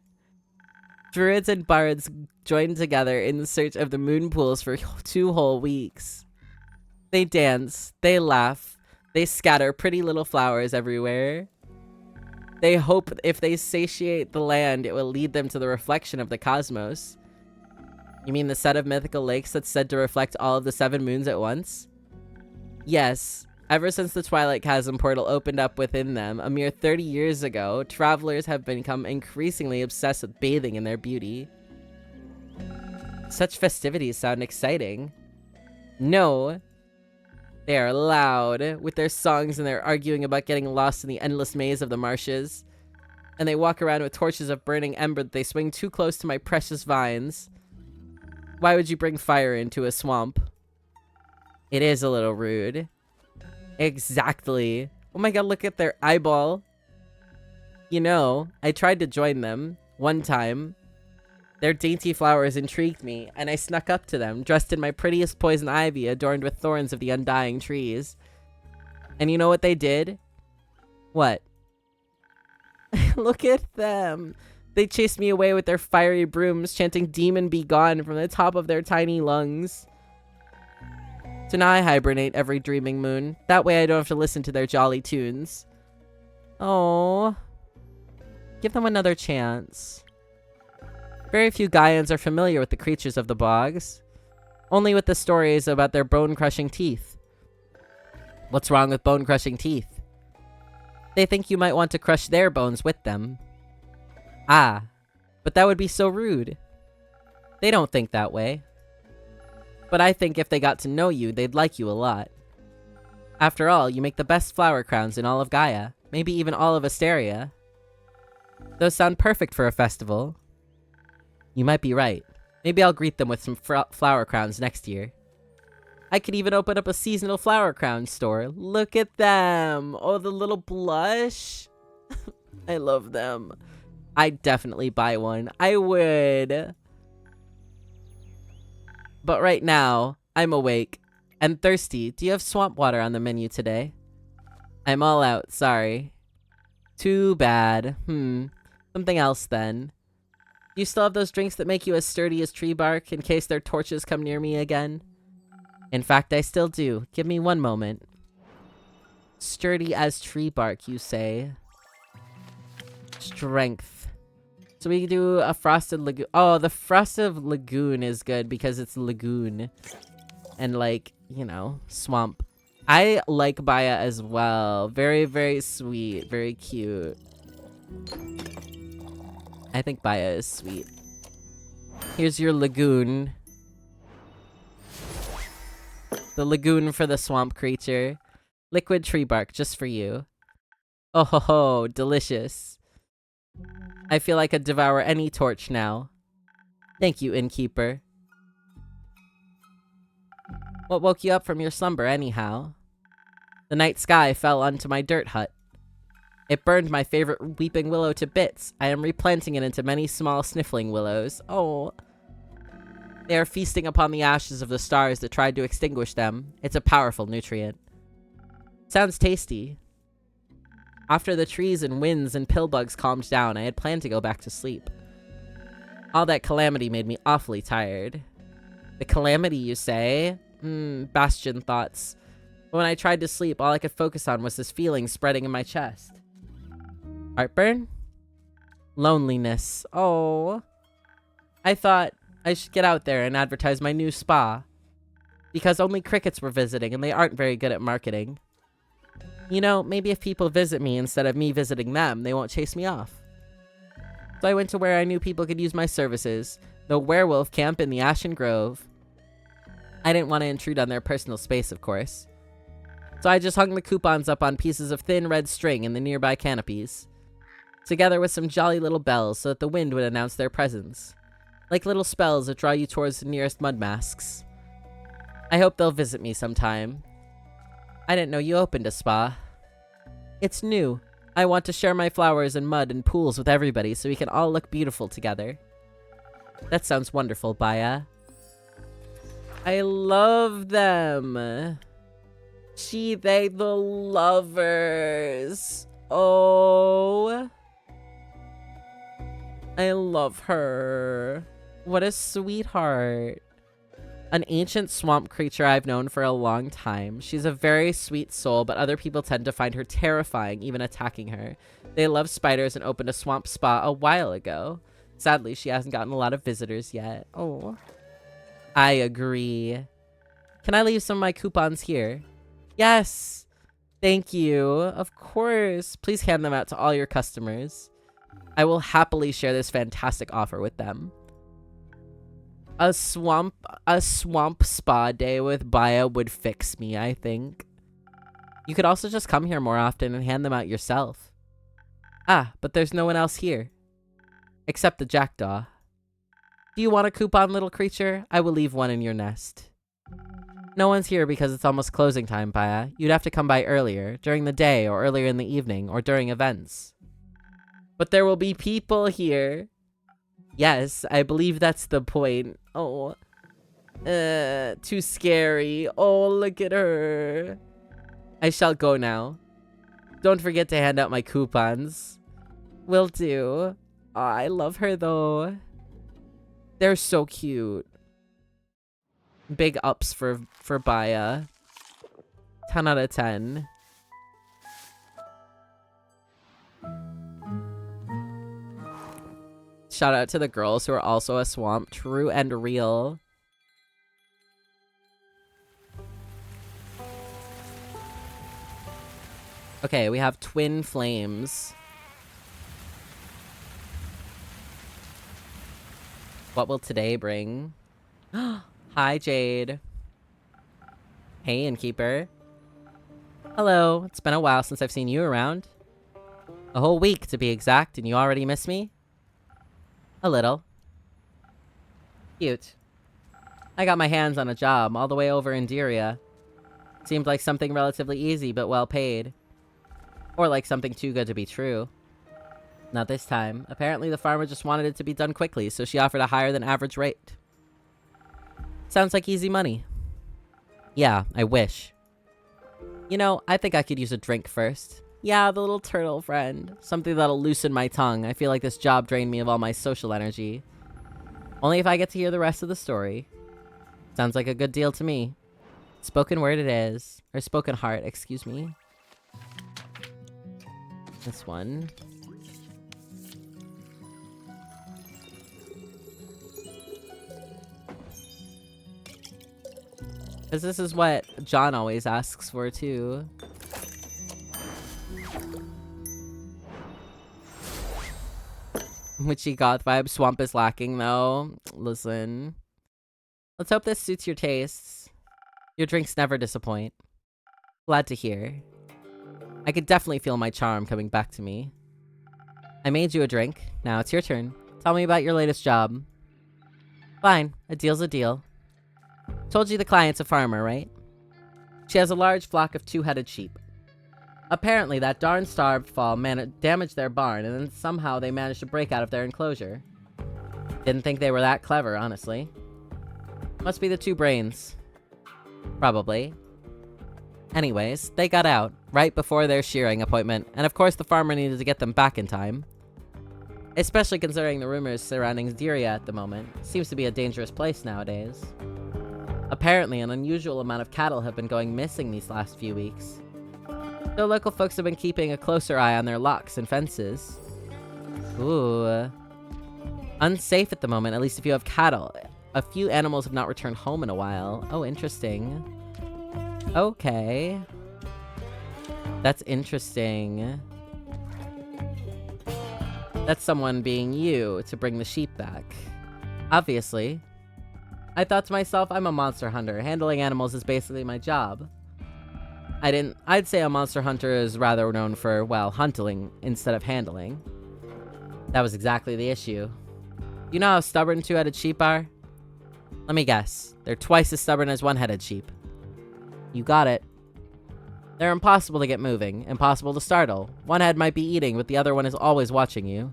S1: Druids and bards join together in search of the moon pools for 2 whole weeks. They dance, they laugh, they scatter pretty little flowers everywhere. They hope if they satiate the land, it will lead them to the reflection of the cosmos. You mean the set of mythical lakes that's said to reflect all of the 7 moons at once? Yes. Ever since the Twilight Chasm portal opened up within them, a mere 30 years ago, travelers have become increasingly obsessed with bathing in their beauty. Such festivities sound exciting. No. They are loud, with their songs and their arguing about getting lost in the endless maze of the marshes. And they walk around with torches of burning ember that they swing too close to my precious vines. Why would you bring fire into a swamp? It is a little rude. Exactly. Oh my god, look at their eyeball. You know, I tried to join them one time. Their dainty flowers intrigued me, and I snuck up to them, dressed in my prettiest poison ivy adorned with thorns of the undying trees. And you know what they did? What? Look at them. They chased me away with their fiery brooms, chanting "Demon be gone" from the top of their tiny lungs. So now I hibernate every dreaming moon. That way I don't have to listen to their jolly tunes. Oh, give them another chance. Very few Gaians are familiar with the creatures of the bogs. Only with the stories about their bone-crushing teeth. What's wrong with bone-crushing teeth? They think you might want to crush their bones with them. Ah, but that would be so rude. They don't think that way. But I think if they got to know you, they'd like you a lot. After all, you make the best flower crowns in all of Gaia. Maybe even all of Asteria. Those sound perfect for a festival. You might be right. Maybe I'll greet them with some flower crowns next year. I could even open up a seasonal flower crown store. Look at them! Oh, the little blush! I love them. I'd definitely buy one. I would. But right now, I'm awake and thirsty. Do you have swamp water on the menu today? I'm all out, sorry. Too bad. Something else then. Do you still have those drinks that make you as sturdy as tree bark in case their torches come near me again? In fact, I still do. Give me one moment. Sturdy as tree bark, you say? Strength. So we do a frosted lagoon. Oh, the frosted lagoon is good because it's lagoon. And like, you know, swamp. I like Baya as well. Very, very sweet. Very cute. I think Baya is sweet. Here's your lagoon. The lagoon for the swamp creature. Liquid tree bark just for you. Oh ho ho, delicious. I feel I could devour any torch now. Thank you, innkeeper. What woke you up from your slumber, anyhow? The night sky fell onto my dirt hut. It burned my favorite weeping willow to bits. I am replanting it into many small sniffling willows. Oh. They are feasting upon the ashes of the stars that tried to extinguish them. It's a powerful nutrient. Sounds tasty. After the trees and winds and pillbugs calmed down, I had planned to go back to sleep. All that calamity made me awfully tired. The calamity, you say? Bastion thoughts. But when I tried to sleep, all I could focus on was this feeling spreading in my chest. Heartburn? Loneliness. Oh. I thought I should get out there and advertise my new spa. Because only crickets were visiting, and they aren't very good at marketing. You know, maybe if people visit me instead of me visiting them, they won't chase me off. So I went to where I knew people could use my services, the werewolf camp in the Ashen Grove. I didn't want to intrude on their personal space, of course. So I just hung the coupons up on pieces of thin red string in the nearby canopies, together with some jolly little bells so that the wind would announce their presence, like little spells that draw you towards the nearest mud masks. I hope they'll visit me sometime. I didn't know you opened a spa. It's new. I want to share my flowers and mud and pools with everybody so we can all look beautiful together. That sounds wonderful, Baya. I love them. She, they, the lovers. Oh. I love her. What a sweetheart. An ancient swamp creature I've known for a long time. She's a very sweet soul, but other people tend to find her terrifying, even attacking her. They love spiders and opened a swamp spa a while ago. Sadly, she hasn't gotten a lot of visitors yet. Oh. I agree. Can I leave some of my coupons here? Yes. Thank you. Of course. Please hand them out to all your customers. I will happily share this fantastic offer with them. A swamp spa day with Baya would fix me, I think. You could also just come here more often and hand them out yourself. Ah, but there's no one else here. Except the jackdaw. Do you want a coupon, little creature? I will leave one in your nest. No one's here because it's almost closing time, Baya. You'd have to come by earlier, during the day, or earlier in the evening, or during events. But there will be people here. Yes, I believe that's the point. Oh. Too scary. Oh, look at her. I shall go now. Don't forget to hand out my coupons. Will do. Oh, I love her though. They're so cute. Big ups for Baya. 10 out of 10. Shout out to the girls who are also a swamp. True and real. Okay, we have twin flames. What will today bring? Hi, Jade. Hey, innkeeper. Hello. It's been a while since I've seen you around. A whole week, to be exact, and you already miss me? A little. Cute. I got my hands on a job all the way over in Diria. Seemed like something relatively easy, but well paid. Or like something too good to be true. Not this time. Apparently the farmer just wanted it to be done quickly, so she offered a higher than average rate. Sounds like easy money. Yeah, I wish. You know, I think I could use a drink first. Yeah, the little turtle friend. Something that'll loosen my tongue. I feel like this job drained me of all my social energy. Only if I get to hear the rest of the story. Sounds like a good deal to me. Spoken word it is. Or spoken heart, excuse me. This one. Because this is what John always asks for, too. Witchy goth vibe. Swamp is lacking, though. Listen. Let's hope this suits your tastes. Your drinks never disappoint. Glad to hear. I could definitely feel my charm coming back to me. I made you a drink. Now it's your turn. Tell me about your latest job. Fine. A deal's a deal. Told you the client's a farmer, right? She has a large flock of two-headed sheep. Apparently, that darn starved fall damaged their barn, and then somehow they managed to break out of their enclosure. Didn't think they were that clever, honestly. Must be the two brains. Probably. Anyways, they got out, right before their shearing appointment, and of course the farmer needed to get them back in time. Especially considering the rumors surrounding Diria at the moment. Seems to be a dangerous place nowadays. Apparently, an unusual amount of cattle have been going missing these last few weeks. So local folks have been keeping a closer eye on their locks and fences. Ooh. Unsafe at the moment, at least if you have cattle. A few animals have not returned home in a while. Oh, interesting. Okay. That's interesting. That's someone being you to bring the sheep back. Obviously. I thought to myself, I'm a monster hunter. Handling animals is basically my job. I'd say a monster hunter is rather known for, well, hunting instead of handling. That was exactly the issue. You know how stubborn two-headed sheep are? Let me guess. They're twice as stubborn as one-headed sheep. You got it. They're impossible to get moving, impossible to startle. One head might be eating, but the other one is always watching you.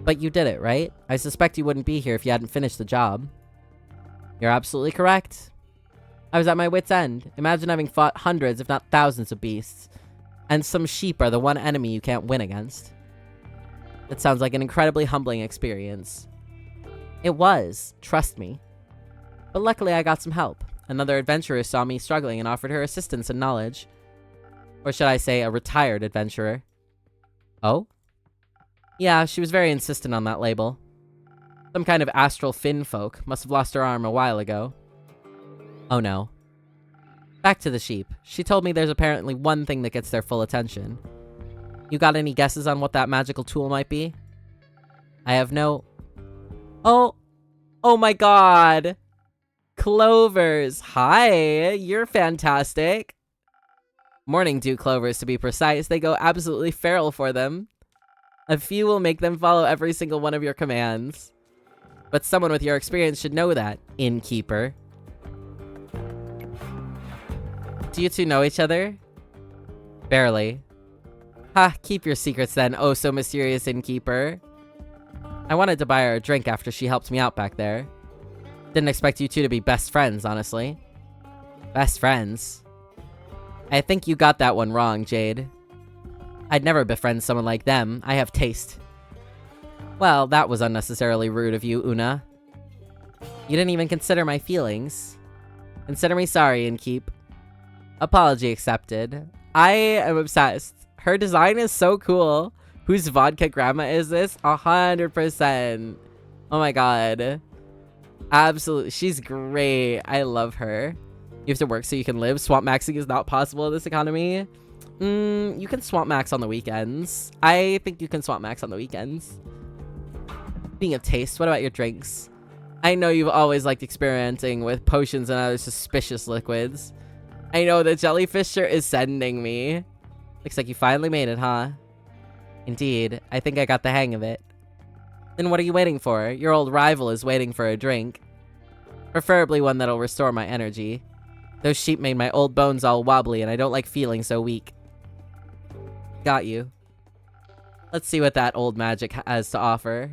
S1: But you did it, right? I suspect you wouldn't be here if you hadn't finished the job. You're absolutely correct. I was at my wit's end. Imagine having fought hundreds, if not thousands of beasts. And some sheep are the one enemy you can't win against. That sounds like an incredibly humbling experience. It was, trust me. But luckily I got some help. Another adventurer saw me struggling and offered her assistance and knowledge. Or should I say, a retired adventurer. Oh? Yeah, she was very insistent on that label. Some kind of astral fin folk. Must have lost her arm a while ago. Oh no. Back to the sheep. She told me there's apparently one thing that gets their full attention. You got any guesses on what that magical tool might be? I have no... Oh! Oh my god! Clovers! Hi! You're fantastic! Morning dew clovers, to be precise. They go absolutely feral for them. A few will make them follow every single one of your commands. But someone with your experience should know that, innkeeper. Do you two know each other? Barely. Ha, keep your secrets then, oh so mysterious innkeeper. I wanted to buy her a drink after she helped me out back there. Didn't expect you two to be best friends, honestly. Best friends? I think you got that one wrong, Jade. I'd never befriend someone like them. I have taste. Well, that was unnecessarily rude of you, Una. You didn't even consider my feelings. Consider me sorry, Innkeep. Apology accepted. I am obsessed. Her design is so cool. Whose vodka grandma is this? 100%. Oh my god. Absolutely. She's great. I love her. You have to work so you can live. Swamp maxing is not possible in this economy. You can swamp max on the weekends. I think you can swamp max on the weekends. Speaking of taste, what about your drinks? I know you've always liked experimenting with potions and other suspicious liquids. I know the jellyfish shirt is sending me. Looks like you finally made it, huh? Indeed. I think I got the hang of it. Then what are you waiting for? Your old rival is waiting for a drink. Preferably one that'll restore my energy. Those sheep made my old bones all wobbly and I don't like feeling so weak. Got you. Let's see what that old magic has to offer.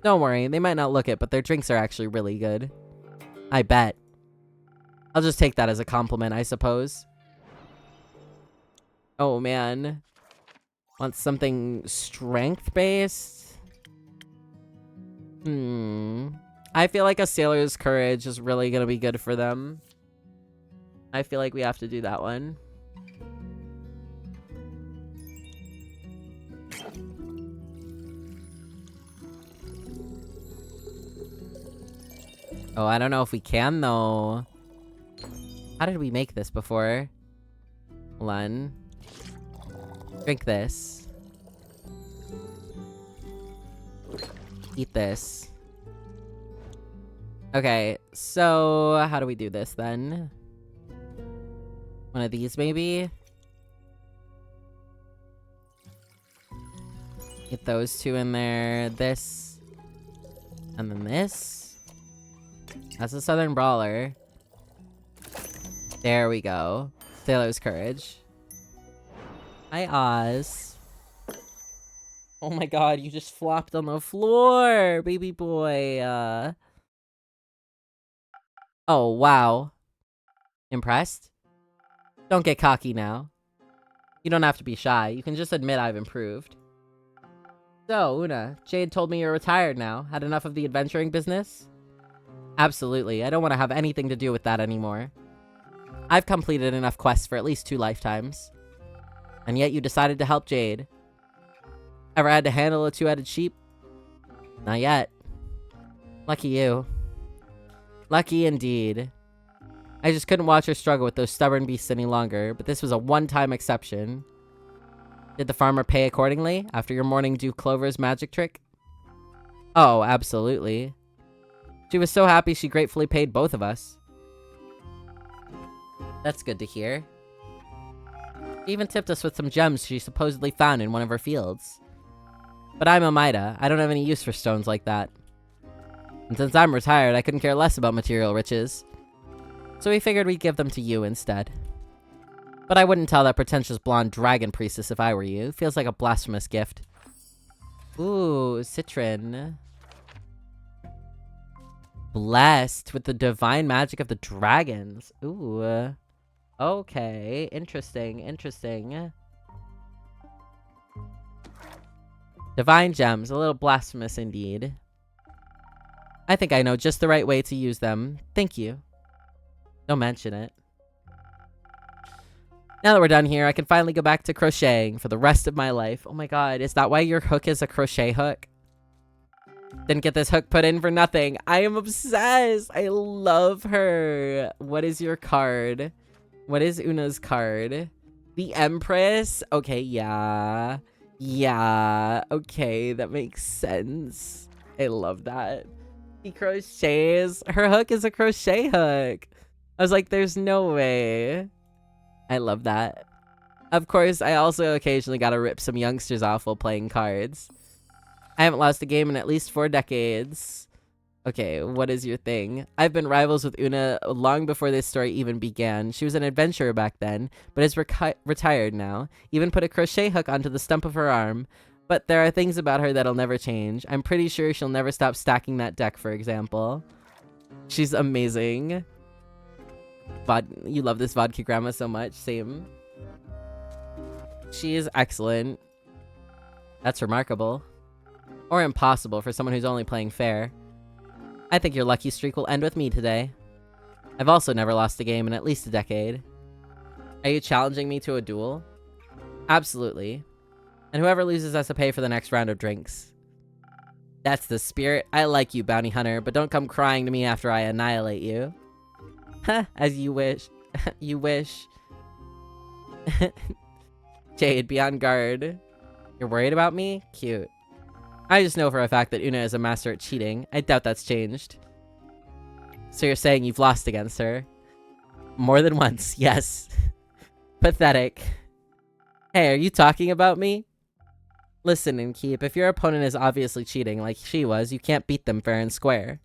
S1: Don't worry, they might not look it, but their drinks are actually really good. I bet. I'll just take that as a compliment, I suppose. Oh, man. Want something strength-based? I feel like a sailor's courage is really gonna be good for them. I feel like we have to do that one. Oh, I don't know if we can, though. How did we make this before? Hold on. Drink this. Eat this. Okay, so how do we do this then? One of these, maybe? Get those two in there. This. And then this. That's a Southern Brawler. There we go. Sailor's Courage. Hi, Oz. Oh my god, you just flopped on the floor, baby boy. Oh, wow. Impressed? Don't get cocky now. You don't have to be shy. You can just admit I've improved. So, Una, Jade told me you're retired now. Had enough of the adventuring business? Absolutely. I don't want to have anything to do with that anymore. I've completed enough quests for at least 2 lifetimes. And yet you decided to help Jade. Ever had to handle a 2-headed sheep? Not yet. Lucky you. Lucky indeed. I just couldn't watch her struggle with those stubborn beasts any longer, but this was a one-time exception. Did the farmer pay accordingly after your morning dew clover's magic trick? Oh, absolutely. She was so happy she gratefully paid both of us. That's good to hear. She even tipped us with some gems she supposedly found in one of her fields. But I'm a Maida. I don't have any use for stones like that. And since I'm retired, I couldn't care less about material riches. So we figured we'd give them to you instead. But I wouldn't tell that pretentious blonde dragon priestess if I were you. Feels like a blasphemous gift. Ooh, Citron. Blessed with the divine magic of the dragons. Ooh. Okay. Interesting. Interesting. Divine gems. A little blasphemous indeed. I think I know just the right way to use them. Thank you. Don't mention it. Now that we're done here, I can finally go back to crocheting for the rest of my life. Oh my god, is that why your hook is a crochet hook? Didn't get this hook put in for nothing. I am obsessed. I love her. What is your card? What is Una's card? The Empress? Okay, yeah. Yeah. Okay, that makes sense. I love that. He crochets. Her hook is a crochet hook. I was like, there's no way. I love that. Of course, I also occasionally gotta rip some youngsters off while playing cards. I haven't lost a game in at least 4 decades. Okay, what is your thing? I've been rivals with Una long before this story even began. She was an adventurer back then, but is retired now. Even put a crochet hook onto the stump of her arm. But there are things about her that'll never change. I'm pretty sure she'll never stop stacking that deck, for example. She's amazing. You love this vodka grandma so much. Same. She is excellent. That's remarkable. Or impossible for someone who's only playing fair. I think your lucky streak will end with me today. I've also never lost a game in at least a decade. Are you challenging me to a duel? Absolutely. And whoever loses has to pay for the next round of drinks. That's the spirit. I like you, bounty hunter, but don't come crying to me after I annihilate you. Huh, as you wish. You wish. Jade, be on guard. You're worried about me? Cute. I just know for a fact that Una is a master at cheating. I doubt that's changed. So you're saying you've lost against her? More than once, yes. Pathetic. Hey, are you talking about me? Listen, Innkeep, if your opponent is obviously cheating like she was, you can't beat them fair and square.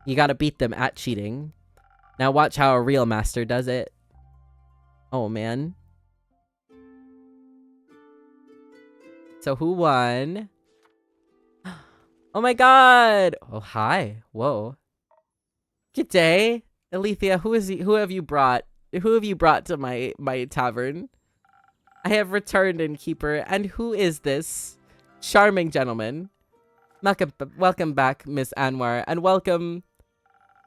S1: You gotta beat them at cheating. Now watch how a real master does it. Oh, man. So who won? Oh my god! Oh, hi. Whoa. Good day. Alethea, who have you brought? Who have you brought to my tavern? I have returned, Innkeeper, and who is this charming gentleman? Welcome back, Miss Anwar, and welcome.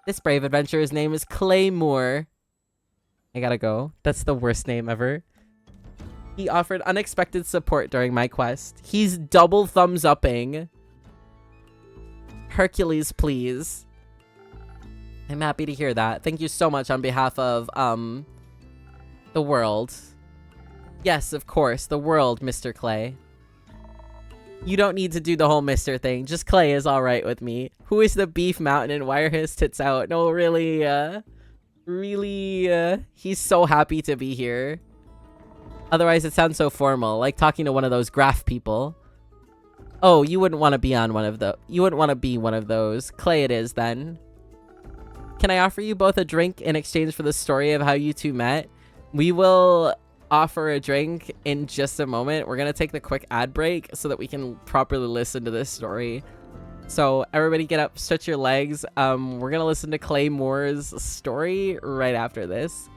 S1: This brave adventurer's name is Claymore. I gotta go. That's the worst name ever. He offered unexpected support during my quest. He's double thumbs upping. Hercules, please. I'm happy to hear that. Thank you so much on behalf of, the world. Yes, of course, the world, Mr. Clay. You don't need to do the whole Mr. thing. Just Clay is alright with me. Who is the beef mountain and why are his tits out? No, really, he's so happy to be here. Otherwise, it sounds so formal, like talking to one of those graph people. Oh, you wouldn't want to be on one of the. You wouldn't want to be one of those. Clay it is, then. Can I offer you both a drink in exchange for the story of how you two met? We will offer a drink in just a moment. We're going to take the quick ad break so that we can properly listen to this story. So everybody get up, stretch your legs. We're going to listen to Claymore's story right after this.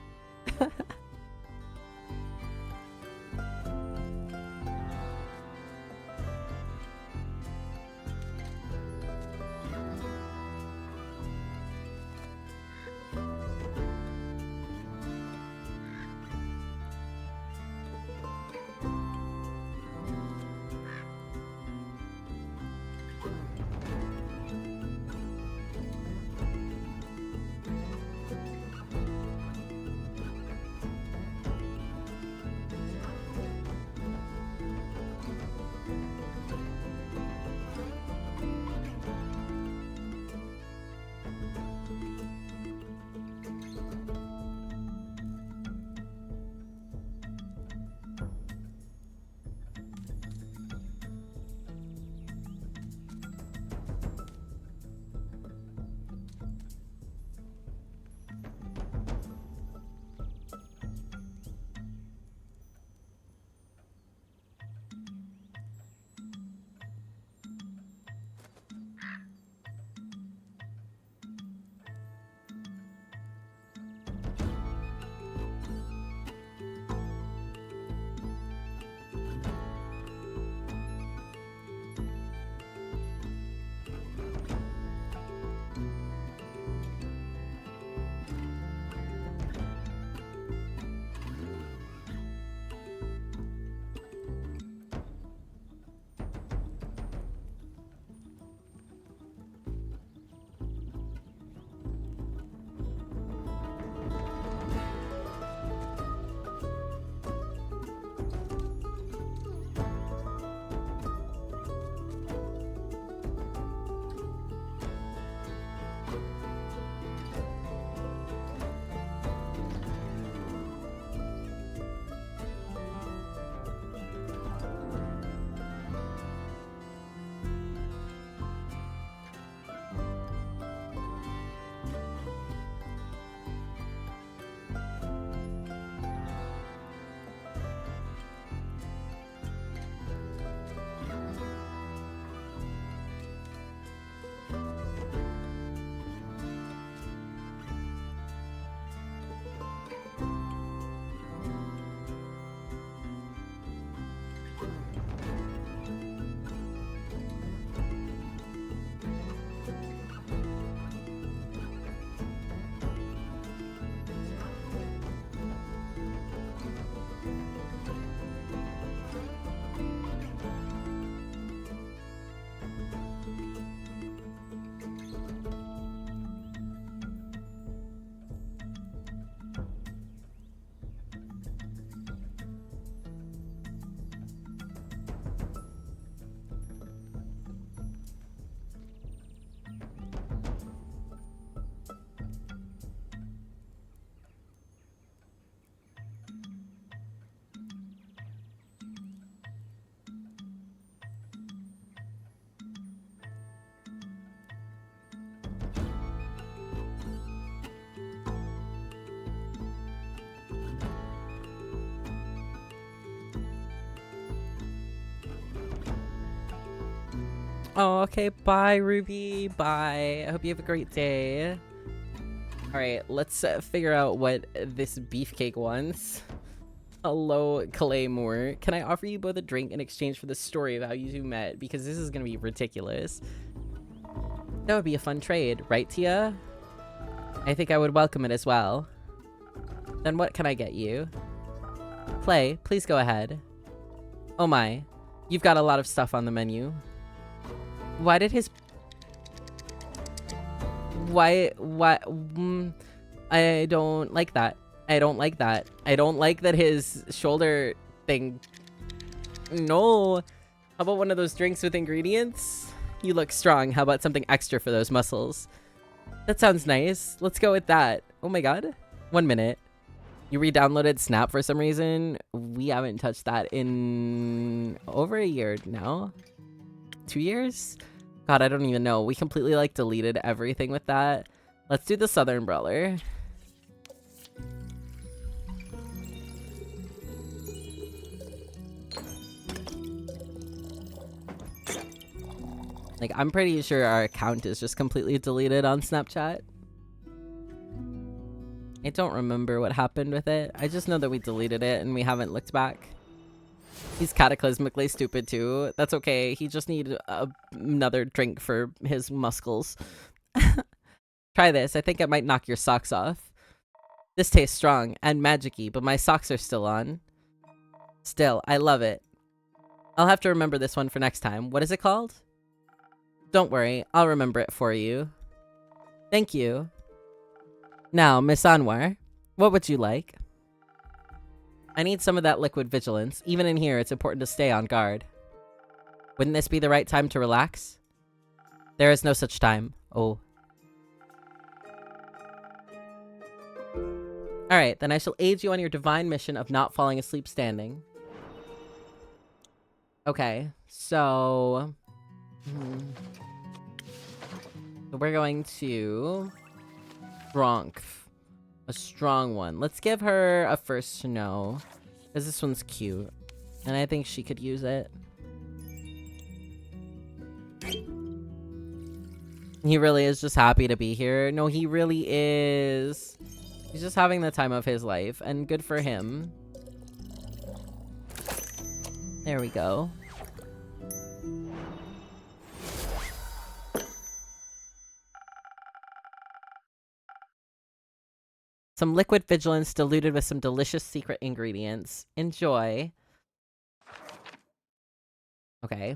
S1: Oh, okay. Bye, Ruby. Bye. I hope you have a great day. All right, let's figure out what this beefcake wants. Hello, Claymore. Can I offer you both a drink in exchange for the story of how you two met? Because this is going to be ridiculous. That would be a fun trade, right, Tia? I think I would welcome it as well. Then what can I get you? Clay, please go ahead. Oh my, you've got a lot of stuff on the menu. Why did his... Why... I don't like that. I don't like that. I don't like that his shoulder thing... No. How about one of those drinks with ingredients? You look strong. How about something extra for those muscles? That sounds nice. Let's go with that. Oh my god. 1 minute. You re-downloaded Snap for some reason? We haven't touched that in over a year now. 2 years? God, I don't even know. We completely like deleted everything with that. Let's do the Southern Brawler. Like, I'm pretty sure our account is just completely deleted on Snapchat. I don't remember what happened with it. I just know that we deleted it and we haven't looked back. He's cataclysmically stupid too. That's okay. He just needs another drink for his muscles. Try this. I think it might knock your socks off. This tastes strong and magic-y, but my socks are still on. Still, I love it. I'll have to remember this one for next time. What is it called? Don't worry, I'll remember it for you. Thank you. Now, Miss Anwar, what would you like? I need some of that liquid vigilance. Even in here, it's important to stay on guard. Wouldn't this be the right time to relax? There is no such time. Oh. Alright, then I shall aid you on your divine mission of not falling asleep standing. Okay, so... So we're going to... Bronk. A strong one. Let's give her a first to know. Because this one's cute. And I think she could use it. He really is just happy to be here. No, he really is. He's just having the time of his life. And good for him. There we go. Some liquid vigilance diluted with some delicious secret ingredients. Enjoy. Okay.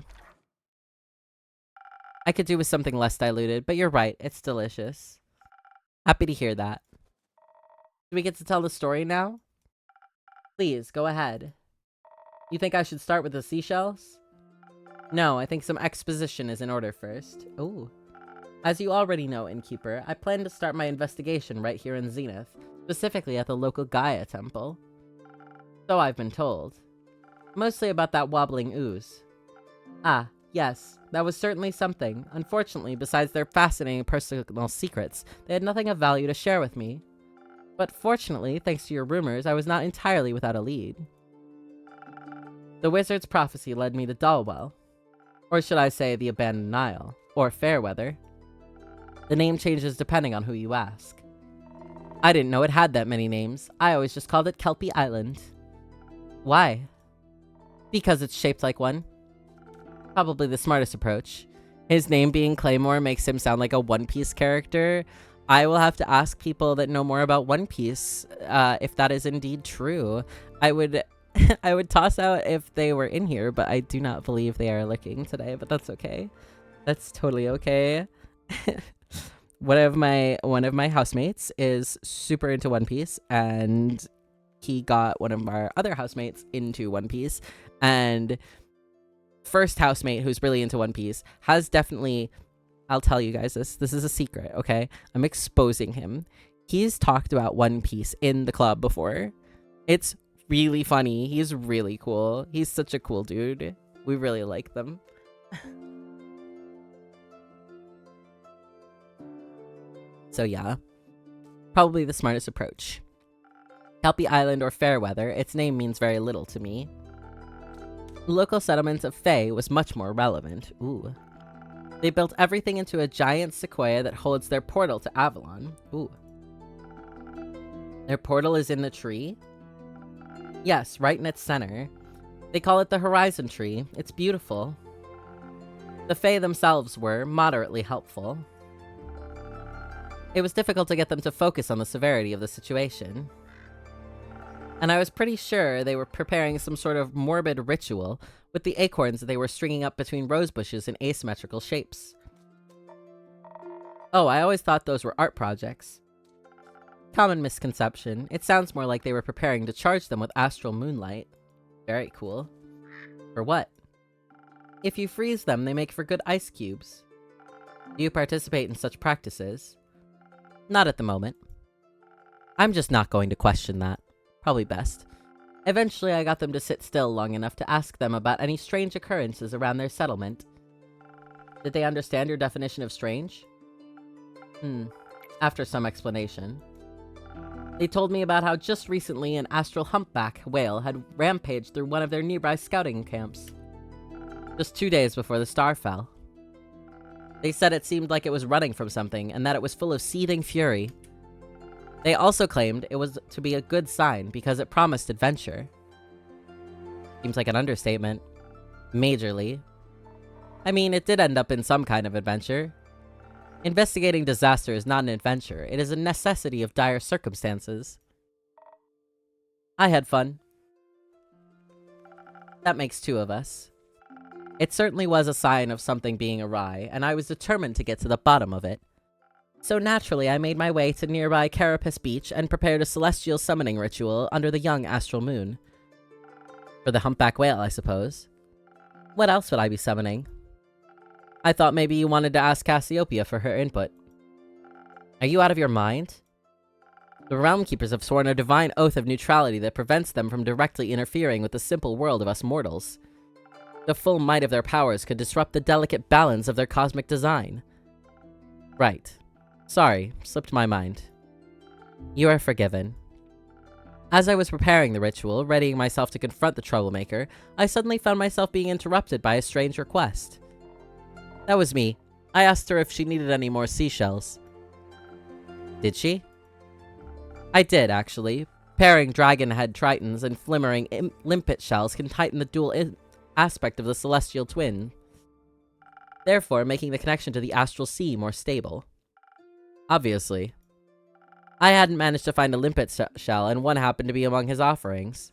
S1: I could do with something less diluted, but you're right. It's delicious. Happy to hear that. Do we get to tell the story now? Please, go ahead. You think I should start with the seashells? No, I think some exposition is in order first. Ooh. As you already know, Innkeeper, I plan to start my investigation right here in Zenith, specifically at the local Gaia temple. So I've been told. Mostly about that wobbling ooze. Ah, yes, that was certainly something. Unfortunately, besides their fascinating personal secrets, they had nothing of value to share with me. But fortunately, thanks to your rumors, I was not entirely without a lead. The wizard's prophecy led me to Dalwell. Or should I say the Abandoned Isle, or Fairweather. The name changes depending on who you ask. I didn't know it had that many names. I always just called it Kelpie Island. Why? Because it's shaped like one. Probably the smartest approach. His name being Claymore makes him sound like a One Piece character. I will have to ask people that know more about One Piece if that is indeed true. I would I would toss out if they were in here, but I do not believe they are looking today, but that's okay. That's totally okay. One of my housemates is super into One Piece, and he got one of our other housemates into One Piece, and first housemate who's really into One Piece has definitely, I'll tell you guys this is a secret, okay? I'm exposing him. He's talked about One Piece in the club before. It's really funny. He's really cool. He's such a cool dude. We really like them. So yeah, probably the smartest approach. Kelpie Island or Fairweather, its name means very little to me. The local settlements of Fae was much more relevant. Ooh. They built everything into a giant sequoia that holds their portal to Avalon. Ooh. Their portal is in the tree? Yes, right in its center. They call it the Horizon Tree. It's beautiful. The Fae themselves were moderately helpful. It was difficult to get them to focus on the severity of the situation. And I was pretty sure they were preparing some sort of morbid ritual with the acorns that they were stringing up between rose bushes in asymmetrical shapes. Oh, I always thought those were art projects. Common misconception. It sounds more like they were preparing to charge them with astral moonlight. Very cool. For what? If you freeze them, they make for good ice cubes. Do you participate in such practices? Not at the moment. I'm just not going to question that. Probably best. Eventually, I got them to sit still long enough to ask them about any strange occurrences around their settlement. Did they understand your definition of strange? After some explanation. They told me about how just recently an astral humpback whale had rampaged through one of their nearby scouting camps. Just 2 days before the star fell. They said it seemed like it was running from something, and that it was full of seething fury. They also claimed it was to be a good sign because it promised adventure. Seems like an understatement. Majorly. I mean, it did end up in some kind of adventure. Investigating disaster is not an adventure, it is a necessity of dire circumstances. I had fun. That makes 2 of us. It certainly was a sign of something being awry, and I was determined to get to the bottom of it. So naturally, I made my way to nearby Carapace Beach and prepared a celestial summoning ritual under the young astral moon. For the humpback whale, I suppose. What else would I be summoning? I thought maybe you wanted to ask Cassiopeia for her input. Are you out of your mind? The Realm Keepers have sworn a divine oath of neutrality that prevents them from directly interfering with the simple world of us mortals. The full might of their powers could disrupt the delicate balance of their cosmic design. Right. Sorry, slipped my mind. You are forgiven. As I was preparing the ritual, readying myself to confront the troublemaker, I suddenly found myself being interrupted by a strange request. That was me. I asked her if she needed any more seashells. Did she? I did, actually. Pairing dragon-head tritons and flimmering limpet shells can tighten the dual aspect of the celestial twin, therefore making the connection to the astral sea more stable. Obviously. I hadn't managed to find a limpet shell, and one happened to be among his offerings.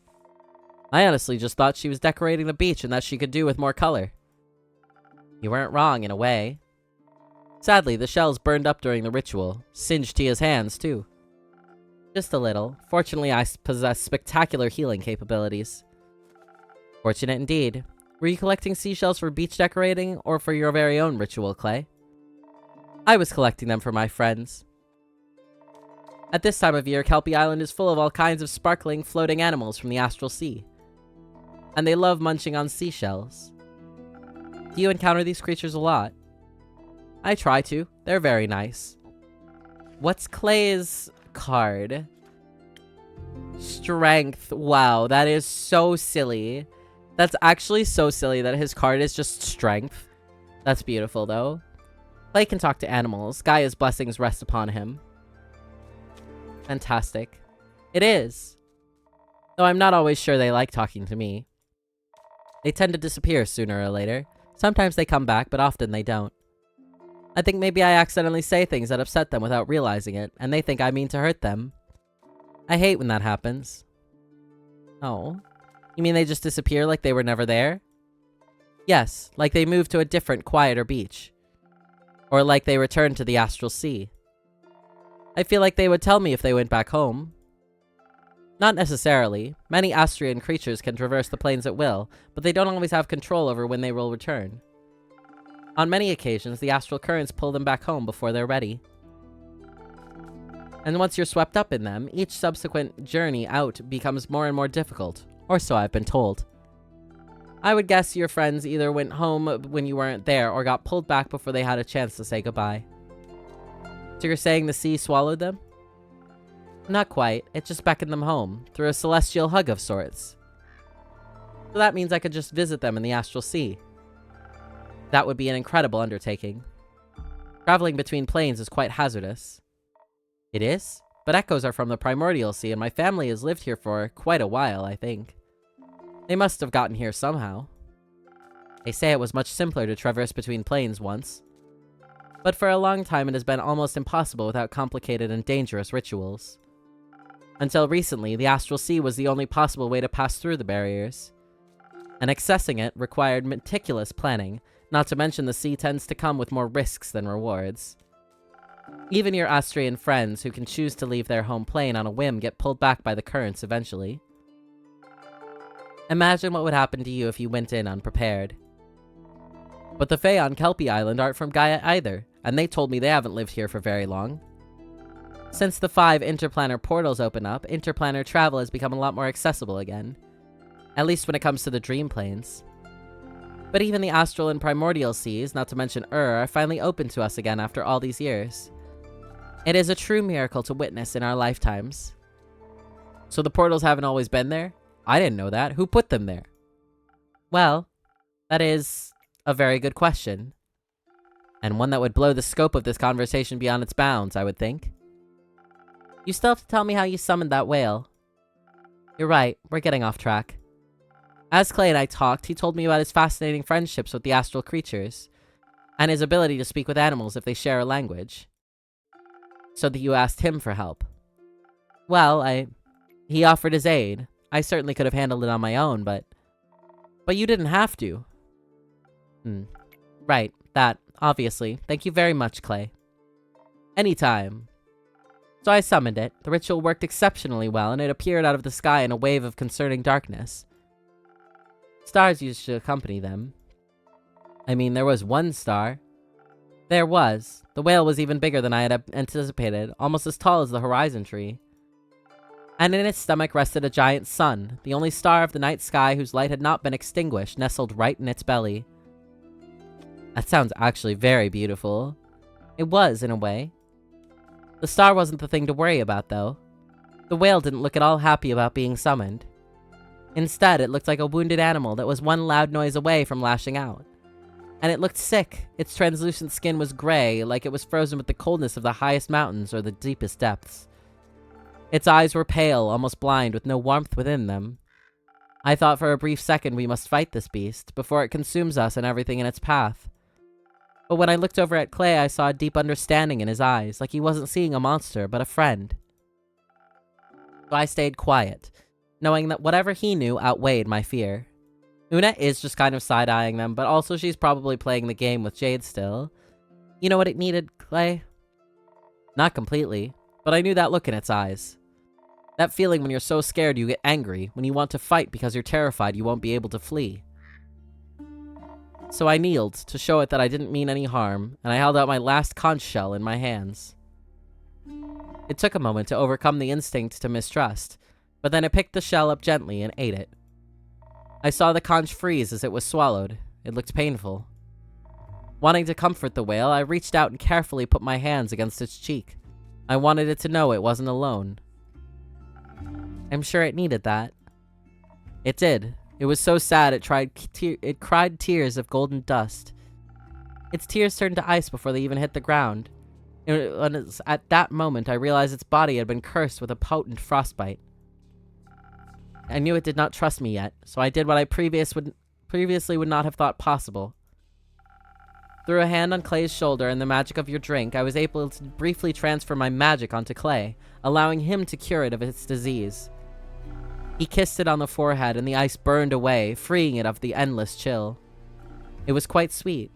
S1: I honestly just thought she was decorating the beach and that she could do with more color. You weren't wrong, in a way. Sadly, the shells burned up during the ritual. Singed Tia's hands, too. Just a little. Fortunately, I possess spectacular healing capabilities. Fortunate indeed. Were you collecting seashells for beach decorating, or for your very own ritual, Clay? I was collecting them for my friends. At this time of year, Kelpie Island is full of all kinds of sparkling, floating animals from the astral sea. And they love munching on seashells. Do you encounter these creatures a lot? I try to. They're very nice. What's Clay's card? Strength. Wow, that is so silly. That's actually so silly that his card is just strength. That's beautiful, though. Clay can talk to animals. Gaia's blessings rest upon him. Fantastic. It is. Though I'm not always sure they like talking to me. They tend to disappear sooner or later. Sometimes they come back, but often they don't. I think maybe I accidentally say things that upset them without realizing it, and they think I mean to hurt them. I hate when that happens. Oh. You mean they just disappear like they were never there? Yes, like they moved to a different, quieter beach. Or like they returned to the astral sea. I feel like they would tell me if they went back home. Not necessarily. Many Astrian creatures can traverse the plains at will, but they don't always have control over when they will return. On many occasions, the astral currents pull them back home before they're ready. And once you're swept up in them, each subsequent journey out becomes more and more difficult, or so I've been told. I would guess your friends either went home when you weren't there or got pulled back before they had a chance to say goodbye. So you're saying the sea swallowed them? Not quite. It just beckoned them home, through a celestial hug of sorts. So that means I could just visit them in the astral sea. That would be an incredible undertaking. Traveling between planes is quite hazardous. It is? But echoes are from the primordial sea, and my family has lived here for quite a while, I think. They must have gotten here somehow. They say it was much simpler to traverse between planes once. But for a long time it has been almost impossible without complicated and dangerous rituals. Until recently, the astral sea was the only possible way to pass through the barriers. And accessing it required meticulous planning, not to mention the sea tends to come with more risks than rewards. Even your Austrian friends who can choose to leave their home plane on a whim get pulled back by the currents eventually. Imagine what would happen to you if you went in unprepared. But the Fae on Kelpie Island aren't from Gaia either, and they told me they haven't lived here for very long. Since the 5 interplanar portals open up, interplanar travel has become a lot more accessible again. At least when it comes to the dream planes. But even the astral and primordial seas, not to mention are finally open to us again after all these years. It is a true miracle to witness in our lifetimes. So the portals haven't always been there? I didn't know that. Who put them there? Well, that is a very good question. And one that would blow the scope of this conversation beyond its bounds, I would think. You still have to tell me how you summoned that whale. You're right, we're getting off track. As Clay and I talked, he told me about his fascinating friendships with the astral creatures, and his ability to speak with animals if they share a language. So that you asked him for help. Well, he offered his aid. I certainly could have handled it on my own, but you didn't have to. Right, that, obviously. Thank you very much, Clay. Anytime. So I summoned it. The ritual worked exceptionally well, and it appeared out of the sky in a wave of concerning darkness. Stars used to accompany them. I mean, there was one star. There was. The whale was even bigger than I had anticipated, almost as tall as the horizon tree. And in its stomach rested a giant sun, the only star of the night sky whose light had not been extinguished, nestled right in its belly. That sounds actually very beautiful. It was, in a way. The star wasn't the thing to worry about, though. The whale didn't look at all happy about being summoned. Instead, it looked like a wounded animal that was one loud noise away from lashing out. And it looked sick. Its translucent skin was gray, like it was frozen with the coldness of the highest mountains or the deepest depths. Its eyes were pale, almost blind, with no warmth within them. I thought for a brief second we must fight this beast, before it consumes us and everything in its path. But when I looked over at Clay, I saw a deep understanding in his eyes, like he wasn't seeing a monster, but a friend. So I stayed quiet, knowing that whatever he knew outweighed my fear. Una is just kind of side-eyeing them, but also she's probably playing the game with Jade still. You know what it needed, Clay? Not completely, but I knew that look in its eyes. That feeling when you're so scared you get angry, when you want to fight because you're terrified you won't be able to flee. So I kneeled to show it that I didn't mean any harm, and I held out my last conch shell in my hands. It took a moment to overcome the instinct to mistrust, but then it picked the shell up gently and ate it. I saw the conch freeze as it was swallowed. It looked painful. Wanting to comfort the whale, I reached out and carefully put my hands against its cheek. I wanted it to know it wasn't alone. I'm sure it needed that. It did. It was so sad it cried tears of golden dust. Its tears turned to ice before they even hit the ground. At that moment, I realized its body had been cursed with a potent frostbite. I knew it did not trust me yet, so I did what I previously would not have thought possible. Through a hand on Clay's shoulder and the magic of your drink, I was able to briefly transfer my magic onto Clay, allowing him to cure it of its disease. He kissed it on the forehead and the ice burned away, freeing it of the endless chill. It was quite sweet.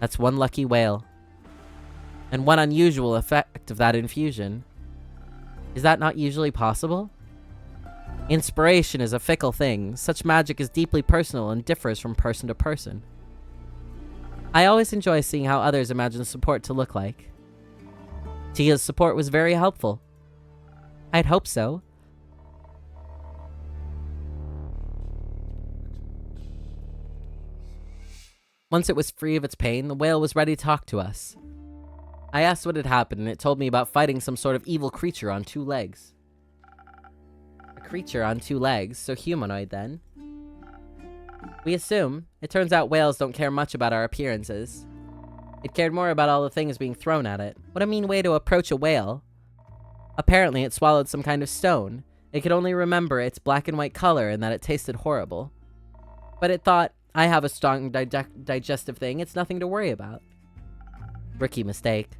S1: That's one lucky whale. And one unusual effect of that infusion. Is that not usually possible? Inspiration is a fickle thing. Such magic is deeply personal and differs from person to person. I always enjoy seeing how others imagine support to look like. Tia's support was very helpful. I'd hope so. Once it was free of its pain, the whale was ready to talk to us. I asked what had happened, and it told me about fighting some sort of evil creature on 2 legs. A creature on 2 legs, so humanoid then. We assume. It turns out whales don't care much about our appearances. It cared more about all the things being thrown at it. What a mean way to approach a whale. Apparently, it swallowed some kind of stone. It could only remember its black and white color and that it tasted horrible. But it thought, I have a strong digestive thing, it's nothing to worry about. Rookie mistake.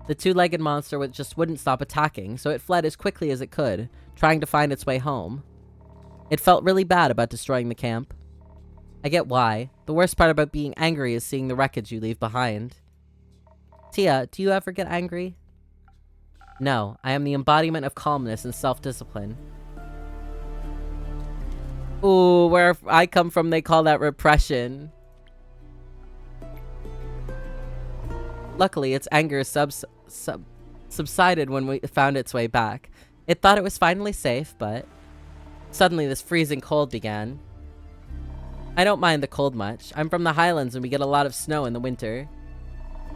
S1: The two-legged monster just wouldn't stop attacking, so it fled as quickly as it could, trying to find its way home. It felt really bad about destroying the camp. I get why. The worst part about being angry is seeing the wreckage you leave behind. Tia, do you ever get angry? No, I am the embodiment of calmness and self-discipline. Ooh, where I come from, they call that repression. Luckily, its anger subsided when we found its way back. It thought it was finally safe, but suddenly this freezing cold began. I don't mind the cold much. I'm from the highlands and we get a lot of snow in the winter.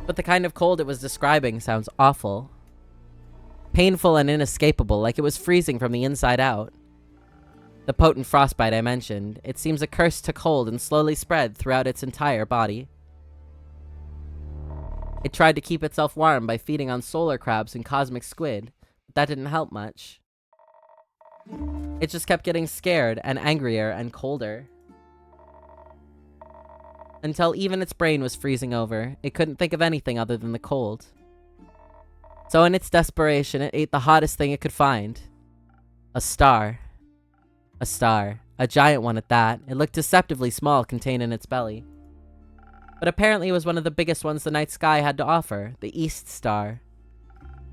S1: But the kind of cold it was describing sounds awful. Painful and inescapable, like it was freezing from the inside out. The potent frostbite I mentioned, it seems a curse to cold and slowly spread throughout its entire body. It tried to keep itself warm by feeding on solar crabs and cosmic squid, but that didn't help much. It just kept getting scared and angrier and colder. Until even its brain was freezing over, it couldn't think of anything other than the cold. So in its desperation, it ate the hottest thing it could find. A star. A star. A giant one at that. It looked deceptively small contained in its belly. But apparently it was one of the biggest ones the night sky had to offer, the East Star.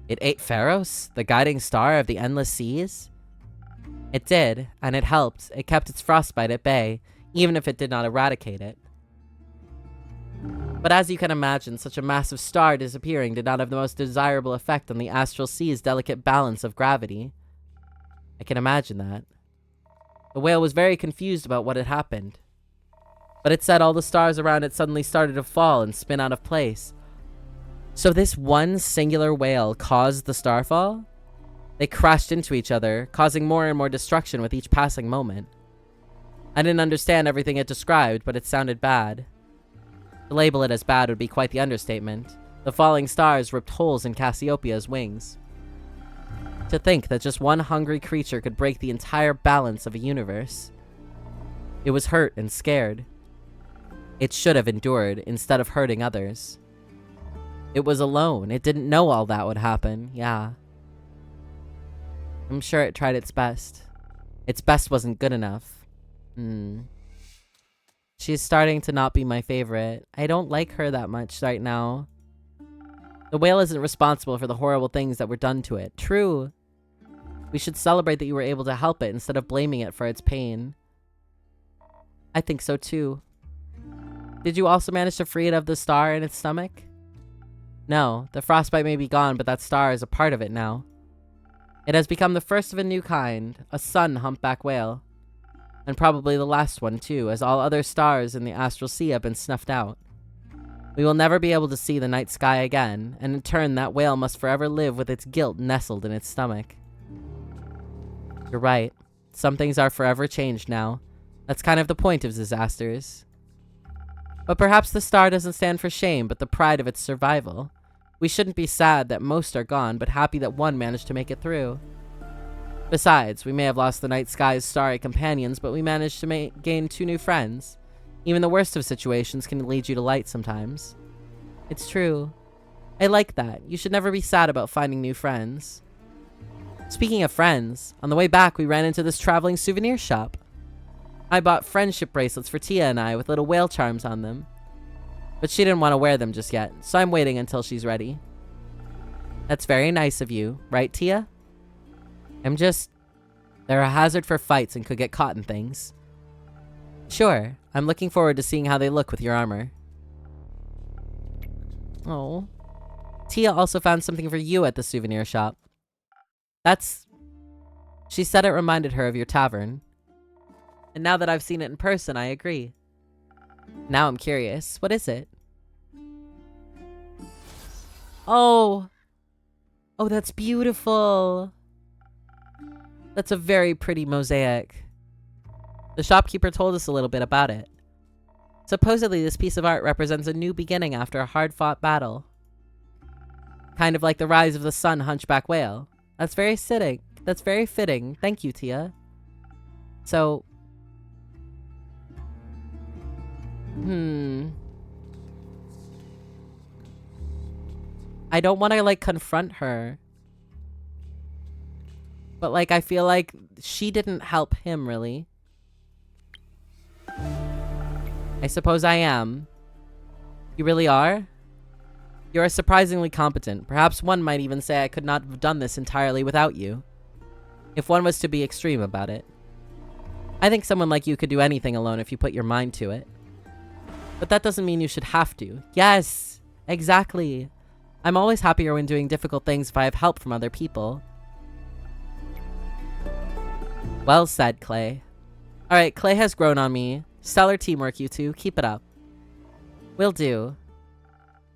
S1: It ate Pharos, the guiding star of the endless seas? It did, and it helped. It kept its frostbite at bay, even if it did not eradicate it. But as you can imagine, such a massive star disappearing did not have the most desirable effect on the astral sea's delicate balance of gravity. I can imagine that. The whale was very confused about what had happened. But it said all the stars around it suddenly started to fall and spin out of place. So this one singular whale caused the starfall? They crashed into each other, causing more and more destruction with each passing moment. I didn't understand everything it described, but it sounded bad. To label it as bad would be quite the understatement. The falling stars ripped holes in Cassiopeia's wings. To think that just one hungry creature could break the entire balance of a universe. It was hurt and scared. It should have endured instead of hurting others. It was alone. It didn't know all that would happen. Yeah. I'm sure it tried its best. Its best wasn't good enough. She's starting to not be my favorite. I don't like her that much right now. The whale isn't responsible for the horrible things that were done to it. True. We should celebrate that you were able to help it instead of blaming it for its pain. I think so too. Did you also manage to free it of the star in its stomach? No, the frostbite may be gone, but that star is a part of it now. It has become the first of a new kind, a sun humpback whale. And probably the last one too, as all other stars in the astral sea have been snuffed out. We will never be able to see the night sky again, and in turn that whale must forever live with its guilt nestled in its stomach. You're right. Some things are forever changed now. That's kind of the point of disasters. But perhaps the star doesn't stand for shame, but the pride of its survival. We shouldn't be sad that most are gone, but happy that one managed to make it through. Besides, we may have lost the night sky's starry companions, but we managed to gain 2 new friends. Even the worst of situations can lead you to light sometimes. It's true. I like that. You should never be sad about finding new friends. Speaking of friends, on the way back we ran into this traveling souvenir shop. I bought friendship bracelets for Tia and I with little whale charms on them. But she didn't want to wear them just yet, so I'm waiting until she's ready. That's very nice of you, right, Tia? They're a hazard for fights and could get caught in things. Sure, I'm looking forward to seeing how they look with your armor. Oh. Tia also found something for you at the souvenir shop. She said it reminded her of your tavern. And now that I've seen it in person, I agree. Now I'm curious. What is it? Oh! Oh, that's beautiful! That's a very pretty mosaic. The shopkeeper told us a little bit about it. Supposedly, this piece of art represents a new beginning after a hard-fought battle. Kind of like the rise of the sun hunchback whale. That's very fitting. That's very fitting. Thank you, Tia. So... I don't want to, like, confront her. But, like, I feel like she didn't help him, really. I suppose I am. You really are? You are surprisingly competent. Perhaps one might even say I could not have done this entirely without you. If one was to be extreme about it. I think someone like you could do anything alone if you put your mind to it. But that doesn't mean you should have to. Yes! Exactly. I'm always happier when doing difficult things if I have help from other people. Well said, Clay. Alright, Clay has grown on me. Stellar teamwork, you two. Keep it up. Will do.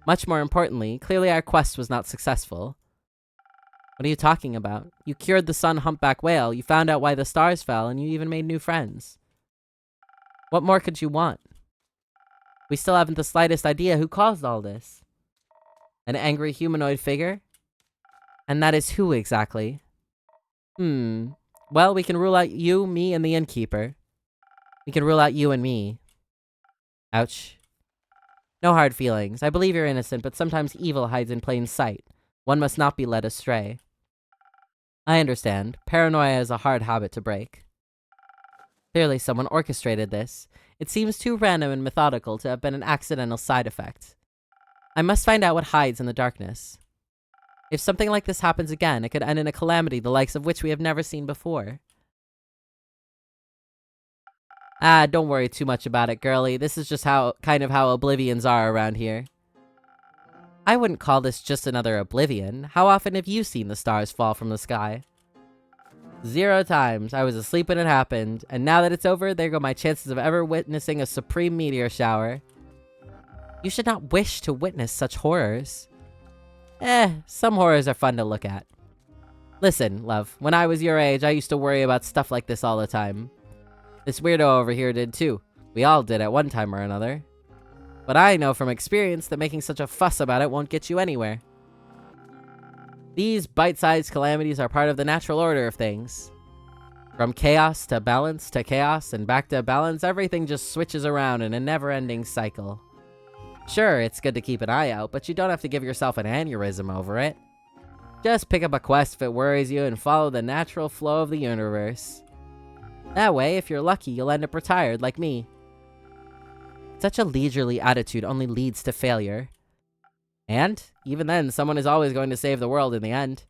S1: Much more importantly, clearly our quest was not successful. What are you talking about? You cured the sun humpback whale, you found out why the stars fell, and you even made new friends. What more could you want? We still haven't the slightest idea who caused all this. An angry humanoid figure? And that is who exactly? Well, we can rule out you, me, and the innkeeper. We can rule out you and me. Ouch. No hard feelings. I believe you're innocent, but sometimes evil hides in plain sight. One must not be led astray. I understand. Paranoia is a hard habit to break. Clearly someone orchestrated this. It seems too random and methodical to have been an accidental side effect. I must find out what hides in the darkness. If something like this happens again, it could end in a calamity the likes of which we have never seen before. Ah, don't worry too much about it, girlie. This is just kind of how oblivions are around here. I wouldn't call this just another oblivion. How often have you seen the stars fall from the sky? 0 times. I was asleep when it happened, and now that it's over, there go my chances of ever witnessing a supreme meteor shower. You should not wish to witness such horrors. Some horrors are fun to look at. Listen, love, when I was your age, I used to worry about stuff like this all the time. This weirdo over here did too. We all did at one time or another. But I know from experience that making such a fuss about it won't get you anywhere. These bite-sized calamities are part of the natural order of things. From chaos to balance to chaos and back to balance, everything just switches around in a never-ending cycle. Sure, it's good to keep an eye out, but you don't have to give yourself an aneurysm over it. Just pick up a quest if it worries you and follow the natural flow of the universe. That way, if you're lucky, you'll end up retired like me. Such a leisurely attitude only leads to failure. And, even then, someone is always going to save the world in the end.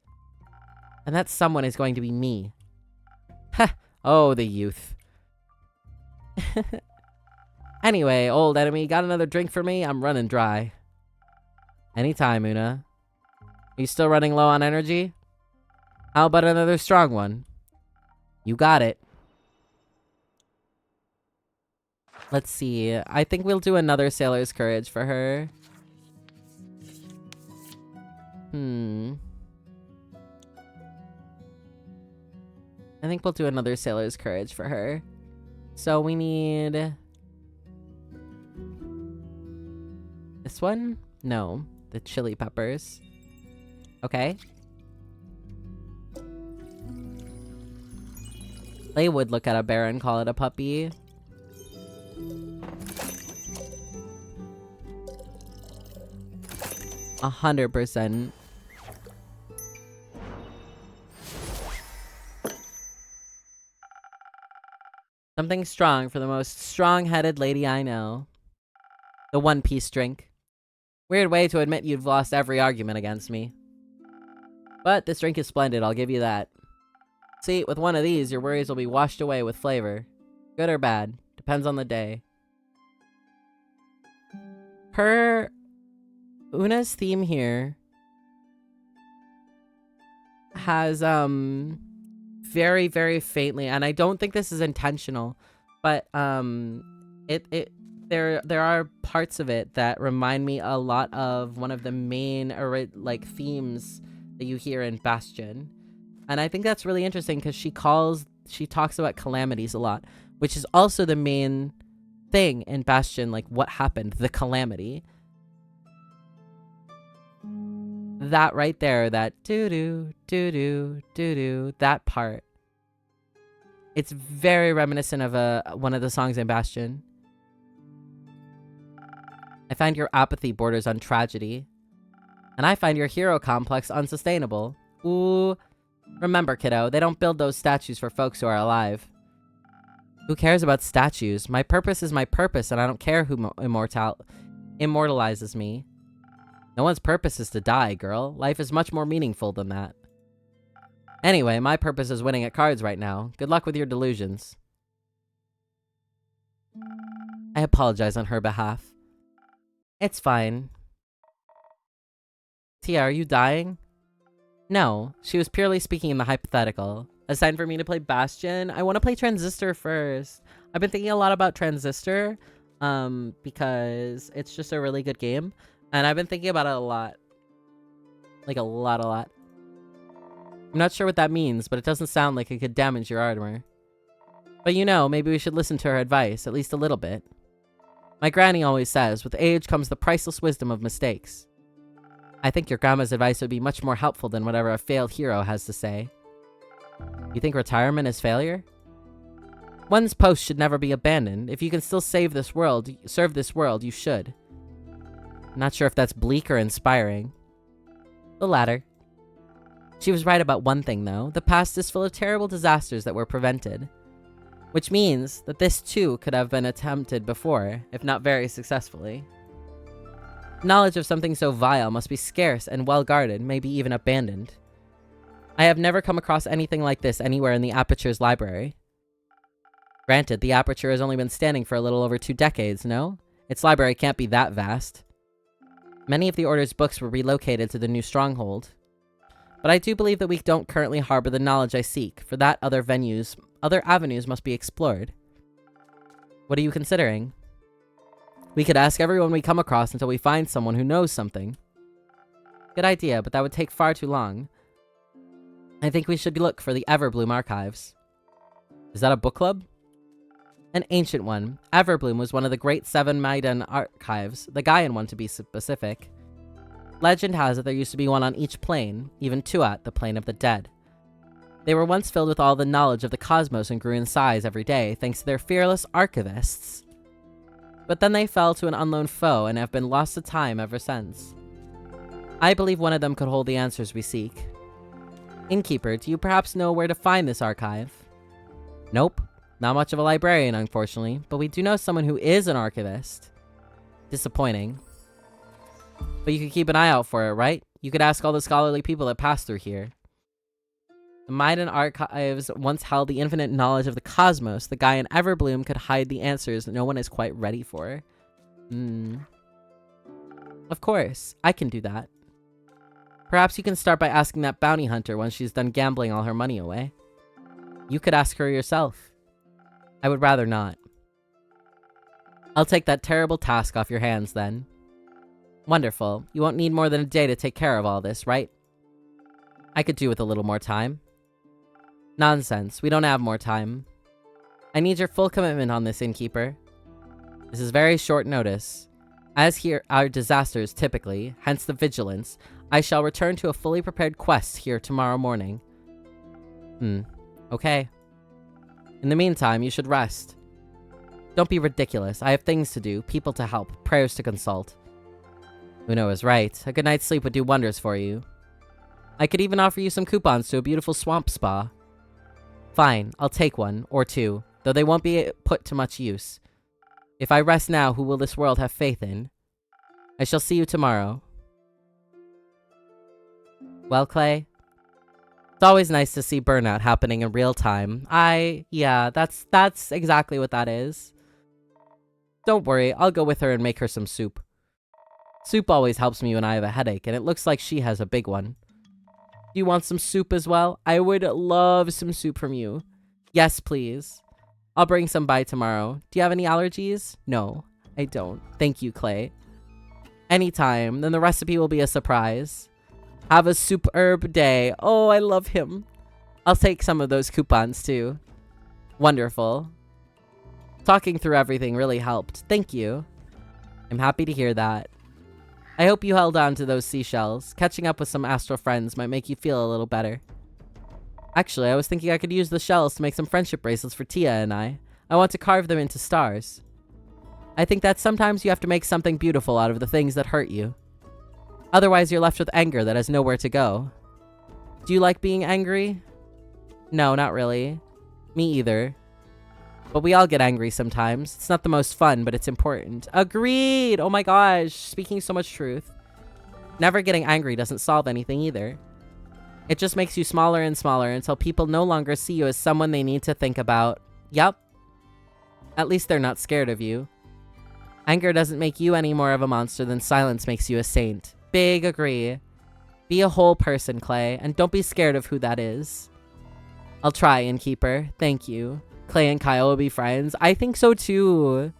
S1: And that someone is going to be me. Ha! Oh, the youth. Anyway, old enemy, got another drink for me? I'm running dry. Anytime, Una. Are you still running low on energy? How about another strong one? You got it. Let's see. I think we'll do another Sailor's Courage for her. I think we'll do another Sailor's Courage for her. So we need... this one? No. The chili peppers. Okay. They would look at a bear and call it a puppy. A 100%. Something strong for the most strong-headed lady I know. The One Piece drink. Weird way to admit you've lost every argument against me. But this drink is splendid, I'll give you that. See, with one of these, your worries will be washed away with flavor. Good or bad, depends on the day. Una's theme here has, very, very faintly, and I don't think this is intentional, but, there are parts of it that remind me a lot of one of the main, like, themes that you hear in Bastion. And I think that's really interesting because she talks about calamities a lot. which is also the main thing in Bastion, like what happened, the calamity. That right there, that doo-doo, doo-doo, doo-doo, that part. It's very reminiscent of one of the songs in Bastion. I find your apathy borders on tragedy. And I find your hero complex unsustainable. Ooh. Remember, kiddo, they don't build those statues for folks who are alive. Who cares about statues? My purpose is my purpose, and I don't care who immortalizes me. No one's purpose is to die, girl. Life is much more meaningful than that. Anyway, my purpose is winning at cards right now. Good luck with your delusions. I apologize on her behalf. It's fine. Tia, are you dying? No, she was purely speaking in the hypothetical. A sign for me to play Bastion? I want to play Transistor first. I've been thinking a lot about Transistor, because it's just a really good game. And I've been thinking about it a lot. Like a lot. I'm not sure what that means, but it doesn't sound like it could damage your armor. But you know, maybe we should listen to her advice, at least a little bit. My granny always says, with age comes the priceless wisdom of mistakes. I think your grandma's advice would be much more helpful than whatever a failed hero has to say. You think retirement is failure? One's post should never be abandoned. If you can still serve this world, you should. Not sure if that's bleak or inspiring. The latter. She was right about one thing, though. The past is full of terrible disasters that were prevented. Which means that this, too, could have been attempted before, if not very successfully. Knowledge of something so vile must be scarce and well-guarded, maybe even abandoned. I have never come across anything like this anywhere in the Aperture's library. Granted, the Aperture has only been standing for a little over 2 decades, no? Its library can't be that vast. Many of the Order's books were relocated to the new stronghold. But I do believe that we don't currently harbor the knowledge I seek. For that, other avenues must be explored. What are you considering? We could ask everyone we come across until we find someone who knows something. Good idea, but that would take far too long. I think we should look for the Everbloom archives. Is that a book club? An ancient one. Everbloom was one of the great 7 Maiden archives, the Gaian one to be specific. Legend has it there used to be one on each plane, even 2 at the plane of the dead. They were once filled with all the knowledge of the cosmos and grew in size every day thanks to their fearless archivists. But then they fell to an unknown foe and have been lost to time ever since. I believe one of them could hold the answers we seek. Innkeeper, do you perhaps know where to find this archive? Nope. Not much of a librarian, unfortunately, but we do know someone who is an archivist. Disappointing. But you could keep an eye out for it, right? You could ask all the scholarly people that pass through here. The Maiden archives once held the infinite knowledge of the cosmos. The guy in Everbloom could hide the answers that no one is quite ready for. Of course, I can do that. Perhaps you can start by asking that bounty hunter once she's done gambling all her money away. You could ask her yourself. I would rather not. I'll take that terrible task off your hands then. Wonderful. You won't need more than a day to take care of all this, right? I could do with a little more time. Nonsense. We don't have more time. I need your full commitment on this, innkeeper. This is very short notice. As here are disasters typically, hence the vigilance, I shall return to a fully prepared quest here tomorrow morning. Okay. In the meantime, you should rest. Don't be ridiculous. I have things to do, people to help, prayers to consult. Uno is right. A good night's sleep would do wonders for you. I could even offer you some coupons to a beautiful swamp spa. Fine, I'll take 1 or 2, though they won't be put to much use. If I rest now, who will this world have faith in? I shall see you tomorrow. Well, Clay? It's always nice to see burnout happening in real time. Yeah, that's exactly what that is. Don't worry, I'll go with her and make her some soup. Soup always helps me when I have a headache, and it looks like she has a big one. Do you want some soup as well? I would love some soup from you. Yes, please. I'll bring some by tomorrow. Do you have any allergies? No, I don't. Thank you, Clay. Anytime, then the recipe will be a surprise. Have a superb day. Oh, I love him. I'll take some of those coupons too. Wonderful. Talking through everything really helped. Thank you. I'm happy to hear that. I hope you held on to those seashells. Catching up with some astral friends might make you feel a little better. Actually, I was thinking I could use the shells to make some friendship bracelets for Tia and I. I want to carve them into stars. I think that sometimes you have to make something beautiful out of the things that hurt you. Otherwise, you're left with anger that has nowhere to go. Do you like being angry? No, not really. Me either. But we all get angry sometimes. It's not the most fun, but it's important. Agreed! Oh my gosh, speaking so much truth. Never getting angry doesn't solve anything either. It just makes you smaller and smaller until people no longer see you as someone they need to think about. Yup. At least they're not scared of you. Anger doesn't make you any more of a monster than silence makes you a saint. Big agree. Be a whole person, Clay, and don't be scared of who that is. I'll try, Innkeeper. Thank you. Clay and Kyle will be friends. I think so too.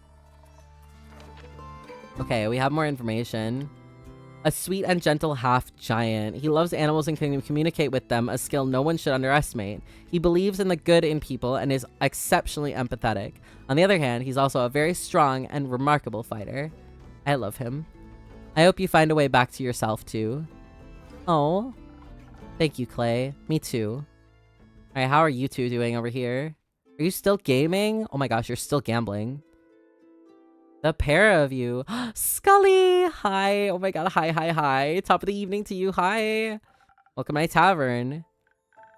S1: Okay, we have more information. A sweet and gentle half-giant. He loves animals and can communicate with them, a skill no one should underestimate. He believes in the good in people and is exceptionally empathetic. On the other hand, he's also a very strong and remarkable fighter. I love him. I hope you find a way back to yourself, too. Oh. Thank you, Clay. Me too. Alright, how are you two doing over here? Are you still gaming? Oh my gosh, you're still gambling. The pair of you. Scully! Hi. Oh my god, hi. Top of the evening to you, hi. Welcome to my tavern.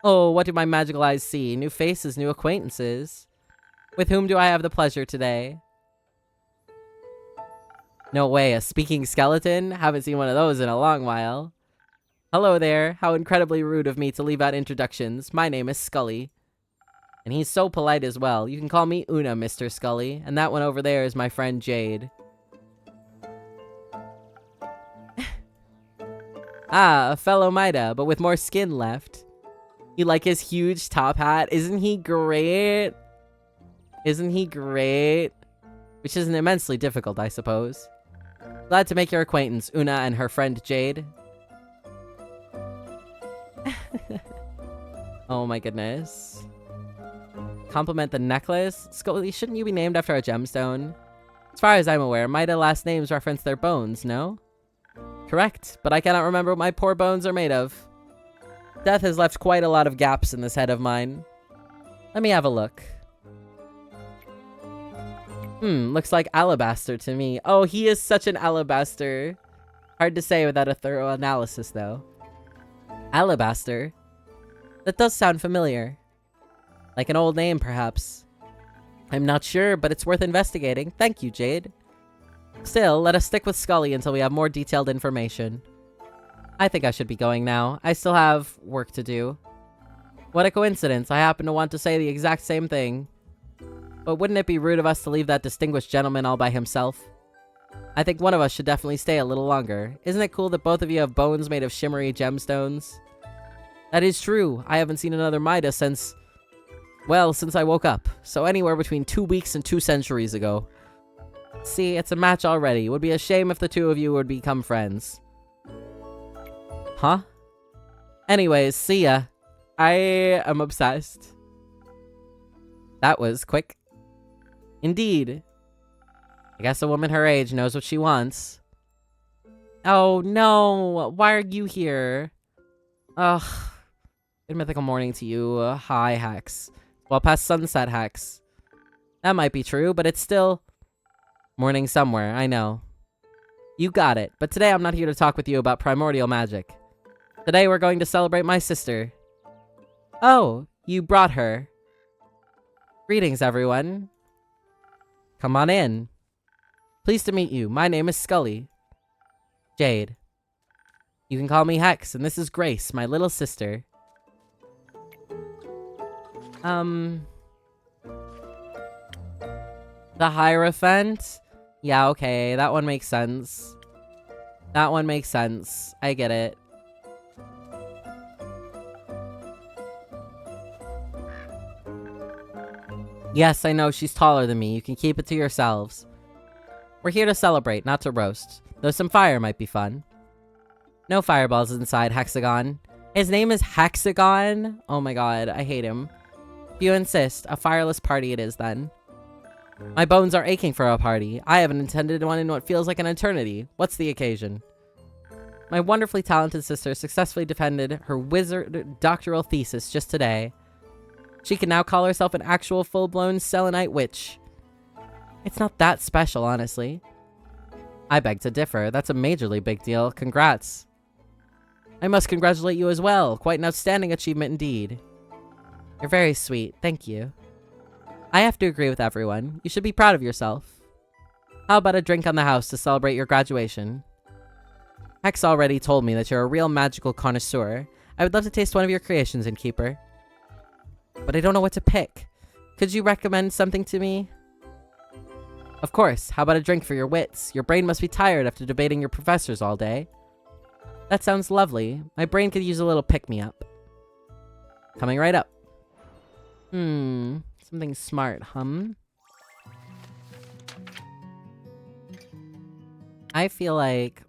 S1: Oh, what do my magical eyes see? New faces, new acquaintances. With whom do I have the pleasure today? No way, a speaking skeleton? Haven't seen one of those in a long while. Hello there. How incredibly rude of me to leave out introductions. My name is Scully. And he's so polite as well. You can call me Una, Mr. Scully. And that one over there is my friend Jade. Ah, a fellow Mida, but with more skin left. You like his huge top hat? Isn't he great? Isn't he great? Which isn't immensely difficult, I suppose. Glad to make your acquaintance, Una and her friend Jade. Oh my goodness. Compliment the necklace? Scully, shouldn't you be named after a gemstone? As far as I'm aware, Mida last names reference their bones, no? Correct, but I cannot remember what my poor bones are made of. Death has left quite a lot of gaps in this head of mine. Let me have a look. Looks like alabaster to me. Oh, he is such an alabaster. Hard to say without a thorough analysis, though. Alabaster? That does sound familiar. Like an old name, perhaps. I'm not sure, but it's worth investigating. Thank you, Jade. Still, let us stick with Scully until we have more detailed information. I think I should be going now. I still have work to do. What a coincidence. I happen to want to say the exact same thing. But wouldn't it be rude of us to leave that distinguished gentleman all by himself? I think one of us should definitely stay a little longer. Isn't it cool that both of you have bones made of shimmery gemstones? That is true. I haven't seen another Mida since... well, since I woke up. So anywhere between 2 weeks and 2 centuries ago. See, it's a match already. It would be a shame if the two of you would become friends. Huh? Anyways, see ya. I am obsessed. That was quick. Indeed. I guess a woman her age knows what she wants. Oh no, why are you here? Ugh. Good mythical morning to you. Hi, Hex. Well past sunset, Hex. That might be true, but it's still... morning somewhere, I know. You got it, but today I'm not here to talk with you about primordial magic. Today we're going to celebrate my sister. Oh, you brought her. Greetings, everyone. Come on in. Pleased to meet you. My name is Scully. Jade. You can call me Hex, and this is Grace, my little sister. The Hierophant? Yeah, okay, that one makes sense. That one makes sense. I get it. Yes, I know, she's taller than me. You can keep it to yourselves. We're here to celebrate, not to roast. Though some fire might be fun. No fireballs inside, Hexagon. His name is Hexagon? Oh my god, I hate him. If you insist, a fireless party it is then. My bones are aching for a party. I haven't attended one in what feels like an eternity. What's the occasion? My wonderfully talented sister successfully defended her wizard doctoral thesis just today. She can now call herself an actual full-blown selenite witch. It's not that special, honestly. I beg to differ. That's a majorly big deal. Congrats. I must congratulate you as well. Quite an outstanding achievement indeed. You're very sweet. Thank you. I have to agree with everyone. You should be proud of yourself. How about a drink on the house to celebrate your graduation? Hex already told me that you're a real magical connoisseur. I would love to taste one of your creations, Innkeeper. But I don't know what to pick. Could you recommend something to me? Of course. How about a drink for your wits? Your brain must be tired after debating your professors all day. That sounds lovely. My brain could use a little pick-me-up. Coming right up. Something smart, I feel like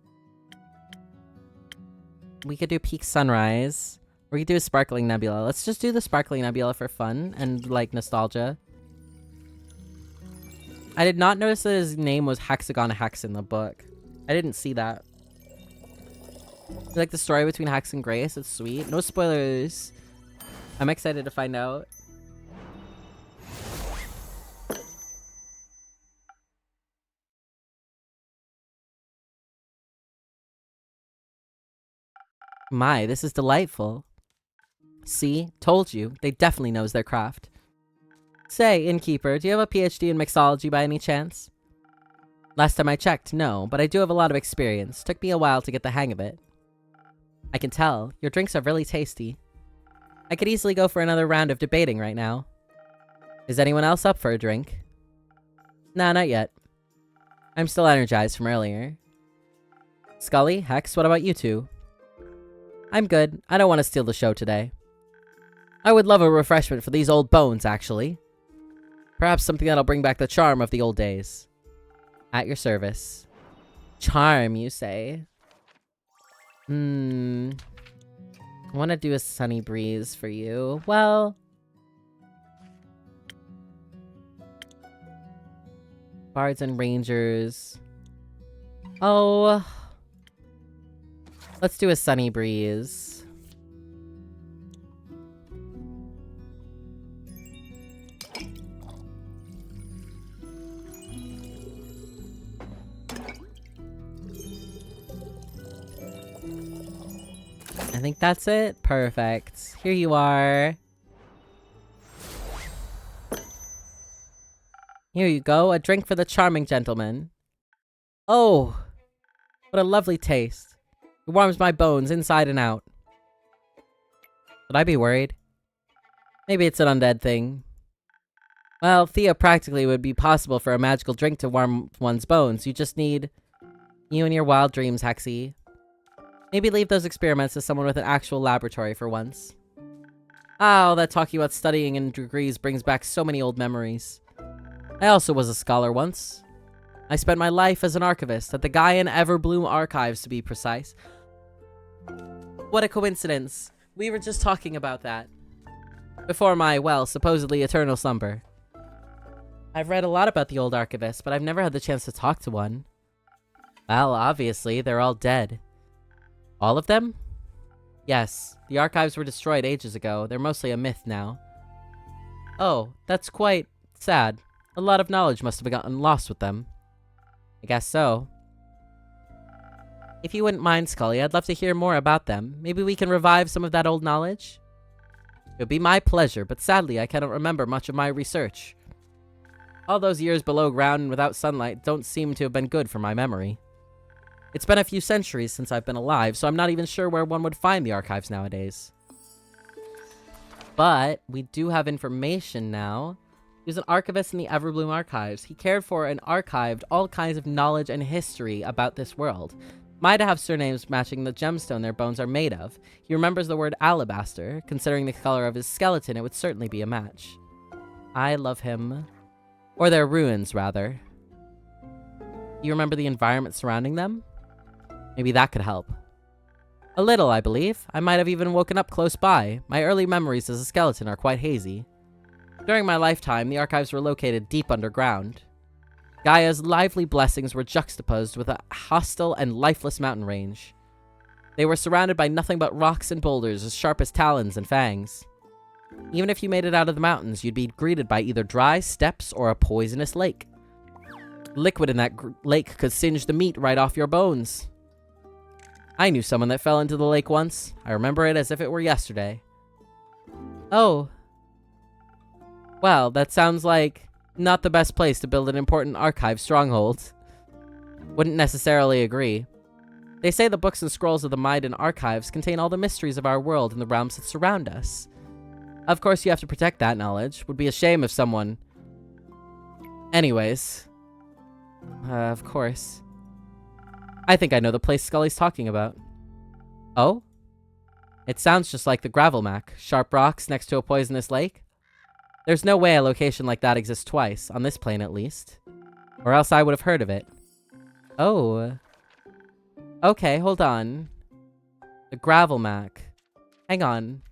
S1: we could do Peak Sunrise. Or we could do a Sparkling Nebula. Let's just do the Sparkling Nebula for fun and, like, nostalgia. I did not notice that his name was Hexagon Hex in the book. I didn't see that. Like the story between Hex and Grace, it's sweet. No spoilers. I'm excited to find out. My, this is delightful. See? Told you. They definitely knows their craft. Say, Innkeeper, do you have a PhD in mixology by any chance? Last time I checked, no, but I do have a lot of experience. Took me a while to get the hang of it. I can tell. Your drinks are really tasty. I could easily go for another round of debating right now. Is anyone else up for a drink? Nah, not yet. I'm still energized from earlier. Scully, Hex, what about you two? I'm good. I don't want to steal the show today. I would love a refreshment for these old bones, actually. Perhaps something that'll bring back the charm of the old days. At your service. Charm, you say? I want to do a sunny breeze for you. Well... Bards and Rangers. Oh... Let's do a sunny breeze. I think that's it. Perfect. Here you are. Here you go. A drink for the charming gentleman. Oh, what a lovely taste. It warms my bones inside and out. Would I be worried? Maybe it's an undead thing. Well, theopractically it would be possible for a magical drink to warm one's bones. You just need you and your wild dreams, Hexy. Maybe leave those experiments to someone with an actual laboratory for once. Oh, that talking about studying in degrees brings back so many old memories. I also was a scholar once. I spent my life as an archivist at the Gaian Everbloom Archives, to be precise. What a coincidence. We were just talking about that. Before my, well, supposedly eternal slumber. I've read a lot about the old archivists, but I've never had the chance to talk to one. Well, obviously, they're all dead. All of them? Yes, the archives were destroyed ages ago. They're mostly a myth now. Oh, that's quite sad. A lot of knowledge must have gotten lost with them. I guess so. If you wouldn't mind, Scully, I'd love to hear more about them. Maybe we can revive some of that old knowledge? It would be my pleasure, but sadly I cannot remember much of my research. All those years below ground and without sunlight don't seem to have been good for my memory. It's been a few centuries since I've been alive, so I'm not even sure where one would find the archives nowadays. But we do have information now. He was an archivist in the Everbloom Archives. He cared for and archived all kinds of knowledge and history about this world. Might have surnames matching the gemstone their bones are made of. He remembers the word alabaster. Considering the color of his skeleton, it would certainly be a match. I love him. Or their ruins, rather. You remember the environment surrounding them? Maybe that could help. A little, I believe. I might have even woken up close by. My early memories as a skeleton are quite hazy. During my lifetime, the archives were located deep underground. Gaia's lively blessings were juxtaposed with a hostile and lifeless mountain range. They were surrounded by nothing but rocks and boulders as sharp as talons and fangs. Even if you made it out of the mountains, you'd be greeted by either dry steppes or a poisonous lake. Liquid in that lake could singe the meat right off your bones. I knew someone that fell into the lake once. I remember it as if it were yesterday. Oh. Well, that sounds like not the best place to build an important archive stronghold. Wouldn't necessarily agree. They say the books and scrolls of the Maiden archives contain all the mysteries of our world and the realms that surround us. Of course, you have to protect that knowledge. Would be a shame if someone... Anyways. Of course. I think I know the place Scully's talking about. Oh? It sounds just like the gravel mac. Sharp rocks next to a poisonous lake. There's no way a location like that exists twice, on this plane at least. Or else I would have heard of it. Oh. Okay, hold on. The gravel mac. Hang on.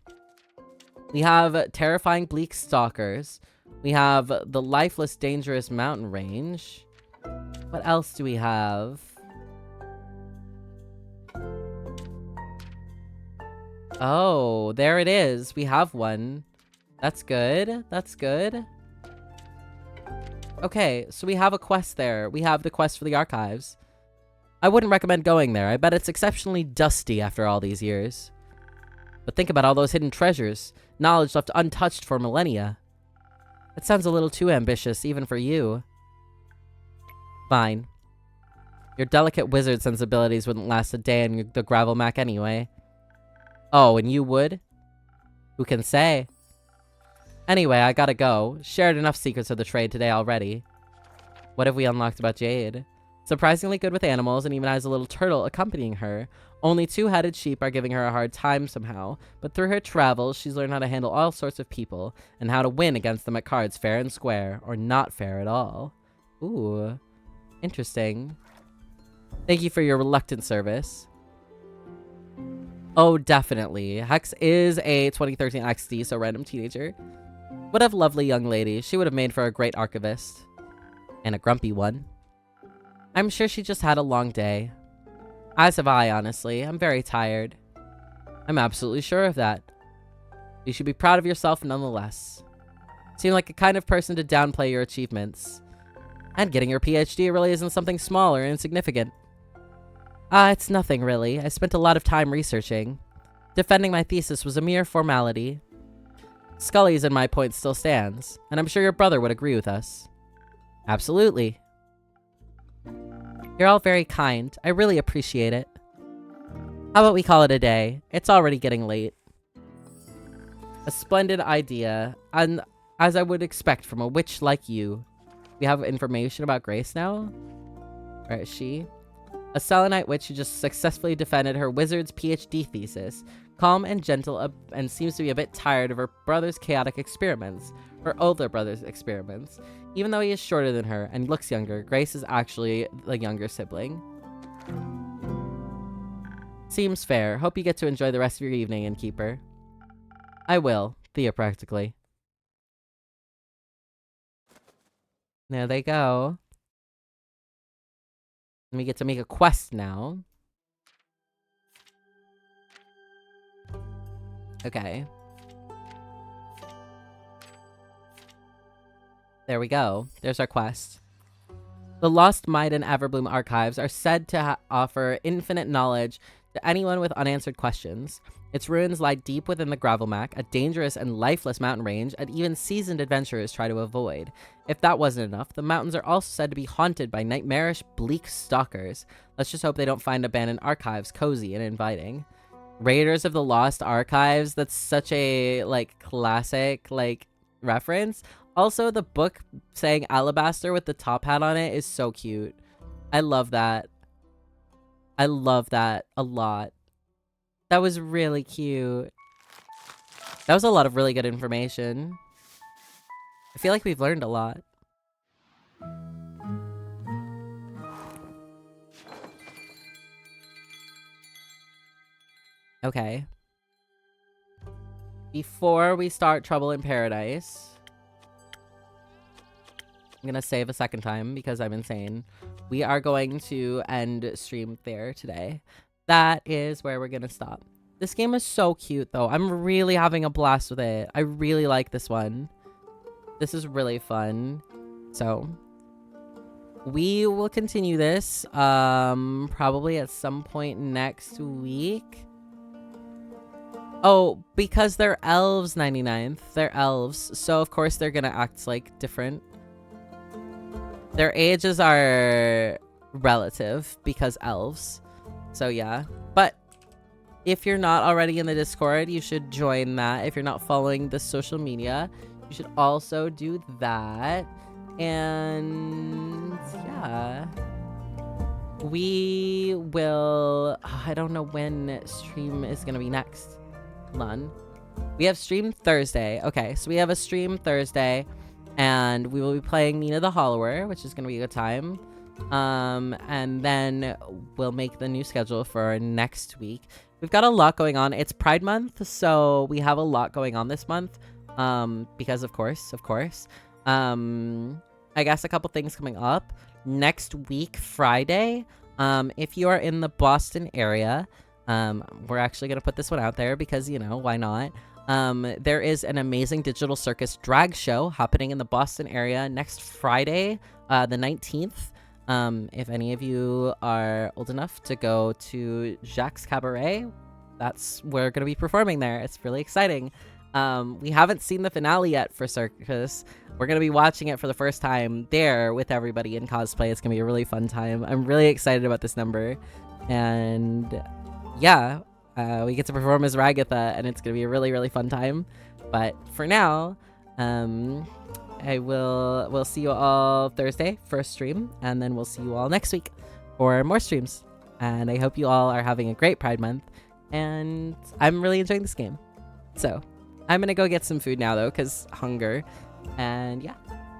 S1: We have terrifying bleak stalkers. We have the lifeless dangerous mountain range. What else do we have? Oh, there it is. We have one. That's good. That's good. Okay, so we have a quest there. We have the quest for the archives. I wouldn't recommend going there. I bet it's exceptionally dusty after all these years. But think about all those hidden treasures. Knowledge left untouched for millennia. That sounds a little too ambitious, even for you. Fine. Your delicate wizard sensibilities wouldn't last a day in the gravel mac anyway. Oh, and you would? Who can say? Anyway, I gotta go. Shared enough secrets of the trade today already. What have we unlocked about Jade? Surprisingly good with animals and even has a little turtle accompanying her. Only two-headed sheep are giving her a hard time somehow, but through her travels, she's learned how to handle all sorts of people and how to win against them at cards fair and square, or not fair at all. Ooh, interesting. Thank you for your reluctant service. Oh, definitely. Hex is a 2013 XD, so random teenager. What a lovely young lady. She would have made for a great archivist. And a grumpy one. I'm sure she just had a long day. As have I, honestly. I'm very tired. I'm absolutely sure of that. You should be proud of yourself nonetheless. Seem like a kind of person to downplay your achievements. And getting your PhD really isn't something small or insignificant. It's nothing really. I spent a lot of time researching. Defending my thesis was a mere formality. Scully's and my point still stands, and I'm sure your brother would agree with us. Absolutely. You're all very kind. I really appreciate it. How about we call it a day? It's already getting late. A splendid idea, and as I would expect from a witch like you. We have information about Grace now? Where is she? A Selenite witch who just successfully defended her wizard's PhD thesis. Calm and gentle, and seems to be a bit tired of her brother's chaotic experiments. Her older brother's experiments. Even though he is shorter than her and looks younger, Grace is actually the younger sibling. Seems fair. Hope you get to enjoy the rest of your evening, Innkeeper. I will. Thea, practically. There they go. And we get to make a quest now. Okay. There we go. There's our quest. The Lost Maiden Everbloom archives are said to offer infinite knowledge to anyone with unanswered questions. Its ruins lie deep within the Gravelmac, a dangerous and lifeless mountain range, and even seasoned adventurers try to avoid. If that wasn't enough, the mountains are also said to be haunted by nightmarish, bleak stalkers. Let's just hope they don't find abandoned archives cozy and inviting. Raiders of the Lost Archives, that's such a, like, classic, like, reference. Also, the book saying Alabaster with the top hat on it is so cute. I love that. I love that a lot. That was really cute. That was a lot of really good information. I feel like we've learned a lot. Okay. Before we start Trouble in Paradise, I'm gonna save a second time because I'm insane. We are going to end stream there today. That is where we're gonna stop. This game is so cute though. I'm really having a blast with it. I really like this one. This is really fun. So we will continue this probably at some point next week. Oh, because they're elves, 99th. They're elves. So of course they're gonna act like different. Their ages are relative because elves. So yeah. But if you're not already in the Discord, you should join that. If you're not following the social media, you should also do that. And yeah. We will... I don't know when stream is going to be next. Hold on. We have stream Thursday. Okay, so we have a stream Thursday. And we will be playing Mina the Hollower, which is going to be a good time. And then we'll make the new schedule for next week. We've got a lot going on. It's Pride Month, so we have a lot going on this month. Because of course. I guess a couple things coming up. Next week, Friday, if you are in the Boston area, we're actually going to put this one out there because, you know, why not? There is an amazing digital circus drag show happening in the Boston area next Friday, the 19th. If any of you are old enough to go to Jacques Cabaret, we're going to be performing there. It's really exciting. We haven't seen the finale yet for Circus. We're going to be watching it for the first time there with everybody in cosplay. It's going to be a really fun time. I'm really excited about this number. And yeah, we get to perform as Ragatha, and it's going to be a really, really fun time. But for now, we'll see you all Thursday for a stream, and then we'll see you all next week for more streams. And I hope you all are having a great Pride Month, and I'm really enjoying this game. So I'm gonna go get some food now though, because hunger. And yeah,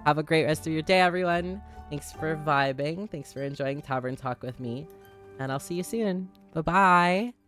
S1: have a great rest of your day, everyone. Thanks for vibing. Thanks for enjoying Tavern Talk with me, and I'll see you soon. Bye bye.